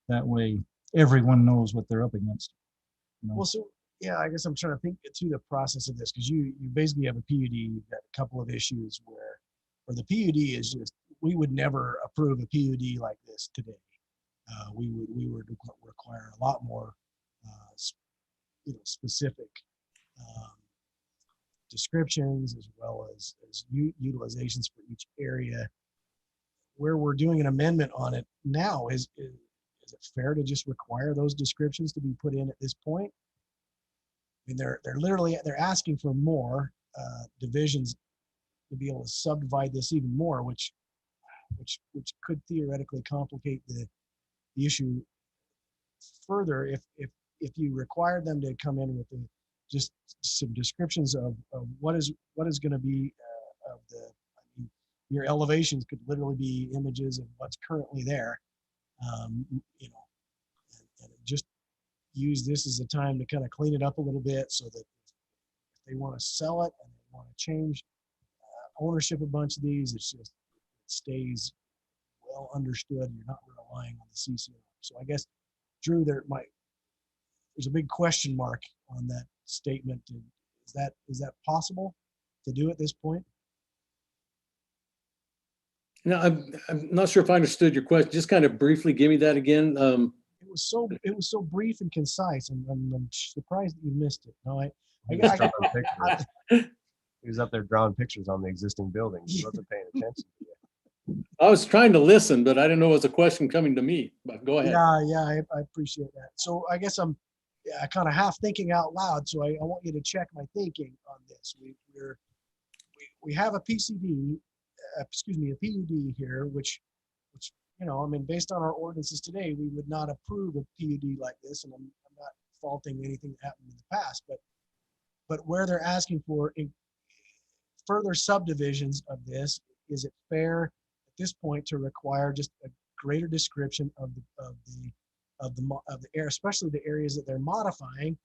that way everyone knows what they're up against. You know? Well, so yeah, I guess I'm trying to think through the process of this because you basically have a PUD. You've got a couple of issues where the PUD is just, we would never approve a PUD like this today. We would require a lot more, you know, specific descriptions as well as utilizations for each area. Where we're doing an amendment on it now, is it fair to just require those descriptions to be put in at this point? I mean, they're asking for more divisions to be able to subdivide this even more, which could theoretically complicate the issue further if you require them to come in with just some descriptions of what is going to be of the, I mean, your elevations could literally be images of what's currently there, you know, and just use this as a time to kind of clean it up a little bit so that if they want to sell it and they want to change ownership of a bunch of these, it stays well understood. You're not relying on the CCNR. So I guess, Drew, there's a big question mark on that statement. Is that possible to do at this point? No, I'm not sure if I understood your question. Just kind of briefly give me that again. It was so brief and concise, and I'm surprised that you missed it. No, He was up there drawing pictures on the existing buildings. He wasn't paying attention to you. I was trying to listen, but I didn't know it was a question coming to me. But go ahead. Yeah, I appreciate that. So I guess I'm kind of half thinking out loud. So I want you to check my thinking on this. We have a PCD, a PUD here, which you know, I mean, based on our ordinances today, we would not approve a PUD like this, and I'm not faulting anything that happened in the past, but where they're asking for further subdivisions of this, is it fair at this point to require just a greater description of the air, especially the areas that they're modifying?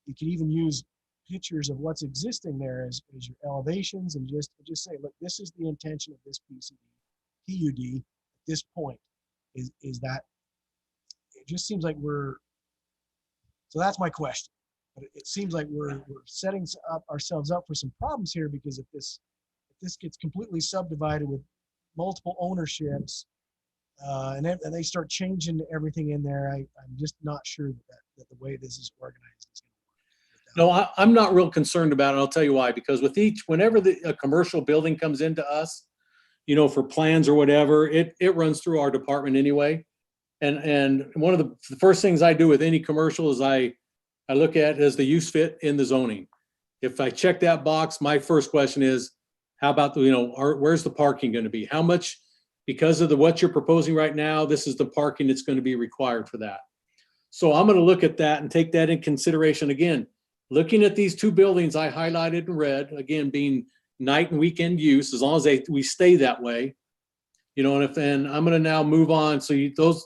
You can even use pictures of what's existing there as your elevations, and just say, look, this is the intention of this PUD at this point. Is that, it just seems like so that's my question. But it seems like we're setting ourselves up for some problems here, because if this gets completely subdivided with multiple ownerships, and they start changing everything in there, I'm just not sure that the way this is organized is going to work. No, I'm not real concerned about it. I'll tell you why. Because whenever a commercial building comes into us, you know, for plans or whatever, it runs through our department anyway. And one of the first things I do with any commercial is I look at, does the use fit in the zoning? If I check that box, my first question is, how about where's the parking going to be? How much, because of what you're proposing right now, this is the parking that's going to be required for that. So I'm going to look at that and take that in consideration. Again, looking at these two buildings I highlighted in red, again, being night and weekend use, as long as we stay that way, you know, and I'm going to now move on. So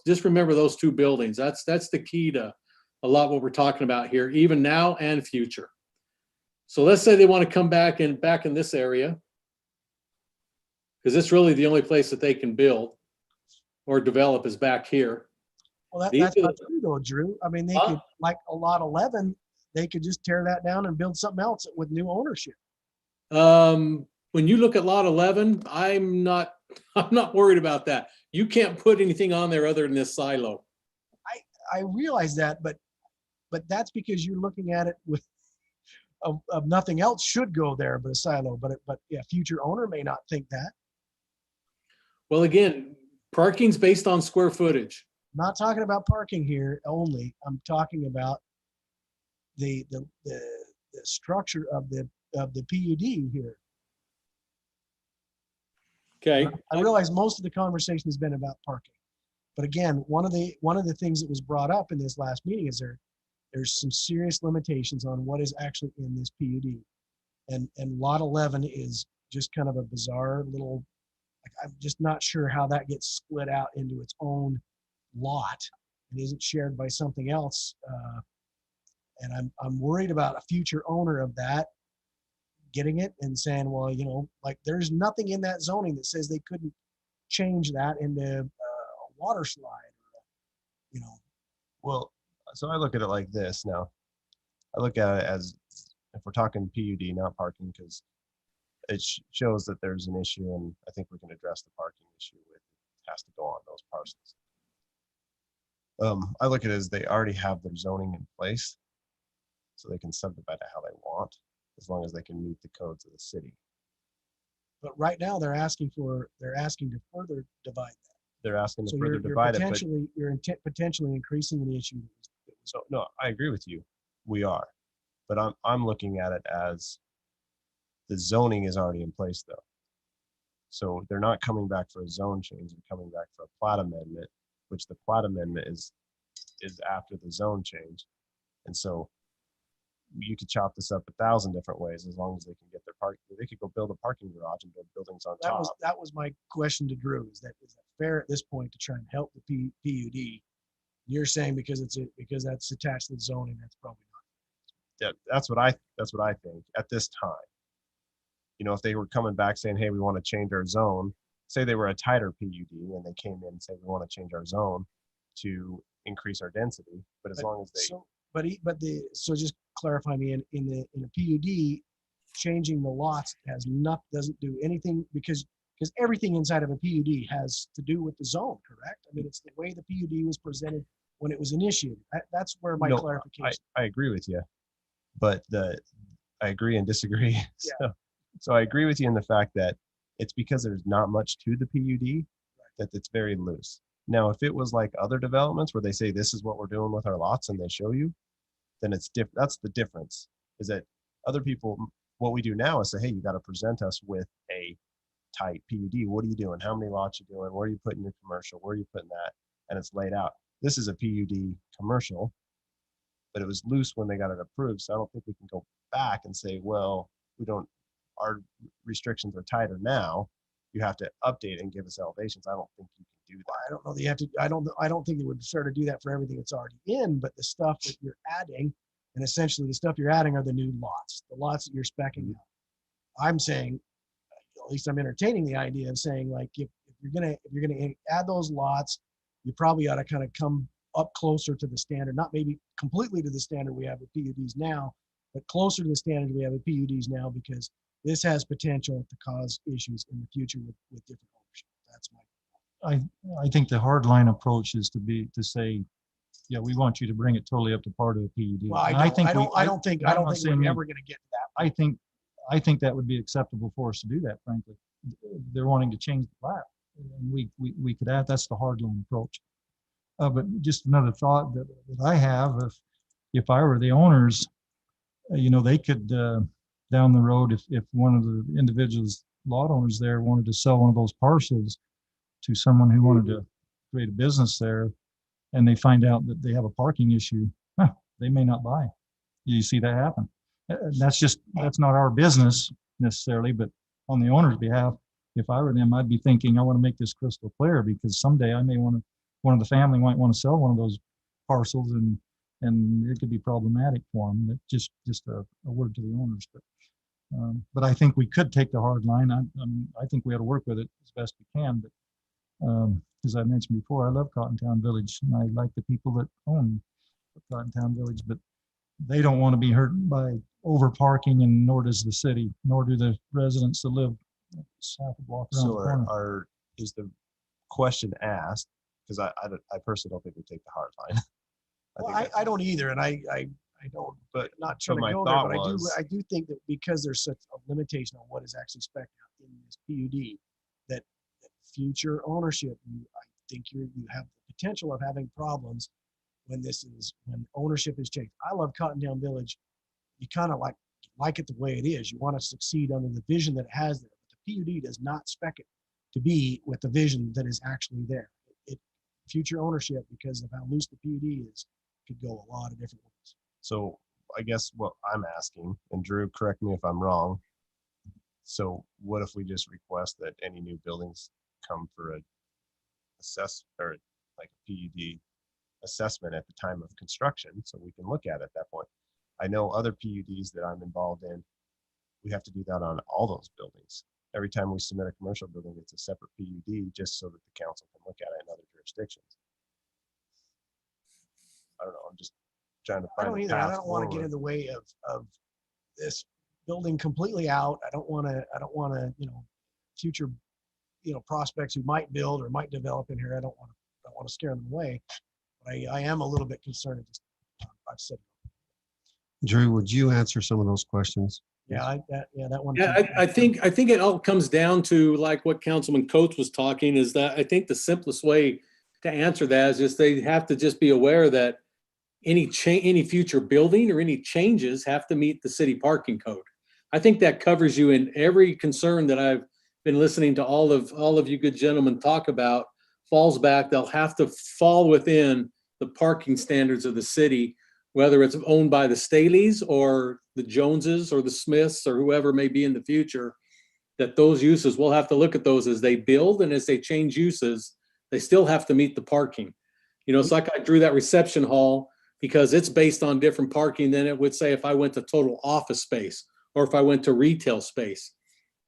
just remember those two buildings. That's the key to a lot what we're talking about here, even now and future. So let's say they want to come back in this area, because it's really the only place that they can build or develop is back here. Well, that's not true though, Drew. I mean, they could, like a lot 11, they could just tear that down and build something else with new ownership. When you look at lot 11, I'm not worried about that. You can't put anything on there other than this silo. I realize that, but that's because you're looking at it with of nothing else should go there but a silo. But yeah, future owner may not think that. Well, again, Parking's based on square footage. Not talking about parking here only. I'm talking about the structure of the PUD here. Okay. I realize most of the conversation has been about parking, but again, one of the things that was brought up in this last meeting is there's some serious limitations on what is actually in this PUD, and lot 11 is just kind of a bizarre little. Like, I'm just not sure how that gets split out into its own lot and isn't shared by something else. And I'm worried about a future owner of that getting it and saying, well, you know, like there's nothing in that zoning that says they couldn't change that into a water slide, or, you know. Well, so I look at it like this now. I look at it as, if we're talking PUD, not parking, because it shows that there's an issue, and I think we can address the parking issue with it has to go on those parcels. I look at it as they already have their zoning in place, so they can subdivide it how they want, as long as they can meet the codes of the city. But right now they're asking to further divide that. They're asking to So further you're divide it, but potentially increasing the issue. so no, I agree with you. We are, but I'm looking at it as the zoning is already in place though. So they're not coming back for a zone change, they're coming back for a plat amendment, which the plat amendment is after the zone change. And so you could chop this up 1,000 different ways, as long as they can get their park. They could go build a parking garage and build buildings on top. That was my question to Drew. Is that fair at this point to try and help the PUD? You're saying because that's attached to the zoning, that's probably not. Yeah, that's what I think at this time. You know, if they were coming back saying, hey, we want to change our zone, say they were a tighter PUD and they came in and said, we want to change our zone to increase our density, but as long as they. So just clarify me, in a PUD, changing the lots doesn't do anything, because everything inside of a PUD has to do with the zone, correct? I mean, it's the way the PUD was presented when it was initiated. That's where my clarification. I agree with you, but I agree and disagree. Yeah. So I agree with you in the fact that it's because there's not much to the PUD that it's very loose. Now, if it was like other developments where they say this is what we're doing with our lots and they show you, then it's different. That's the difference, is that other people, what we do now is say, hey, you got to present us with a tight PUD. What are you doing? How many lots you doing? Where are you putting your commercial? Where are you putting that? And it's laid out. This is a PUD commercial, but it was loose when they got it approved. So I don't think we can go back and say, well, our restrictions are tighter now. You have to update and give us elevations. I don't think you can do that. I don't know that you have to. I don't think they would sort of do that for everything that's already in, but the stuff that you're adding, and essentially the stuff you're adding are the new lots, the lots that you're speccing out. I'm saying, at least I'm entertaining the idea of saying, like, if you're gonna add those lots, you probably ought to kind of come up closer to the standard, not maybe completely to the standard we have with PUDs now, but closer to the standard we have with PUDs now, because this has potential to cause issues in the future with different ownership. That's my. I think the hard line approach is to say, yeah, we want you to bring it totally up to part of the PUD. Well, I don't think we're ever going to get to that. I think that would be acceptable for us to do that, frankly. They're wanting to change the plat, and we could add. That's the hard line approach. But just another thought that I have, if I were the owners, they could down the road, if one of the individuals, lot owners there, wanted to sell one of those parcels to someone who wanted to create a business there, and they find out that they have a parking issue, they may not buy. You see that happen. That's not our business necessarily, but on the owner's behalf, if I were them, I'd be thinking, I want to make this crystal clear, because someday I may one of the family might want to sell one of those parcels, and it could be problematic for them. That's just a word to the owners. But I think we could take the hard line. I think we ought to work with it as best we can. But as I mentioned before, I love Cottontown Village, and I like the people that own Cottontown Village, but they don't want to be hurt by over parking, and nor does the city, nor do the residents that live half a block around the corner. Is the question asked? Because I personally don't think we take the hard line. I don't either, and I don't. But not trying to go there. But I do think that because there's such a limitation on what is actually spec'd out in this PUD, that future ownership, I think you have the potential of having problems when ownership is changed. I love Cottontown Village. You kind of like it the way it is. You want to succeed under the vision that it has there. But the PUD does not spec it to be with the vision that is actually there. Future ownership, because of how loose the PUD is, could go a lot of different ways. So I guess what I'm asking, and Drew, correct me if I'm wrong. So what if we just request that any new buildings come for a like a PUD assessment at the time of construction, so we can look at it at that point. I know other PUDs that I'm involved in, we have to do that on all those buildings. Every time we submit a commercial building, it's a separate PUD just so that the council can look at it in other jurisdictions. I don't know. I'm just trying to I find don't a either. I path don't want to get forward. in the way of this building completely out. I don't want to, future, prospects who might build or might develop in here. I don't want to scare them away. But I am a little bit concerned. I've said. Drew, would you answer some of those questions? Yeah, that one. Yeah, I think it all comes down to like what Councilman Coates was talking, is that I think the simplest way to answer that is just they have to just be aware that any future building or any changes have to meet the city parking code. I think that covers you in every concern that I've been listening to all of you good gentlemen talk about. Falls back, they'll have to fall within the parking standards of the city, whether it's owned by the Staleys or the Joneses or the Smiths or whoever may be in the future, that those uses, we'll have to look at those as they build and as they change uses, they still have to meet the parking. It's like I drew that reception hall because it's based on different parking than it would say if I went to total office space or if I went to retail space.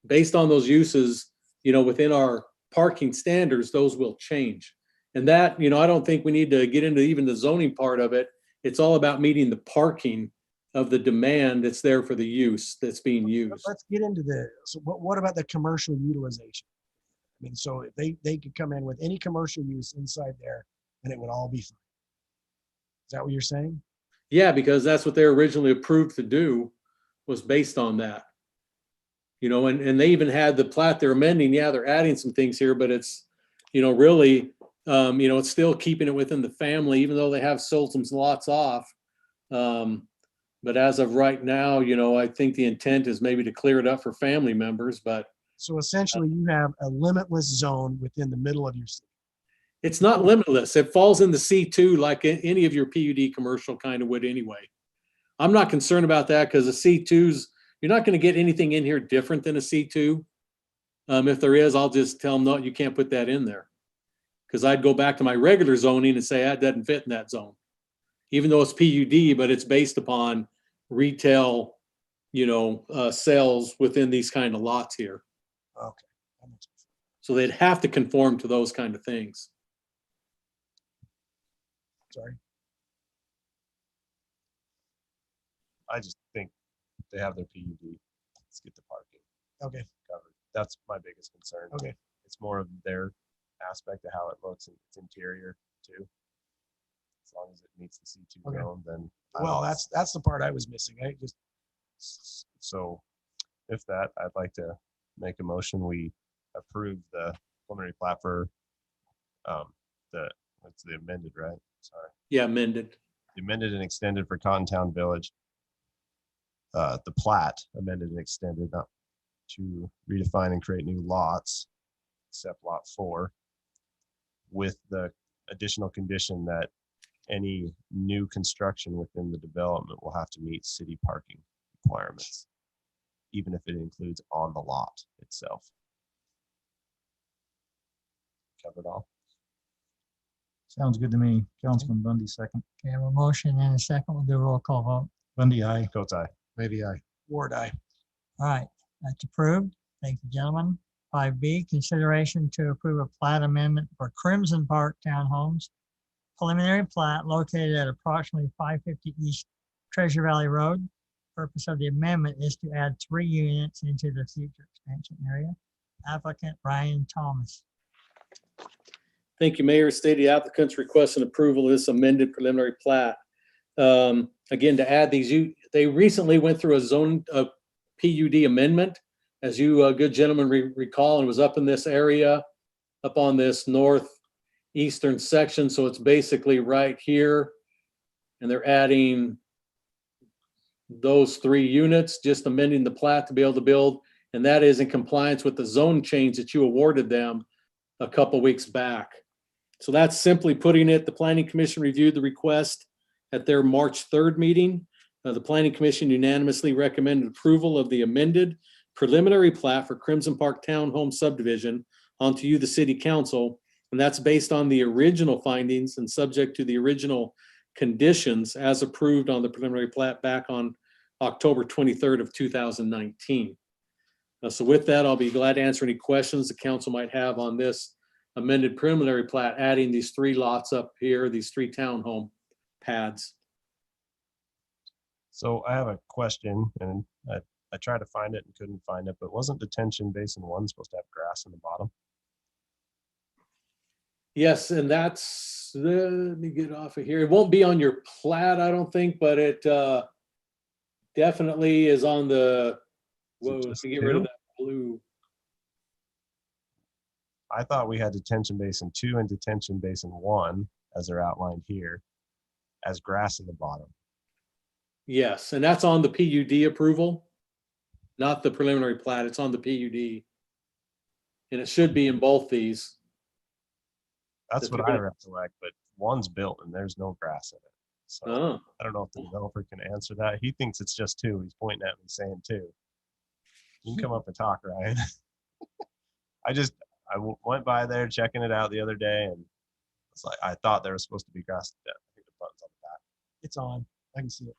Based on those uses, within our parking standards, those will change. And that, I don't think we need to get into even the zoning part of it. It's all about meeting the parking of the demand that's there for the use that's being used. Let's get into so what about the commercial utilization? I mean, so if they could come in with any commercial use inside there and it would all be fine. Is that what you're saying? Yeah, because that's what they were originally approved to do, was based on that. And they even had the plat they're amending. Yeah, they're adding some things here, but it's, really, it's still keeping it within the family, even though they have sold some lots off. But as of right now, I think the intent is maybe to clear it up for family members, but. So essentially you have a limitless zone within the middle of your city. It's not limitless. It falls in the C2 like any of your PUD commercial kind of would anyway. I'm not concerned about that because the C2s, you're not going to get anything in here different than a C2. If there is, I'll just tell them, no, you can't put that in there. Because I'd go back to my regular zoning and say that doesn't fit in that zone. Even though it's PUD, but it's based upon retail, sales within these kind of lots here. Okay. So they'd have to conform to those kind of things. Sorry. I just think they have their PUD. Let's get the parking Okay. covered. That's my biggest concern. Okay. It's more of their aspect of how it looks in its interior too. As long as it meets the C2 Okay. zone, then. Well, that's the part I was missing. So if that, I'd like to make a motion. We approve the preliminary plat for it's the amended, right? Sorry. Yeah, amended. The amended and extended for Cottontown Village. The plat amended and extended not to redefine and create new lots, except lot 4, with the additional condition that any new construction within the development will have to meet city parking requirements, even if it includes on the lot itself. Covered all. Sounds good to me. Councilman Bundy, second. Okay, I have a motion and a second. We'll do a roll call vote. Bundy, aye. Coates, aye. Maybe I. Ward eye. All right, that's approved. Thank you, gentlemen. 5B, consideration to approve a plat amendment for Crimson Park Townhomes. Preliminary plat located at approximately 550 East Treasure Valley Road. Purpose of the amendment is to add 3 units into the future expansion area. Applicant Ryan Thomas. Thank you, Mayor. Stated applicants requesting approval of this amended preliminary plat. Again, to add these, they recently went through a PUD amendment, as you good gentlemen recall, and was up in this area. up on this northeastern section. So it's basically right here. And they're adding those 3 units, just amending the plat to be able to build. And that is in compliance with the zone change that you awarded them a couple weeks back. So that's simply putting it. The Planning Commission reviewed the request at their March 3rd meeting. The Planning Commission unanimously recommended approval of the amended preliminary plat for Crimson Park Townhome subdivision onto you, the City Council. And that's based on the original findings and subject to the original conditions as approved on the preliminary plat back on October 23rd of 2019. So with that, I'll be glad to answer any questions the council might have on this amended preliminary plat, adding these 3 lots up here, these 3 townhome pads. So I have a question, and I tried to find it and couldn't find it, but wasn't detention basin 1 supposed to have grass in the bottom? Yes, and that's, let me get off of here. It won't be on your plat, I don't think, but it definitely is on the, whoa, let me get rid of that blue. I thought we had detention basin 2 and detention basin 1, as they're outlined here, as grass in the bottom. Yes, and that's on the PUD approval, not the preliminary plat. It's on the PUD. And it should be in both these. That's what I recollect, but 1's built and there's no grass in it. So I don't know if the developer can answer that. He thinks it's just 2. He's pointing at me saying 2. You can come up and talk, Ryan. I went by there checking it out the other day, and it's like I thought there was supposed to be grass. I think the button's on the back. It's on. I can see it.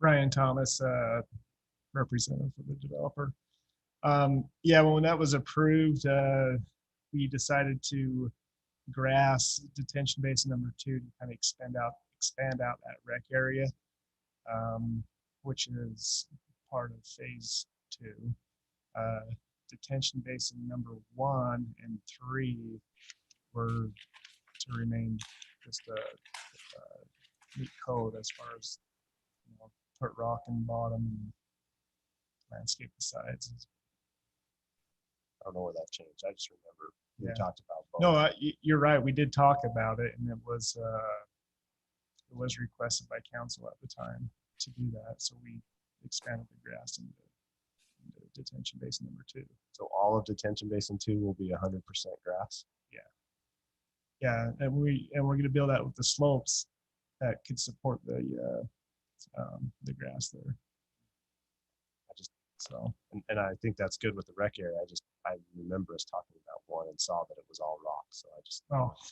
Ryan Thomas, representative for the developer. Yeah, when that was approved, we decided to grass detention basin number 2 to kind of expand out that rec area, which is part of phase 2. Detention basin number 1 and 3 were to remain just a neat code as far as, you know, put rock in the bottom and landscape the sides. I don't know where that changed. I just remember we Yeah. talked about both. No, you're right. We did talk about it, and it was requested by council at the time to do that. So we expanded the grass into detention basin number 2. So all of detention basin 2 will be 100% grass. Yeah, and we're going to build out with the slopes that could support the grass there. And I think that's good with the rec area. I remember us talking about 1 and saw that it was all rock. So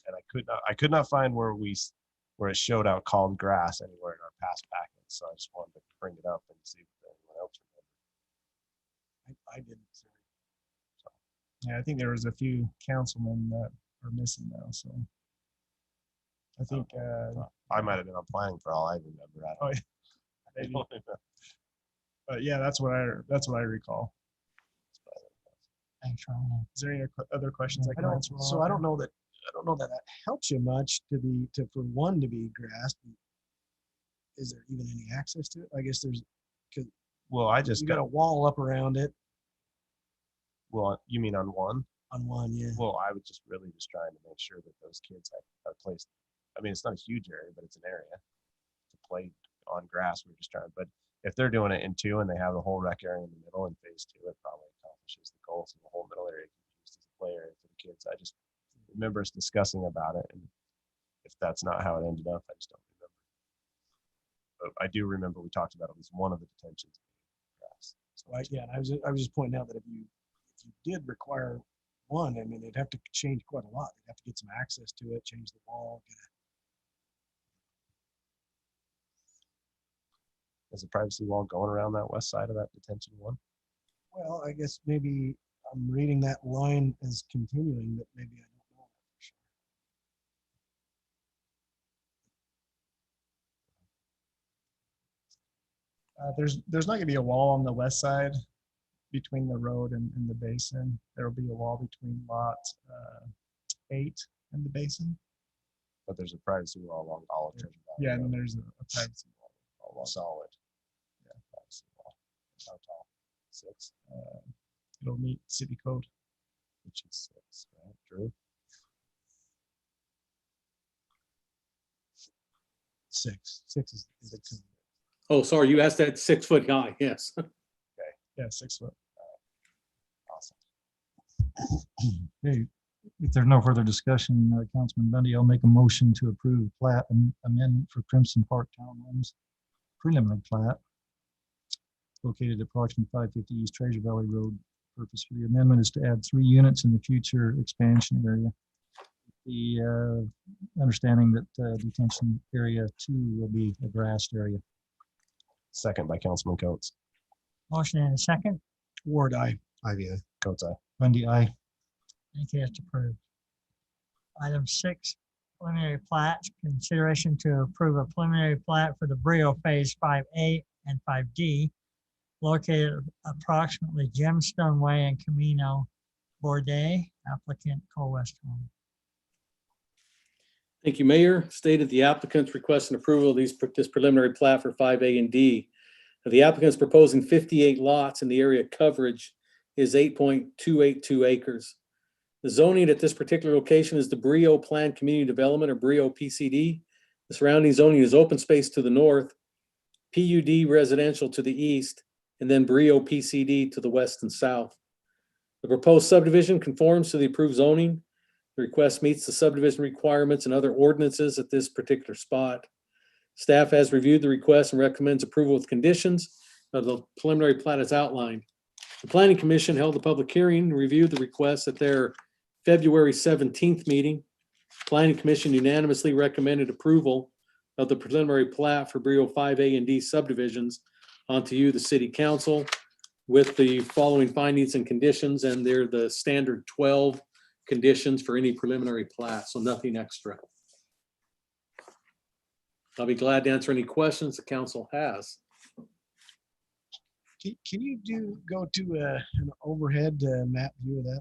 and I could not find where it showed out called grass anywhere in our past packets. So I just wanted to bring it up and see if anyone else remembered. I didn't. So, yeah, I think there was a few councilmen that are missing now. So I think I might have been on planning for all I remember. I don't know. But yeah, that's what I recall. Thanks, Ryan. Is there any other questions I can answer? So I don't know that that helps you much for 1 to be grass. Is there even any access to it? I guess there's. Well, I just got a wall up around it. Well, you mean on 1? On 1, yeah. Well, I was just really trying to make sure that those kids had a place. I mean, it's not a huge area, but it's an area to play on grass. We're just trying, but if they're doing it in 2 and they have the whole rec area in the middle in phase 2, it probably accomplishes the goals, and the whole middle area can be used as a play area for the kids. I just remember us discussing about it, and if that's not how it ended up, I just don't remember. But I do remember we talked about at least one of the detentions being grass. So Yeah, and I was just pointing out that if you did require 1, I mean, they'd have to change quite a lot. They'd have to get some access to it, change the wall. Is the privacy wall going around that west side of that detention 1? Well, I guess maybe I'm reading that line as continuing, but maybe I don't know for sure. There's not going to be a wall on the west side between the road and the basin. There will be a wall between lot 8 and the basin. But there's a privacy wall along Olive Treasure Valley. Yeah, and then there's a privacy wall. All solid. Yeah, privacy wall. How tall? 6. It'll meet city code. which is 6, right, Drew? 6. 6 is the two. Oh, sorry, you asked that 6 foot high, yes. Okay, yeah, 6 foot. Awesome. Okay, if there's no further discussion, Councilman Bundy, I'll make a motion to approve plat amendment for Crimson Park Townhomes preliminary plat located at approximately 550 East Treasure Valley Road. Purpose for the amendment is to add 3 units in the future expansion area. The understanding that detention area 2 will be a grassed area. Second by Councilman Coates. Motion and a second. Ward, aye. Ivy, Coates, aye. Bundy, aye. Thank you, that's approved. Item 6, preliminary plat, consideration to approve a preliminary plat for the Brio Phase 5A and 5D located approximately Gemstone Way and Camino Bordet, applicant Co-West Home. Thank you, Mayor. Stated the applicants requesting approval of this preliminary plat for 5A and D. The applicant's proposing 58 lots and the area coverage is 8.282 acres. The zoning at this particular location is the Brio Planned Community Development, or Brio PCD. The surrounding zoning is open space to the north, PUD residential to the east, and then Brio PCD to the west and south. The proposed subdivision conforms to the approved zoning. The request meets the subdivision requirements and other ordinances at this particular spot. Staff has reviewed the request and recommends approval with conditions of the preliminary plat as outlined. The Planning Commission held a public hearing and reviewed the request at their February 17th meeting. Planning Commission unanimously recommended approval of the preliminary plat for Brio 5A and D subdivisions onto you, the City Council, with the following findings and conditions, and they're the standard 12 conditions for any preliminary plat, so nothing extra. I'll be glad to answer any questions the council has. Can you go to an overhead map view of that?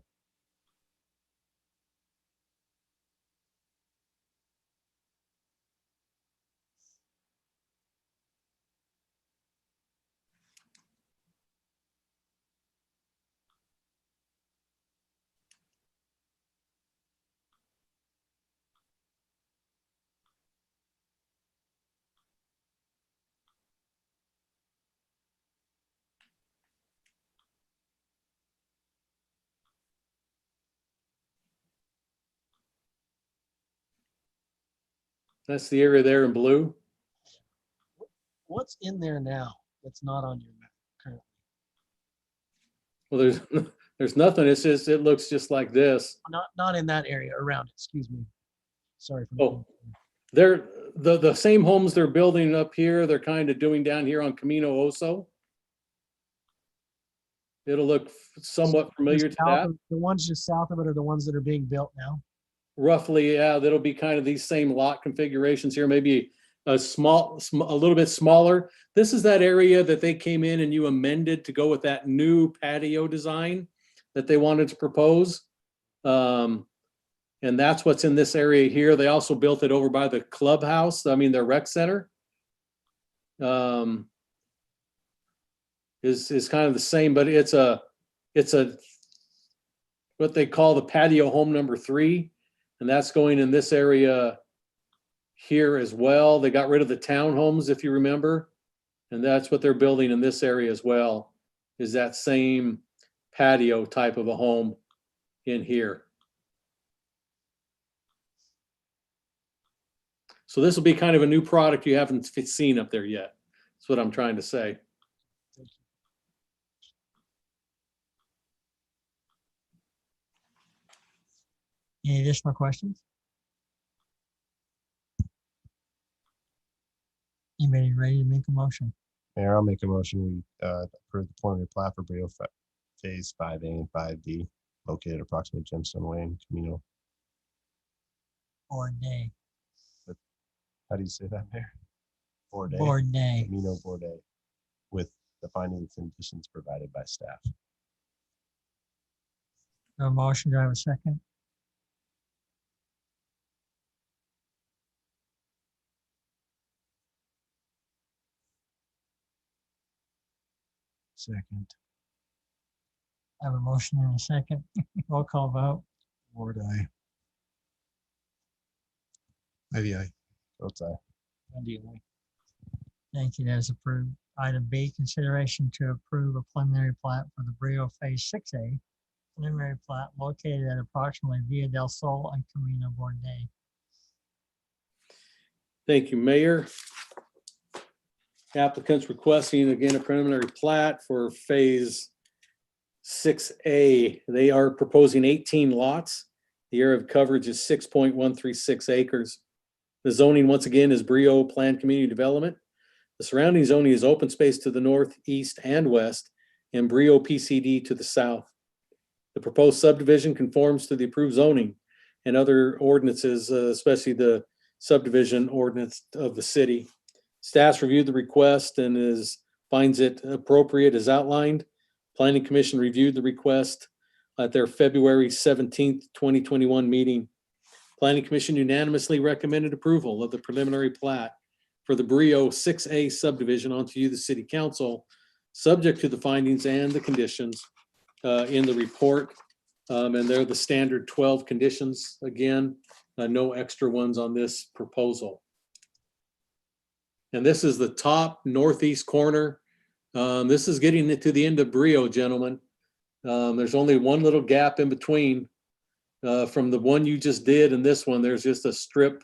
That's the area there in blue. What's in there now that's not on your map currently? Well, there's nothing. It's just, it looks just like this. Not in that area, around it, excuse me. Sorry for Oh, they're the same homes they're building up here, they're kind of doing down here on Camino Oso. It'll look somewhat familiar to that. The ones just south of it are the ones that are being built now. Roughly, yeah, that'll be kind of these same lot configurations here, maybe a little bit smaller. This is that area that they came in and you amended to go with that new patio design that they wanted to propose. And that's what's in this area here. They also built it over by the clubhouse, I mean, their rec center. Is kind of the same, but it's a what they call the patio home number 3. And that's going in this area here as well. They got rid of the townhomes, if you remember. And that's what they're building in this area as well, is that same patio type of a home in here. So this will be kind of a new product you haven't seen up there yet. That's what I'm trying to say. Any additional questions? Anybody ready to make a motion? Mayor, I'll make a motion. We approve the preliminary plat for Brio Phase 5A and 5D, located approximately Gemstone Way and Camino. Bordet. How do you say that, Mayor? Bordet. Bordet. Camino Bordet, with the findings and conditions provided by staff. A motion, do I have a second? Second. I have a motion and a second. Roll call vote. Ward, aye. Ivy, aye. Votes aye. Randy, aye. Thank you. That is approved. Item B, consideration to approve a preliminary plat for the Brio Phase 6A. Preliminary plat located at approximately Via del Sol and Camino Bordet. Thank you, Mayor. Applicants requesting again a preliminary plat for Phase 6A. They are proposing 18 lots. The area of coverage is 6.136 acres. The zoning, once again, is Brio Planned Community Development. The surrounding zoning is open space to the north, east, and west, and Brio PCD to the south. The proposed subdivision conforms to the approved zoning and other ordinances, especially the subdivision ordinance of the city. Staff's reviewed the request and finds it appropriate as outlined. Planning Commission reviewed the request at their February 17th, 2021 meeting. Planning Commission unanimously recommended approval of the preliminary plat for the Brio 6A subdivision onto you, the City Council, subject to the findings and the conditions in the report. And they're the standard 12 conditions. Again, no extra ones on this proposal. And this is the top northeast corner. This is getting to the end of Brio, gentlemen. There's only one little gap in between from the one you just did and this one. There's just a strip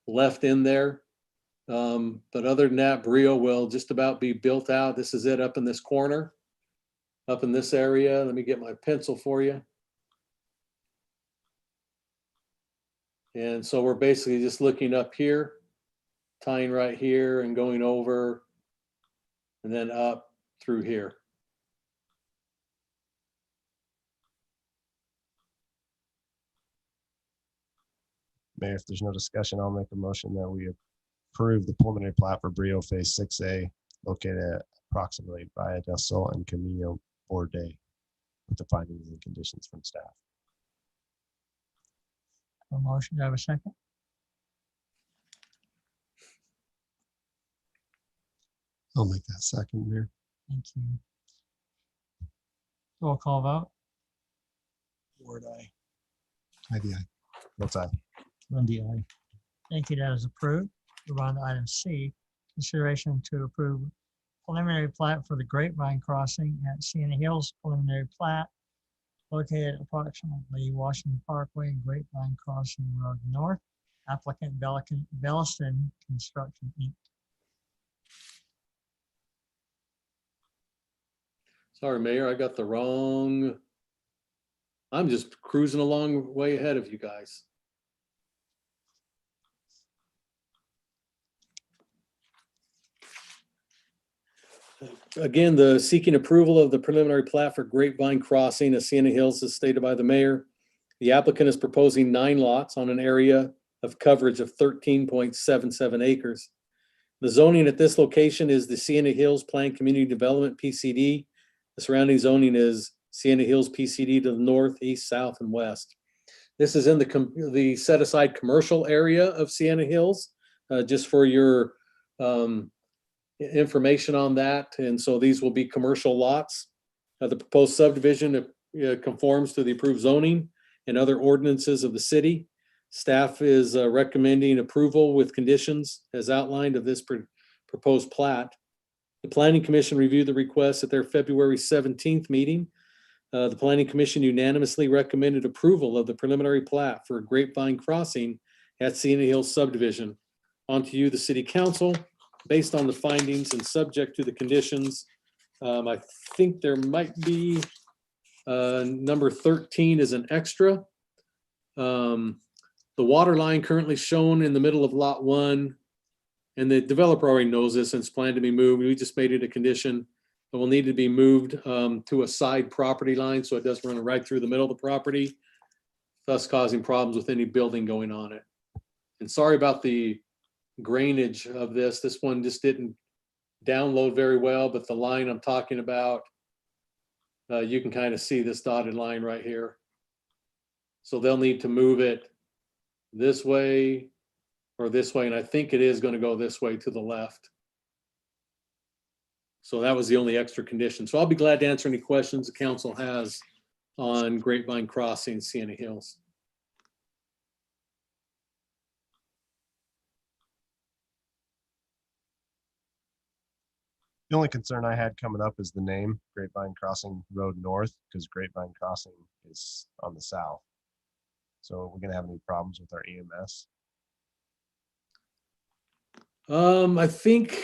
left in there. But other than that, Brio will just about be built out. This is it up in this corner, up in this area. Let me get my pencil for you. And so we're basically just looking up here, tying right here and going over and then up through here. Mayor, if there's no discussion, I'll make a motion that we approve the preliminary plat for Brio Phase 6A located at approximately Via del Sol and Camino Bordet with the findings and conditions from staff. A motion, do I have a second? I'll make that second, Mayor. Thank you. Roll call vote. Ward, aye. Ivy, aye. Votes aye. Randy, aye. Thank you. That is approved. Move on to item C, consideration to approve preliminary plat for the Grapevine Crossing at Sienna Hills. Preliminary plat located at approximately Washington Parkway and Grapevine Crossing Road North. Applicant Belliston Construction, Inc. Sorry, Mayor, I got the wrong. I'm just cruising along way ahead of you guys. Again, the seeking approval of the preliminary plat for Grapevine Crossing at Sienna Hills is stated by the mayor. The applicant is proposing 9 lots on an area of coverage of 13.77 acres. The zoning at this location is the Sienna Hills Planned Community Development PCD. The surrounding zoning is Sienna Hills PCD to the north, east, south, and west. This is in the set aside commercial area of Sienna Hills, just for your information on that. And so these will be commercial lots. The proposed subdivision conforms to the approved zoning and other ordinances of the city. Staff is recommending approval with conditions as outlined of this proposed plat. The Planning Commission reviewed the request at their February 17th meeting. The Planning Commission unanimously recommended approval of the preliminary plat for Grapevine Crossing at Sienna Hills subdivision. Onto you, the City Council, based on the findings and subject to the conditions. I think there might be number 13 is an extra. The water line currently shown in the middle of lot 1, and the developer already knows this and it's planned to be moved. We just made it a condition that will need to be moved to a side property line so it doesn't run right through the middle of the property, thus causing problems with any building going on it. And sorry about the grainage of this. This one just didn't download very well, but the line I'm talking about, you can kind of see this dotted line right here. So they'll need to move it this way or this way, and I think it is going to go this way to the left. So that was the only extra condition. So I'll be glad to answer any questions the council has on Grapevine Crossing, Sienna Hills. The only concern I had coming up is the name, Grapevine Crossing Road North, because Grapevine Crossing is on the south. So are we gonna have any problems with our EMS? I think,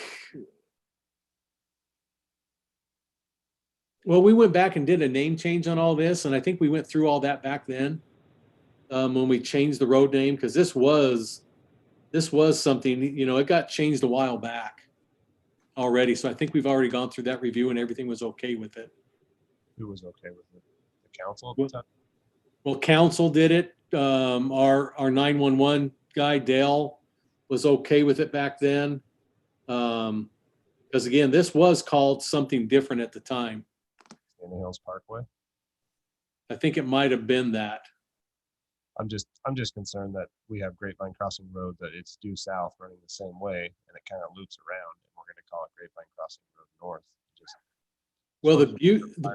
well, we went back and did a name change on all this, and I think we went through all that back then, when we changed the road name, because this was something, you know, it got changed a while back already. So I think we've already gone through that review and everything was okay with it. Who was okay with it? The council at the time? Well, council did it. Our 911 guy, Dale, was okay with it back then. Because again, this was called something different at the time. Sienna Hills Parkway. I think it might have been that. I'm just concerned that we have Grapevine Crossing Road, that it's due south running the same way, and it kind of loops around, and we're gonna call it Grapevine Crossing Road North. Just Well, the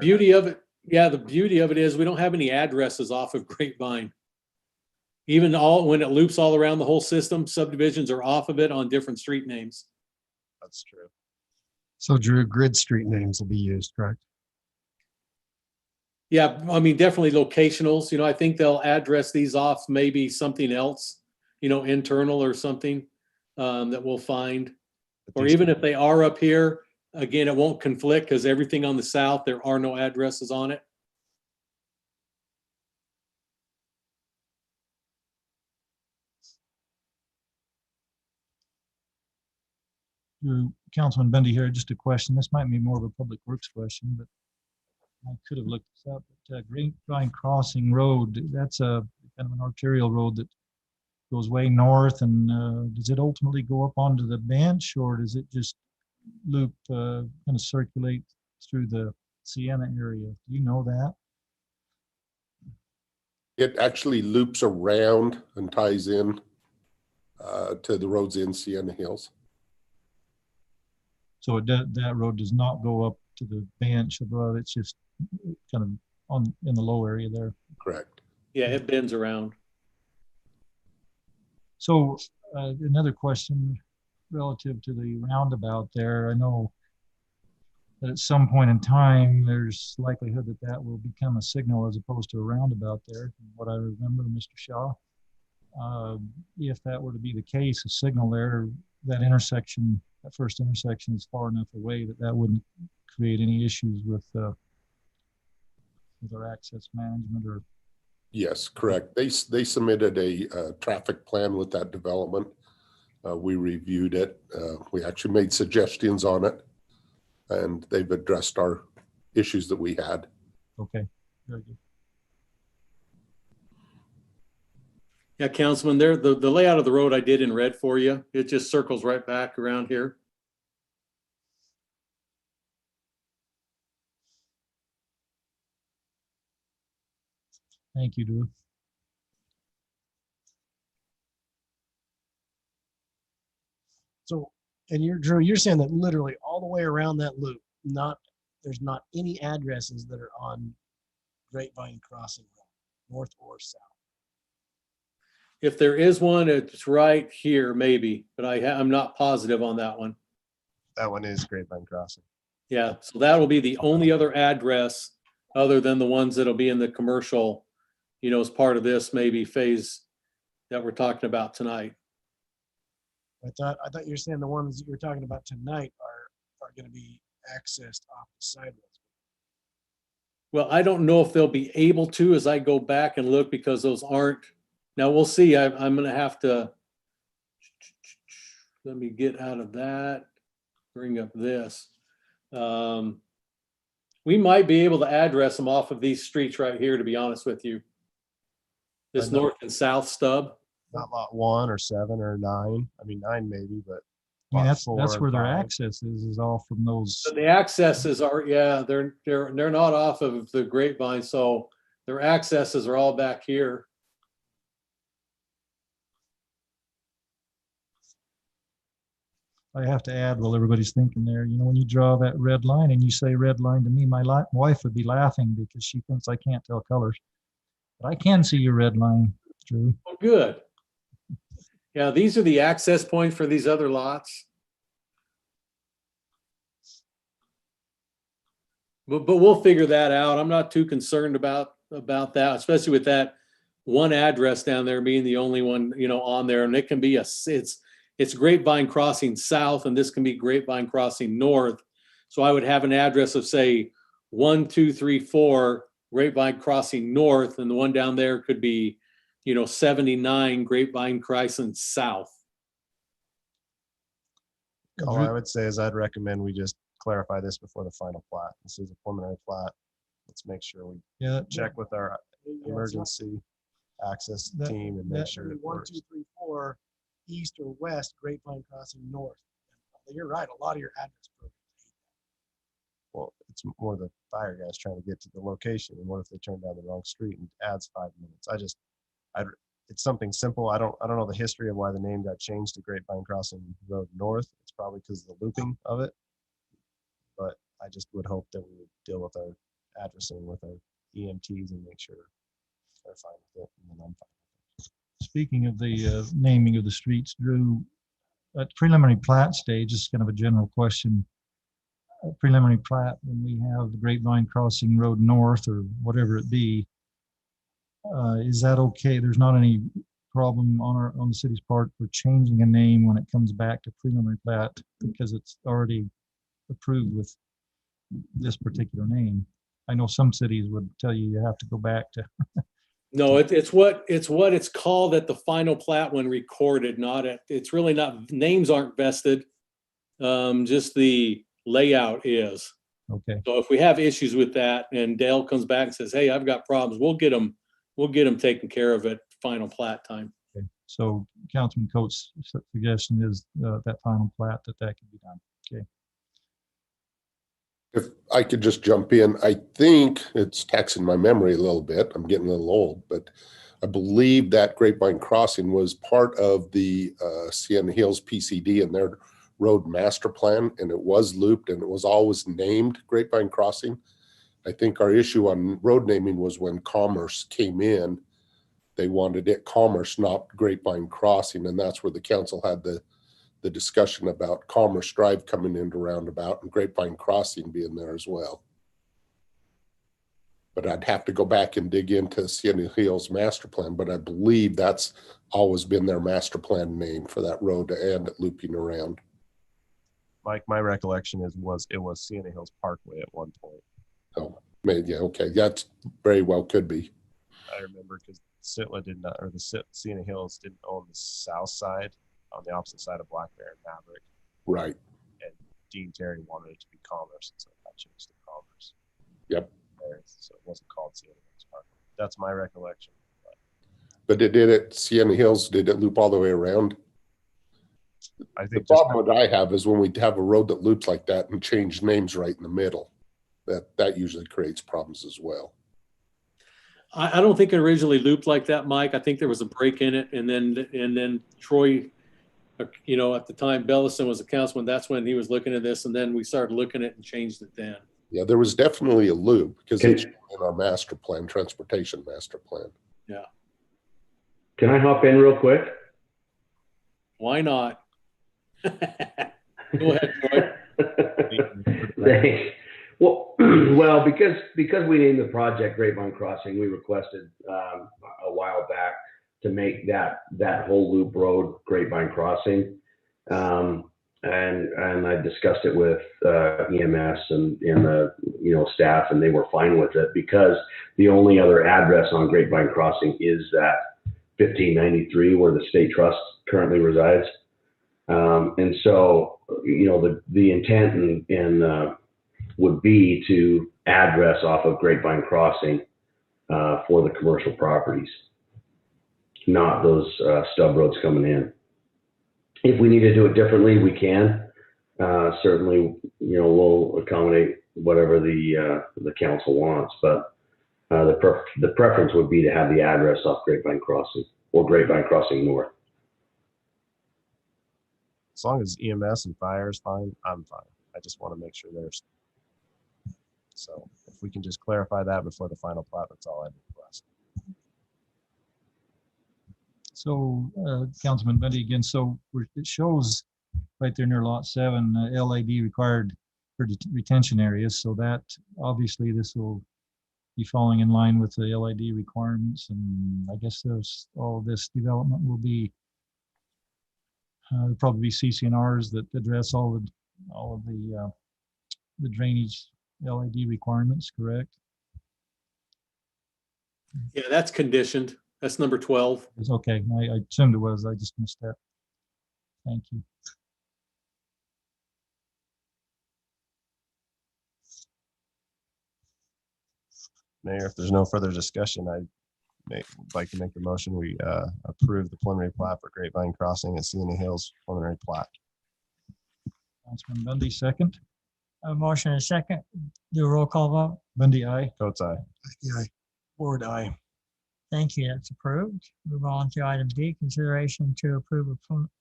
beauty of it, yeah, the beauty of it is we don't have any addresses off of Grapevine. Even when it loops all around the whole system, subdivisions are off of it on different street names. That's true. So Drew, grid street names will be used, correct? Yeah, I mean, definitely locationals. You know, I think they'll address these off maybe something else, you know, internal or something that we'll find. Or even if they are up here, again, it won't conflict because everything on the south, there are no addresses on it. Councilman Bundy here, just a question. This might be more of a public works question, but I could have looked this up. But Grapevine Crossing Road, that's a kind of an arterial road that goes way north. And does it ultimately go up onto the bench, or does it just loop, kind of circulate through the Sienna area? Do you know that? It actually loops around and ties in to the roads in Sienna Hills. So that road does not go up to the bench above. It's just kind of in the low area there. Correct. Yeah, it bends around. So another question relative to the roundabout there. I know that at some point in time, there's likelihood that will become a signal as opposed to a roundabout there, from what I remember, Mr. Shaw. If that were to be the case, a signal there, that intersection, that first intersection is far enough away that wouldn't create any issues with our access management or. Yes, correct. They submitted a traffic plan with that development. We reviewed it. We actually made suggestions on it, and they've addressed our issues that we had. Okay, very good. Yeah, Councilman, there, the layout of the road I did in red for you. It just circles right back around here. Thank you, Drew. So, and Drew, you're saying that literally all the way around that loop, there's not any addresses that are on Grapevine Crossing Road, north or south. If there is one, it's right here, maybe, but I'm not positive on that one. That one is Grapevine Crossing. Yeah, so that will be the only other address other than the ones that'll be in the commercial, you know, as part of this maybe phase that we're talking about tonight. I thought you were saying the ones that you were talking about tonight are going to be accessed off the sidewalks. Well, I don't know if they'll be able to as I go back and look, because those aren't. Now we'll see. I'm going to have to, let me get out of that, bring up this. We might be able to address them off of these streets right here, to be honest with you. This north and south stub. Not lot 1 or 7 or 9. I mean, 9 maybe, but I mean, lot that's 4 where and their 5. access is all from those. So the accesses are, yeah, they're not off of the Grapevine, so their accesses are all back here. I have to add while everybody's thinking there, you know, when you draw that red line and you say red line to me, my wife would be laughing because she thinks I can't tell colors. But I can see your red line, Drew. Oh, good. Yeah, these are the access points for these other lots. But we'll figure that out. I'm not too concerned about that, especially with that one address down there being the only one, you know, on there. And it can be it's Grapevine Crossing South, and this can be Grapevine Crossing North. So I would have an address of, say, 1, 2, 3, 4 Grapevine Crossing North, and the one down there could be, you know, 79 Grapevine Crossing South. All I would say is I'd recommend we just clarify this before the final plat. This is a preliminary plat. Let's make sure we check with our emergency access team and make sure it 1, works. 2, 3, 4, east or west, Grapevine Crossing north. You're right. A lot of your address programs. Well, it's more the fire guys trying to get to the location. And what if they turn down the wrong street and adds 5 minutes? It's something simple. I don't know the history of why the name got changed to Grapevine Crossing Road North. It's probably because of the looping of it. But I just would hope that we would deal with our addressing with our EMTs and make sure they're fine with it, and then I'm fine with it. Speaking of the naming of the streets, Drew, at preliminary plat stage, this is kind of a general question. Preliminary plat, when we have the Grapevine Crossing Road North or whatever it be, is that okay? There's not any problem on the city's part for changing a name when it comes back to preliminary plat because it's already approved with this particular name. I know some cities would tell you you have to go back to. No, it's what it's called at the final plat when recorded, not at, it's really not, names aren't vested. Just the layout is. Okay. So if we have issues with that and Dale comes back and says, hey, I've got problems, we'll get them taken care of at final plat time. Okay. So Councilman Coates' suggestion is that final plat that can be done. Okay. If I could just jump in, I think it's taxing my memory a little bit. I'm getting a little old, but I believe that Grapevine Crossing was part of the Sienna Hills PCD and their road master plan, and it was looped and it was always named Grapevine Crossing. I think our issue on road naming was when Commerce came in, they wanted it Commerce, not Grapevine Crossing, and that's where the council had the discussion about Commerce Drive coming into roundabout and Grapevine Crossing being there as well. But I'd have to go back and dig into Sienna Hills master plan, but I believe that's always been their master plan name for that road to end at looping around. Mike, my recollection it was Sienna Hills Parkway at one point. Oh, maybe, yeah, okay, that's very well could be. I remember because Sitla did not, or the Sienna Hills didn't own the south side, on the opposite side of Black Bear and Maverick. Right. And Dean Terry wanted it to be Commerce, so I changed to Commerce. Yep. So it wasn't called Sienna Hills Parkway. That's my recollection. But it did it, Sienna Hills, did it loop all the way around? I think the problem that I have is when we have a road that loops like that and change names right in the middle, that usually creates problems as well. I don't think it originally looped like that, Mike. I think there was a break in it, and then Troy, you know, at the time Bellison was a councilman, that's when he was looking at this, and then we started looking at it and changed it then. Yeah, there was definitely a loop because it's in our master plan, transportation master plan. Yeah. Can I hop in real quick? Why not? Go ahead, Troy. Thanks. Well, because we named the project Grapevine Crossing, we requested a while back to make that whole loop road Grapevine Crossing, and I discussed it with EMS and the staff, and they were fine with it because the only other address on Grapevine Crossing is that 1593 where the state trust currently resides, and so the intent and would be to address off of Grapevine Crossing for the commercial properties, not those stub roads coming in. If we need to do it differently, we can. Certainly, we'll accommodate whatever the council wants, but the preference would be to have the address off Grapevine Crossing or Grapevine Crossing North. As long as EMS and fire is fine, I'm fine. I just want to make sure there's. So if we can just clarify that before the final plat, that's all I'd request. So, Councilman Bundy again, so it shows right there near lot 7, LAD required for retention areas. So that obviously this will be falling in line with the LAD requirements. And I guess all this development will be probably be CCNRs that address all of the drainage LAD requirements, correct? Yeah, that's conditioned. That's number 12. It's okay. I assumed it was. I just missed that. Thank you. Mayor, if there's no further discussion, I'd like to make the motion. We approve the preliminary plat for Grapevine Crossing at Sienna Hills preliminary plat. Councilman Bundy, second. A motion and a second. Do a roll call vote. Bundy, aye. Coates, aye. Yeah. Ward, aye. Thank you. That's approved. Move on to item D, consideration to approve a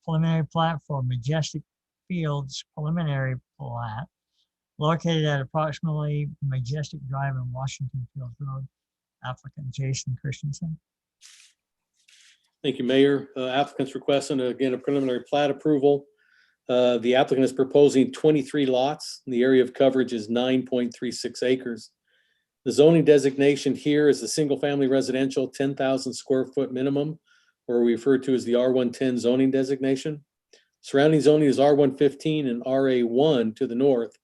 preliminary plat for Majestic Fields preliminary plat located at approximately Majestic Drive and Washington Fields Road. Applicant Jason Christensen. Thank you, Mayor. Applicant's requesting, again, a preliminary plat approval. The applicant is proposing 23 lots. And the area of coverage is 9.36 acres. The zoning designation here is the single-family residential 10,000 square foot minimum, or we refer to as the R110 zoning designation. Surrounding zoning is R115 and RA1 to the north,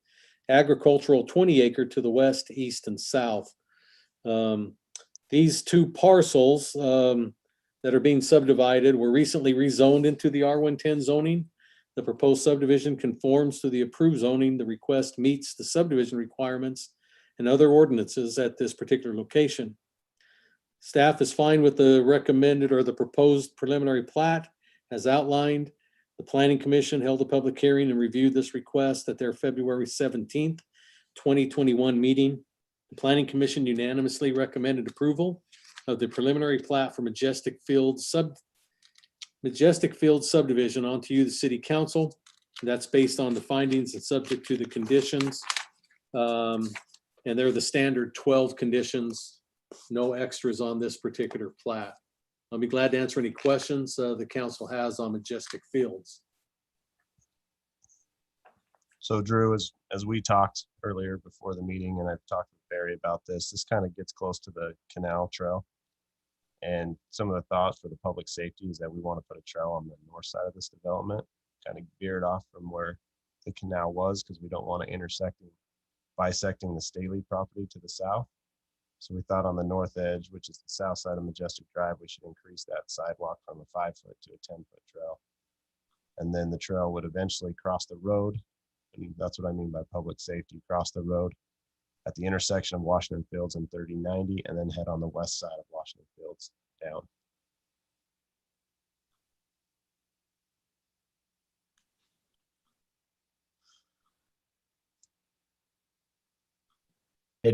agricultural 20 acre to the west, east, and south. These two parcels that are being subdivided were recently rezoned into the R110 zoning. The proposed subdivision conforms to the approved zoning. The request meets the subdivision requirements and other ordinances at this particular location. Staff is fine with the recommended or the proposed preliminary plat as outlined. The Planning Commission held a public hearing and reviewed this request at their February 17th, 2021 meeting. The Planning Commission unanimously recommended approval of the preliminary plat for Majestic Fields subdivision onto you, the City Council. That's based on the findings and subject to the conditions. And they're the standard 12 conditions, no extras on this particular plat. I'll be glad to answer any questions the council has on Majestic Fields. So Drew, as we talked earlier before the meeting, and I've talked with Barry about this, this kind of gets close to the canal trail. And some of the thoughts for the public safety is that we want to put a trail on the north side of this development, kind of veered off from where the canal was, because we don't want to bisecting the Staley property to the south. So we thought on the north edge, which is the south side of Majestic Drive, we should increase that sidewalk from a 5-foot to a 10-foot trail. And then the trail would eventually cross the road. And that's what I mean by public safety, cross the road at the intersection of Washington Fields and 3090, and then head on the west side of Washington Fields down.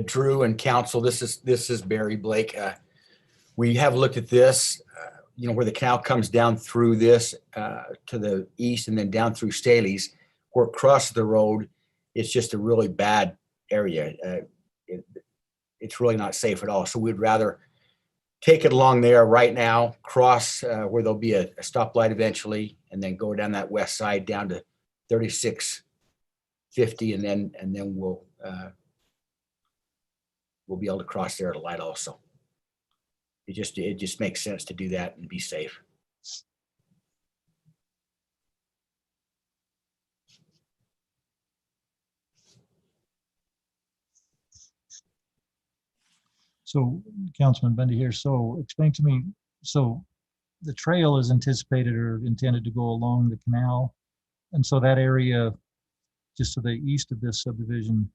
Drew and council, this is Barry Blake. We have looked at this, where the canal comes down through this to the east and then down through Staley's, where it crosses the road. It's just a really bad area. It's really not safe at all. So we'd rather take it along there right now, cross where there'll be a stoplight eventually, and then go down that west side down to 3650, and then we'll be able to cross there at a light also. It just makes sense to do that and be safe. So Councilman Bundy here. So explain to me, so the trail is anticipated or intended to go along the canal. And so that area just to the east of this subdivision,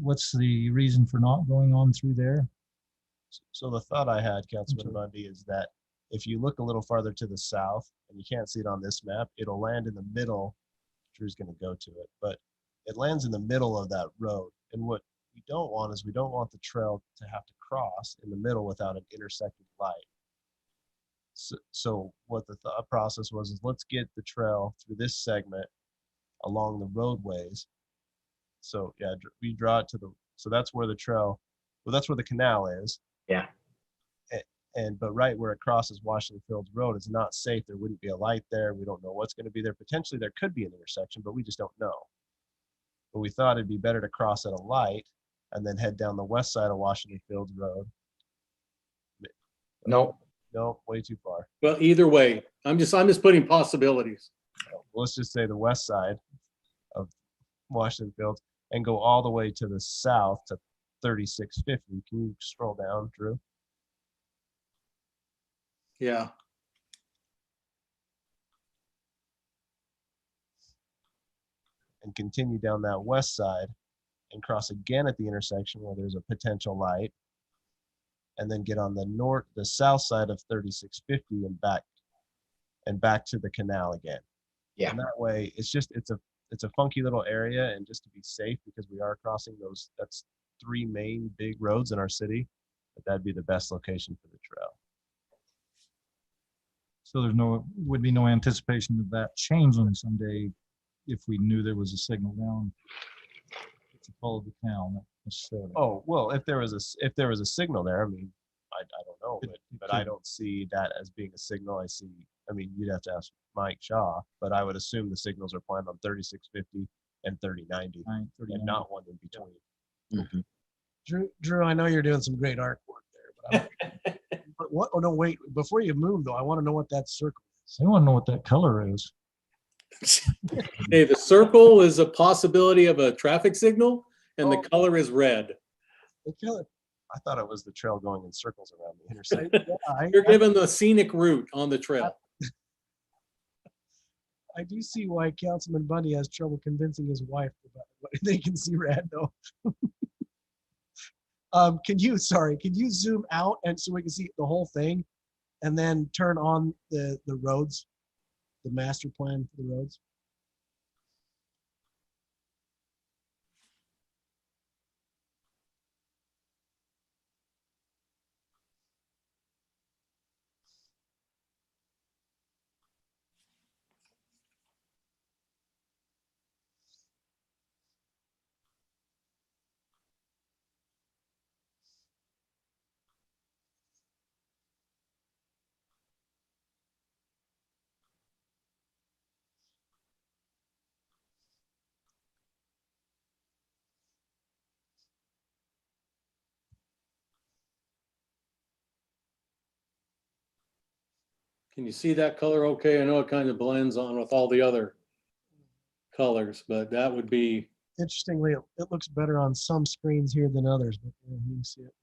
what's the reason for not going on through there? So the thought I had, Councilman Bundy, is that if you look a little farther to the south, and you can't see it on this map, it'll land in the middle. Drew's going to go to it, but it lands in the middle of that road. And what we don't want is we don't want the trail to have to cross in the middle without an intersecting light. So what the thought process was is let's get the trail through this segment along the roadways. So yeah, we draw it to the, so that's where the trail, well, that's where the canal is. Yeah. But right where it crosses Washington Fields Road, it's not safe. There wouldn't be a light there. We don't know what's going to be there. Potentially there could be an intersection, but we just don't know. But we thought it'd be better to cross at a light and then head down the west side of Washington Fields Road. No. No, way too far. Well, either way, I'm just putting possibilities. Let's just say the west side of Washington Fields and go all the way to the south to 3650. Can you scroll down, Drew? Yeah. And continue down that west side and cross again at the intersection where there's a potential light, and then get on the south side of 3650 and back to the canal again. Yeah. And that way it's a funky little area, and just to be safe, because we are crossing that's 3 main big roads in our city, that'd be the best location for the trail. So would be no anticipation of that changing someday if we knew there was a signal down to follow the canal, not necessarily. Oh, well, if there was a signal there, I mean, I don't know, but I don't see that as being a signal. I mean, you'd have to ask Mike Shaw, but I would assume the signals are planned on 3650 and 3090 and not one in between. Mm-hmm. Drew, I know you're doing some great artwork there, but what? Oh no, wait! Before you move, though, I want to know what that circle is. I want to know what that color is. Hey, the circle is a possibility of a traffic signal, and the color is red. The color. I thought it was the trail going in circles around the intersection. You're given the scenic route on the trail. I do see why Councilman Bundy has trouble convincing his wife about what they can see red, though. Can you zoom out and so we can see the whole thing, and then turn on the roads, the master plan for the roads? Can you see that color okay? I know it kind of blends on with all the other colors, but that would be. Interestingly, it looks better on some screens here than others, but yeah, you can see it.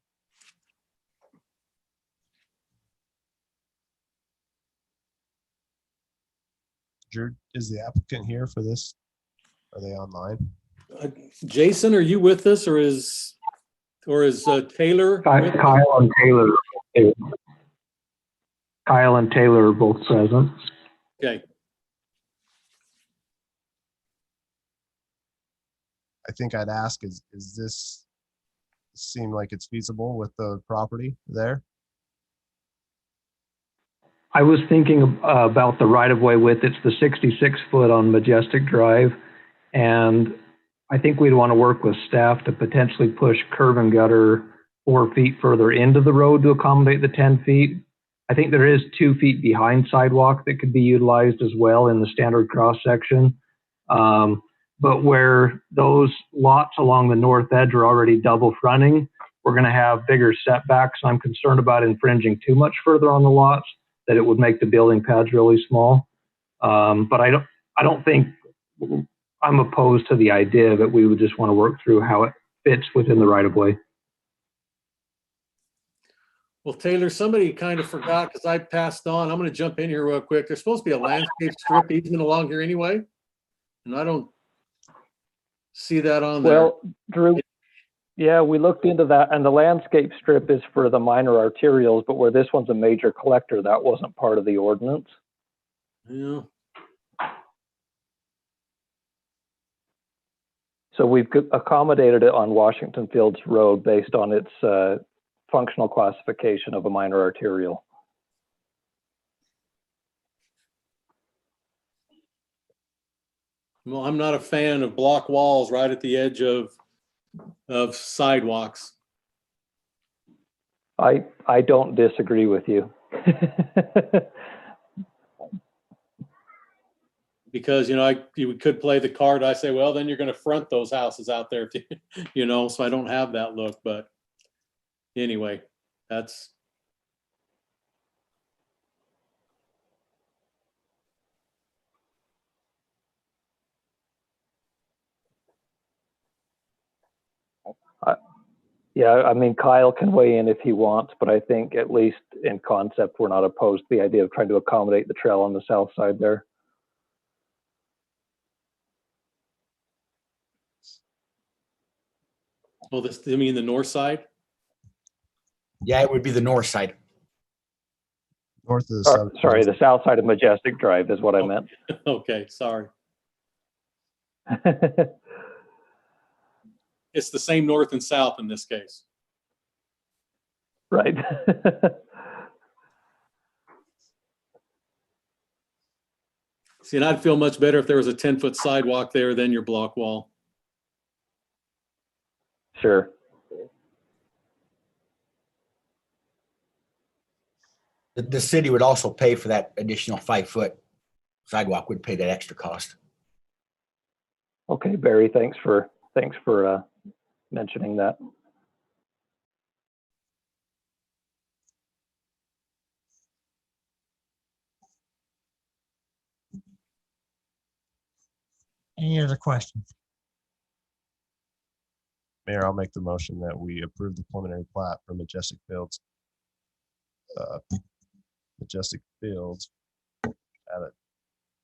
Drew, is the applicant here for this? Are they online? Jason, are you with us, or is Taylor? Kyle and Taylor are both present. Okay. I think I'd ask, is this seem like it's feasible with the property there? I was thinking about the right-of-way width. It's the 66 foot on Majestic Drive. And I think we'd want to work with staff to potentially push curb and gutter 4 feet further into the road to accommodate the 10 feet. I think there is 2 feet behind sidewalk that could be utilized as well in the standard cross section. But where those lots along the north edge are already double fronting, we're going to have bigger setbacks. I'm concerned about infringing too much further on the lots, that it would make the building pads really small. But I don't think I'm opposed to the idea that we would just want to work through how it fits within the right of way. Well, Taylor, somebody kind of forgot because I passed on. I'm going to jump in here real quick. There's supposed to be a landscape strip easement along here anyway, and I don't see that on there. Well, Drew, yeah, we looked into that, and the landscape strip is for the minor arterials, but where this one's a major collector, that wasn't part of the ordinance. Yeah. So we've accommodated it on Washington Fields Road based on its functional classification of a minor arterial. Well, I'm not a fan of block walls right at the edge of sidewalks. I don't disagree with you. Because, you know, you could play the card. I say, well, then you're going to front those houses out there, you know, so I don't have that look. But anyway, that's. Yeah, I mean, Kyle can weigh in if he wants, but I think at least in concept, we're not opposed to the idea of trying to accommodate the trail on the south side there. Oh, you mean the north side? Yeah, it would be the north side. North of the Sorry, the south side of Majestic Drive is what I meant. Okay, sorry. It's the same north and south in this case. Right. See, and I'd feel much better if there was a 10-foot sidewalk there than your block wall. Sure. The city would also pay for that additional 5-foot sidewalk, would pay that extra cost. Okay, Barry, thanks for mentioning that. Any other questions? Mayor, I'll make the motion that we approve the preliminary plat for Majestic Fields. Majestic Fields.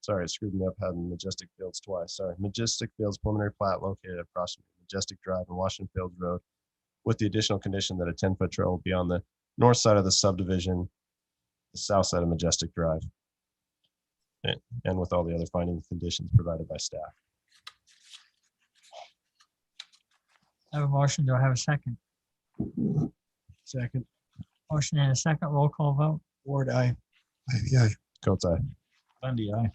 Sorry, it screwed me up having Majestic Fields twice. Sorry. Majestic Fields preliminary plat located at approximately Majestic Drive and Washington Fields Road, with the additional condition that a 10-foot trail will be on the north side of the subdivision, the south side of Majestic Drive, and with all the other finding conditions provided by staff. I have a motion. Do I have a second? Second. Motion and a second. Roll call vote. Ward, aye. Aye. Coates, aye. Bundy, aye.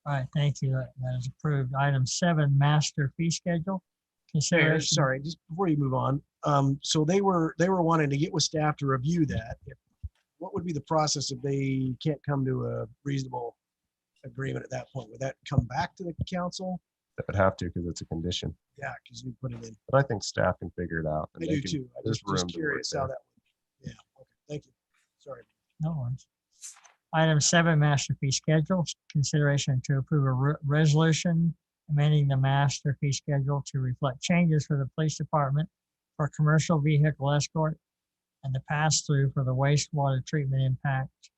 All right, thank you. That is approved. Item 7, master fee schedule. Mayor, Consideration. sorry, just before you move on. So they were wanting to get with staff to review that. What would be the process if they can't come to a reasonable agreement at that point? Would that come back to the council? That would have to, because it's a condition. Yeah, because you put it in. But I think staff can figure it out. I do too. I'm There's just room to work curious how there. that would. Yeah, okay, thank you. Sorry. No worries. Item 7, master fee schedule. Consideration to approve a resolution amending the master fee schedule to reflect changes for the police department for commercial vehicle escort and the pass-through for the wastewater treatment impact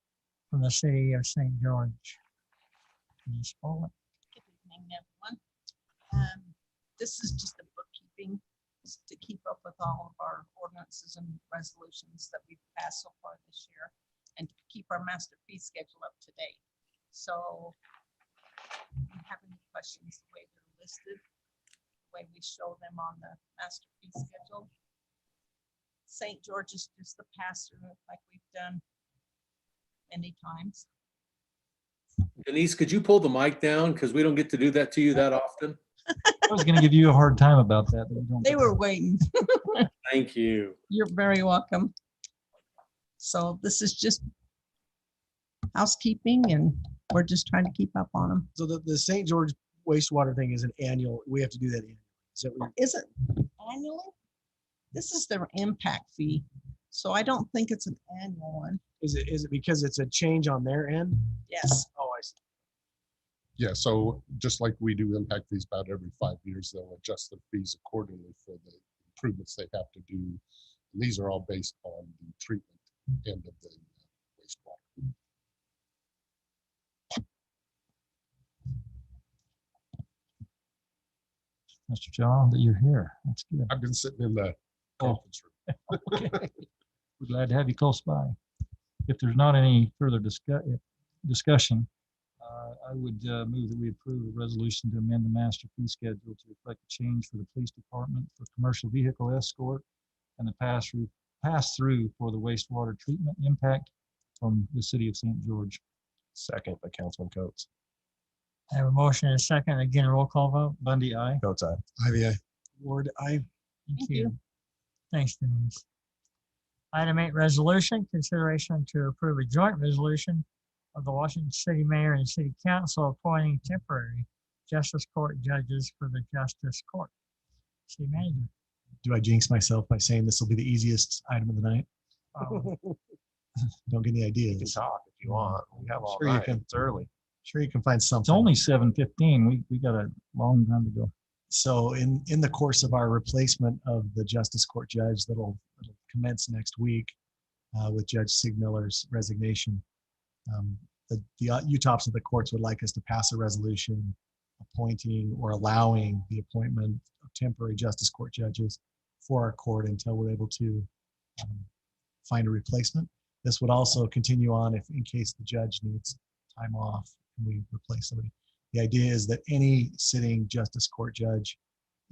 from the city of St. George. Ms. Foley. Good evening, everyone. This is just a bookkeeping to keep up with all of our ordinances and resolutions that we've passed so far this year, and to keep our master fee schedule up to date. So if you have any questions, the way they're listed, the way we show them on the master fee schedule. St. George is just the pass-through like we've done many times. Denise, could you pull the mic down? Because we don't get to do that to you that often. I was going to give you a hard time about that. But you don't. They were waiting. Thank you. You're very welcome. So this is just housekeeping, and we're just trying to keep up on them. So the St. George wastewater thing is an annual, we have to do that annually. Is that what Is it annually? This is their impact fee. So I don't think it's an annual one. is it because it's a change on their end? Yes. Oh, I see. Yeah, so just like we do impact fees about every 5 years, they'll adjust their fees accordingly for the improvements they have to do. And these are all based on the treatment end of the wastewater. Mr. John, that you're here. That's good. I've been sitting in the conference room. Okay. We're glad to have you close by. If there's not any further discussion, I would move that we approve a resolution to amend the master fee schedule to reflect a change for the police department for commercial vehicle escort and the pass-through for the wastewater treatment impact from the city of St. George. Second by Councilman Coates. I have a motion and a second. Again, roll call vote. Bundy, aye. Votes aye. IVI. Ward, I. Thank you. Thanks, Denise. Item 8, resolution, consideration to approve a joint resolution of the Washington City Mayor and City Council appointing temporary Justice Court judges for the Justice Court. City Manager. Do I jinx myself by saying this will be the easiest item of the night? Don't get any ideas. You can talk if you want. We have all Sure you night. can. It's early. Sure you can find It's something. only 7:15. We got a long time to go. So in the course of our replacement of the Justice Court judge that'll commence next week with Judge Sigmiller's resignation, the UTOPS of the courts would like us to pass a resolution appointing or allowing the appointment of temporary Justice Court judges for our court until we're able to find a replacement. This would also continue on if in case the judge needs time off and we replace somebody. The idea is that any sitting Justice Court judge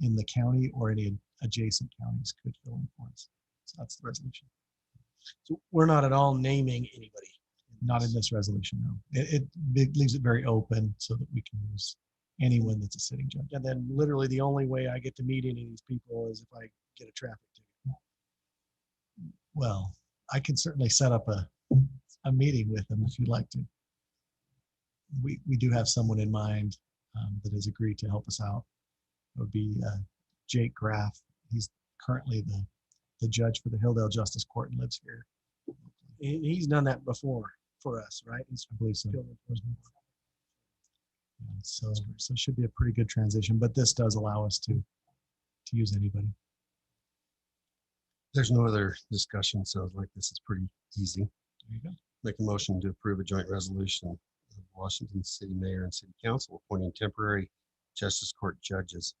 in the county or any adjacent counties could fill in for us. So that's the resolution. So we're not at all naming anybody. Not in this resolution, no. It leaves it very open so that we can use anyone that's a sitting judge. And then literally the only way I get to meet any of these people is if I get a traffic ticket. Well, I can certainly set up a meeting with them if you'd like to. We do have someone in mind that has agreed to help us out. It would be Jake Graff. He's currently the judge for the Hilldale Justice Court and lives here. And he's done that before for us, right? I believe so. Yeah, so it should be a pretty good transition, but this does allow us to use anybody. There's no other discussion, so like this is pretty easy. There you go. Make a motion to approve a joint resolution of Washington City Mayor and City Council appointing temporary Justice Court judges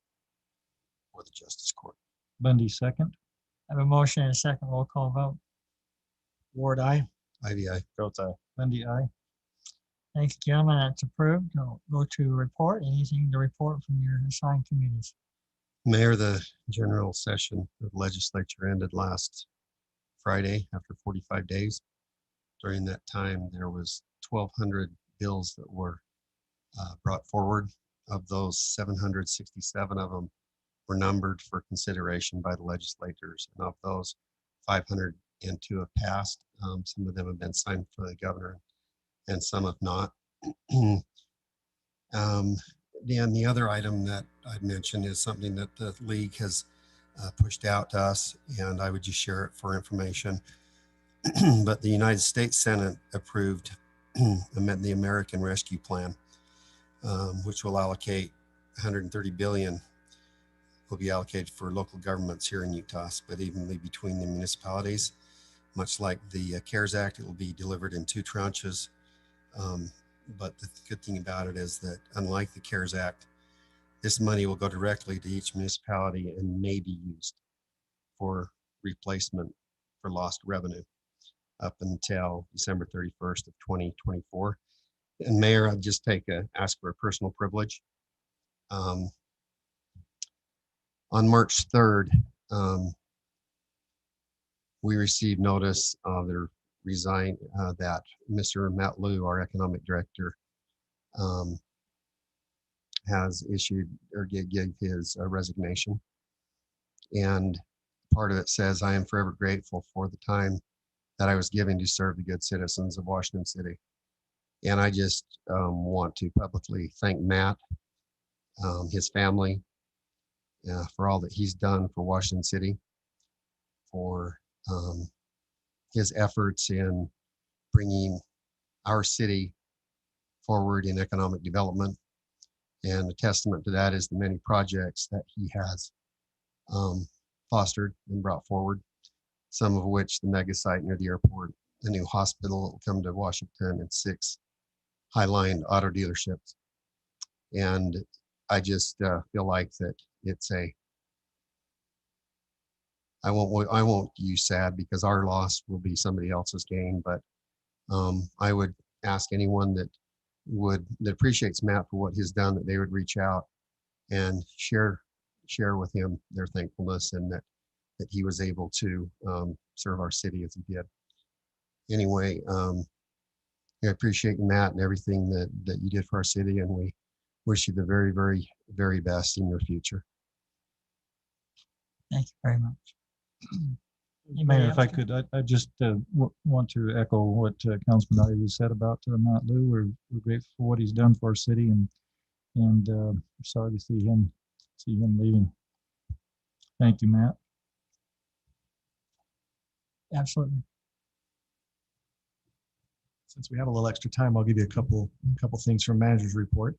for the Justice Court. Bundy, second. I have a motion and a second. Roll call vote. Ward, I. IVI. Votes aye. Bundy, aye. Thank you, gentlemen. That's approved. Go to report. Anything to report from your assigned committees? Mayor, the general session of the legislature ended last Friday after 45 days. During that time, there was 1,200 bills that were brought forward. Of those, 767 of them were numbered for consideration by the legislators. And of those, 502 have passed. Some of them have been signed for the governor and some have not. Dan, the other item that I'd mention is something that the league has pushed out to us, and I would just share it for information. But the United States Senate approved the American Rescue Plan, which will allocate $130 billion will be allocated for local governments here in Utah, but evenly between the municipalities. Much like the CARES Act, it will be delivered in 2 tranches. But the good thing about it is that unlike the CARES Act, this money will go directly to each municipality and may be used for replacement for lost revenue up until December 31st of 2024. And Mayor, I'd just ask for a personal privilege. On March 3rd, we received notice that Mr. Matt Liu, our economic director, has issued or gave his resignation. And part of it says, I am forever grateful for the time that I was given to serve the good citizens of Washington City. And I just want to publicly thank Matt, his family, for all that he's done for Washington City, for his efforts in bringing our city forward in economic development. And a testament to that is the many projects that he has fostered and brought forward, some of which the mega site near the airport, the new hospital that will come to Washington, and 6 Highline auto dealerships. And I just feel like that it's I won't use sad, because our loss will be somebody else's gain, but I would ask anyone that appreciates Matt for what he's done, that they would reach out and share with him their thankfulness, and that he was able to serve our city as he did. Anyway, I appreciate you, Matt, and everything that you did for our city, and we wish you the very, very, very best in your future. Thank you very much. Mayor, if I could, I just want to echo what Councilman Ivey said about Matt Liu. We're grateful for what he's done for our city, and we're sorry to see him leaving. Thank you, Matt. Absolutely. Since we have a little extra time, I'll give you a couple things from manager's report.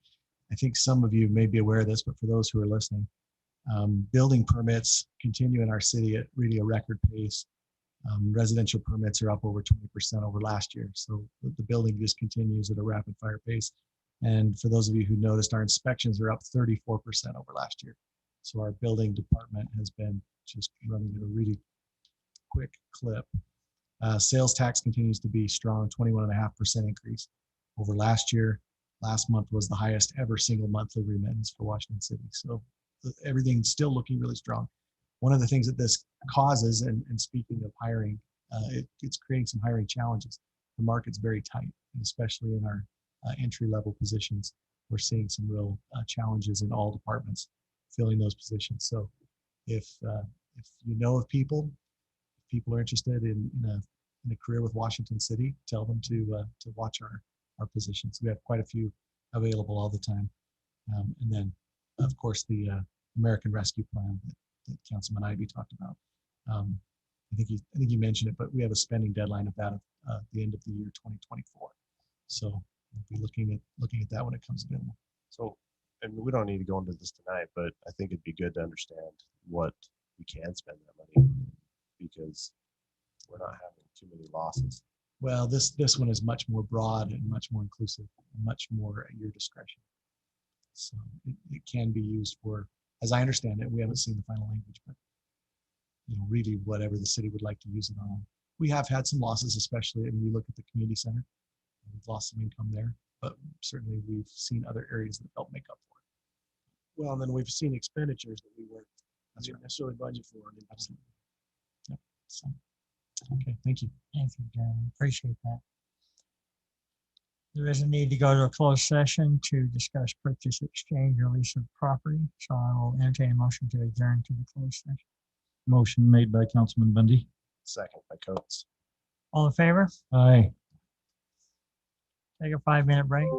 I think some of you may be aware of this, but for those who are listening, building permits continue in our city at really a record pace. Residential permits are up over 20% over last year. So the building just continues at a rapid fire pace. And for those of you who noticed, our inspections are up 34% over last year. So our building department has been just running at a really quick clip. Sales tax continues to be strong, 21.5% increase over last year. Last month was the highest ever single monthly remittance for Washington City. So everything's still looking really strong. One of the things that this causes, and speaking of hiring, it's creating some hiring challenges. The market's very tight, and especially in our entry-level positions. We're seeing some real challenges in all departments filling those positions. So if you know of people, if people are interested in a career with Washington City, tell them to watch our positions. We have quite a few available all the time. And then, of course, the American Rescue Plan that Councilman Ivey talked about. I think you mentioned it, but we have a spending deadline of that at the end of the year 2024. So we'll be looking at that when it comes available. So, and we don't need to go into this tonight, but I think it'd be good to understand what we can spend that money on, because we're not having too many losses. Well, this one is much more broad and much more inclusive, and much more at your discretion. So it can be used for, as I understand it, we haven't seen the final language, but really whatever the city would like to use it on. We have had some losses, especially when we look at the community center. We've lost some income there, but certainly we've seen other areas that help make up for it. Well, and then we've seen expenditures that we weren't necessarily budget for. Absolutely. Yep. So, okay, thank you. Thank you, Jeremy. Appreciate that. There is a need to go to a closed session to discuss purchase, exchange, or lease of property. So I will entertain a motion to adjourn to the closed session. Motion made by Councilman Bundy. Second by Coates. All in favor? Aye. Take a 5-minute break.